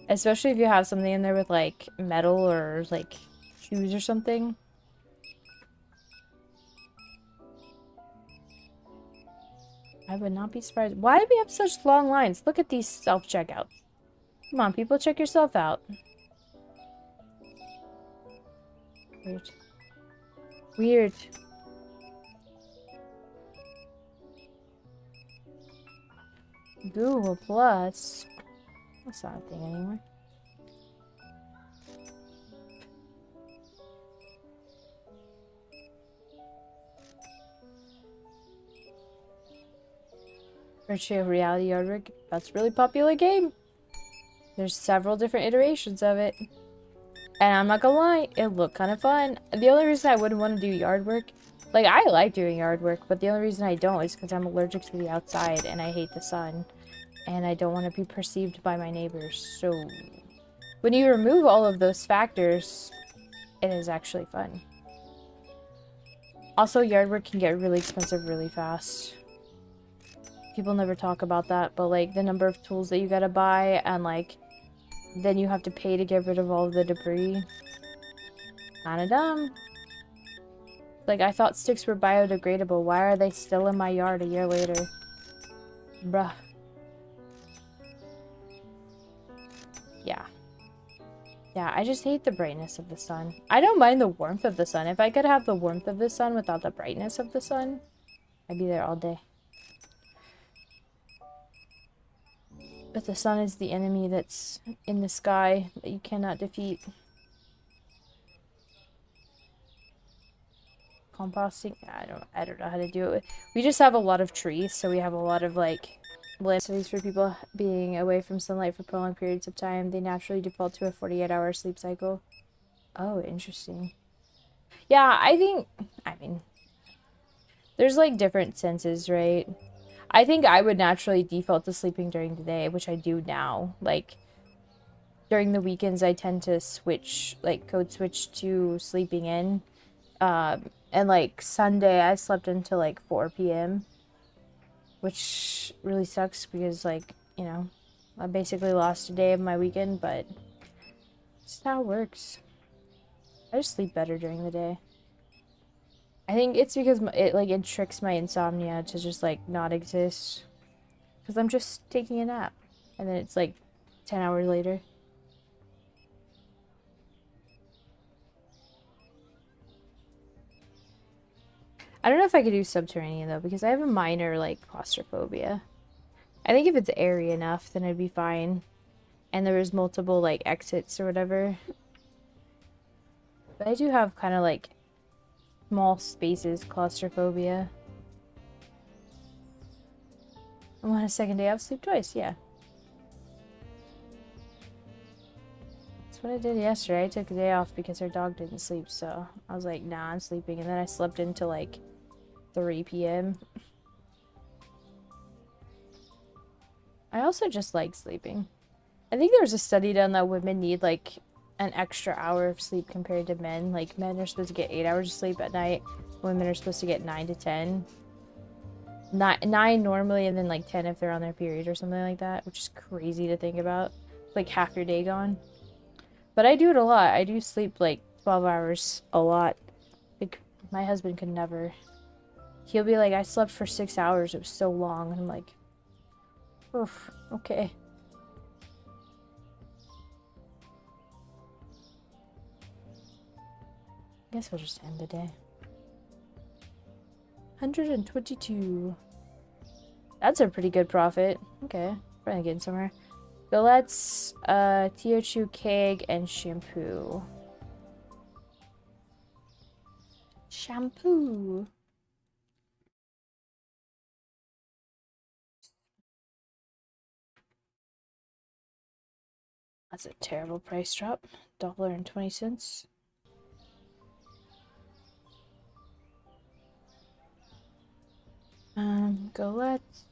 Especially if you have something in there with like metal or like shoes or something. I would not be surprised. Why do we have such long lines? Look at these self-checkouts. Come on, people, check yourself out. Weird. Weird. Google Plus. That's not a thing anymore. Virtual reality artwork. That's a really popular game. There's several different iterations of it. And I'm not gonna lie, it looked kind of fun. The only reason I wouldn't want to do yard work, like I like doing yard work, but the only reason I don't is because I'm allergic to the outside and I hate the sun. And I don't want to be perceived by my neighbors. So when you remove all of those factors, it is actually fun. Also, yard work can get really expensive really fast. People never talk about that, but like the number of tools that you gotta buy and like then you have to pay to get rid of all of the debris. Kinda dumb. Like I thought sticks were biodegradable. Why are they still in my yard a year later? Bruh. Yeah. Yeah, I just hate the brightness of the sun. I don't mind the warmth of the sun. If I could have the warmth of the sun without the brightness of the sun, I'd be there all day. But the sun is the enemy that's in the sky that you cannot defeat. Composting? I don't know how to do it. We just have a lot of trees, so we have a lot of like studies for people being away from sunlight for prolonged periods of time. They naturally default to a 48-hour sleep cycle. Oh, interesting. Yeah, I mean, there's like different senses, right? I think I would naturally default to sleeping during the day, which I do now. Like, during the weekends, I tend to switch, like, code switch to sleeping in. And, like, Sunday, I slept until, like, 4 p.m. Which really sucks because, like, you know, I basically lost a day of my weekend, but it's how it works. I just sleep better during the day. I think it's because it tricks my insomnia to just like not exist. Because I'm just taking a nap. And then it's like 10 hours later. I don't know if I could do subterranean though, because I have a minor like claustrophobia. I think if it's airy enough, then it'd be fine. And there was multiple like exits or whatever. But I do have kind of like small spaces claustrophobia. I want a second day off, sleep twice, yeah. That's what I did yesterday. I took a day off because our dog didn't sleep, so I was like, nah, I'm sleeping. And then I slept into like 3 p.m. I also just like sleeping. I think there was a study done that women need like an extra hour of sleep compared to men. Like men are supposed to get 8 hours of sleep at night. Women are supposed to get 9 to 10. 9 normally, and then like 10 if they're on their period or something like that, which is crazy to think about. It's like half your day gone. But I do it a lot. I do sleep like 12 hours a lot. Like my husband could never. He'll be like, I slept for 6 hours. It was so long. And I'm like, oof, okay. I guess we'll just end the day. 122. That's a pretty good profit. Okay, probably getting somewhere. Billets, TO2 keg, and shampoo. Shampoo. That's a terrible price drop. $1.20. Go let's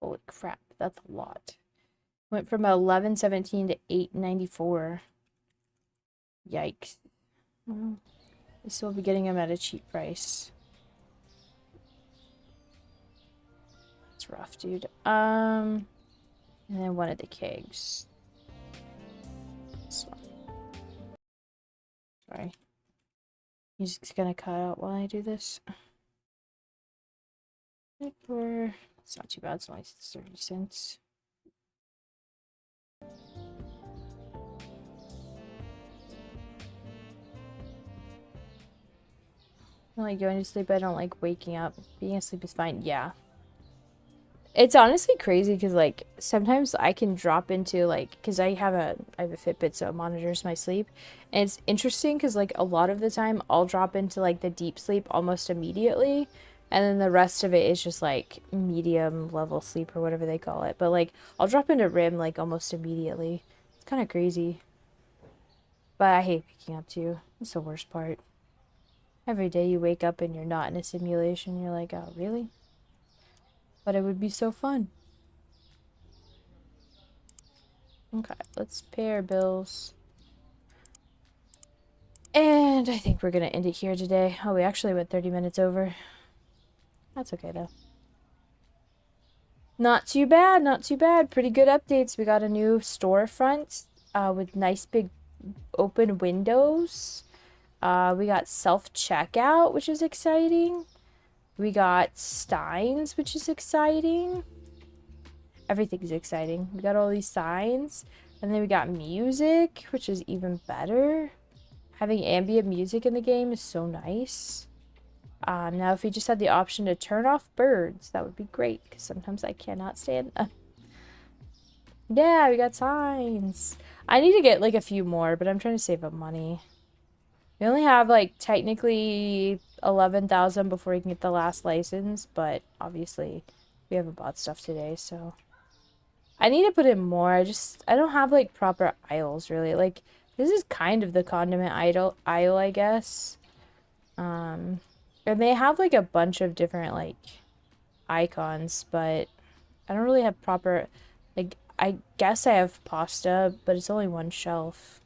Holy crap, that's a lot. Went from 11.17 to 8.94. Yikes. Well, I still be getting them at a cheap price. It's rough, dude. And then one of the kegs. This one. Sorry. Music's gonna cut out while I do this. It's not too bad, it's only 30 cents. I like going to sleep. I don't like waking up. Being asleep is fine. Yeah. It's honestly crazy because like sometimes I can drop into like because I have a Fitbit so it monitors my sleep, and it's interesting because like a lot of the time I'll drop into like the deep sleep almost immediately, and then the rest of it is just like medium level sleep or whatever they call it. But like I'll drop into REM like almost immediately. It's kind of crazy, but I hate waking up too. It's the worst part. Every day you wake up and you're not in a simulation, you're like, oh really? But it would be so fun. Okay, let's pay our bills. And I think we're going to end it here today. Oh, we actually went 30 minutes over. That's okay, though. Not too bad, not too bad. Pretty good updates. We got a new storefront with nice big open windows. We got self-checkout, which is exciting. We got Steins, which is exciting. Everything's exciting. We got all these signs. And then we got music, which is even better. Having ambient music in the game is so nice. Now, if we just had the option to turn off birds, that would be great. Because sometimes I cannot stand them. Yeah, we got signs. I need to get like a few more, but I'm trying to save up money. We only have like technically 11,000 before we can get the last license, but obviously we haven't bought stuff today, so I need to put in more. I don't have like proper aisles really. Like this is kind of the condiment aisle, I guess. And they have like a bunch of different like icons, but I don't really have proper like I guess I have pasta, but it's only one shelf.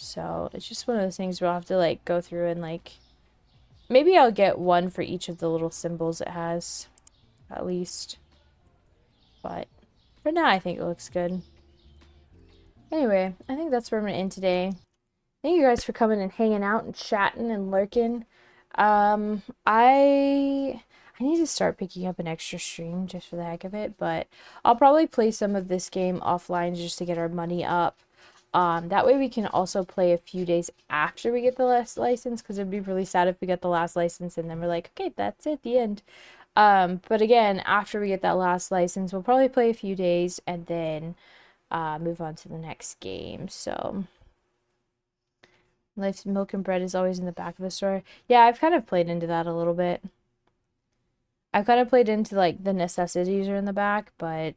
So it's just one of those things we'll have to like go through and like maybe I'll get one for each of the little symbols it has at least. But for now I think it looks good. Anyway, I think that's where I'm gonna end today. Thank you guys for coming and hanging out and chatting and lurking. I need to start picking up an extra stream just for the heck of it, but I'll probably play some of this game offline just to get our money up. That way we can also play a few days after we get the last license, because it'd be really sad if we get the last license and then we're like, okay, that's it, the end. But again, after we get that last license, we'll probably play a few days and then move on to the next game. So Life's Milk and Bread is always in the back of the store. Yeah, I've kind of played into that a little bit. I've kind of played into like the necessities are in the back, but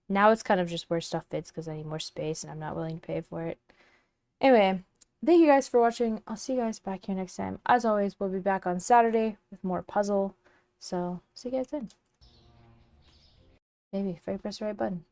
now it's kind of just where stuff fits because I need more space and I'm not willing to pay for it. Anyway, thank you guys for watching. I'll see you guys back here next time. As always, we'll be back on Saturday with more puzzle. So, see you guys then. Maybe if I press the right button.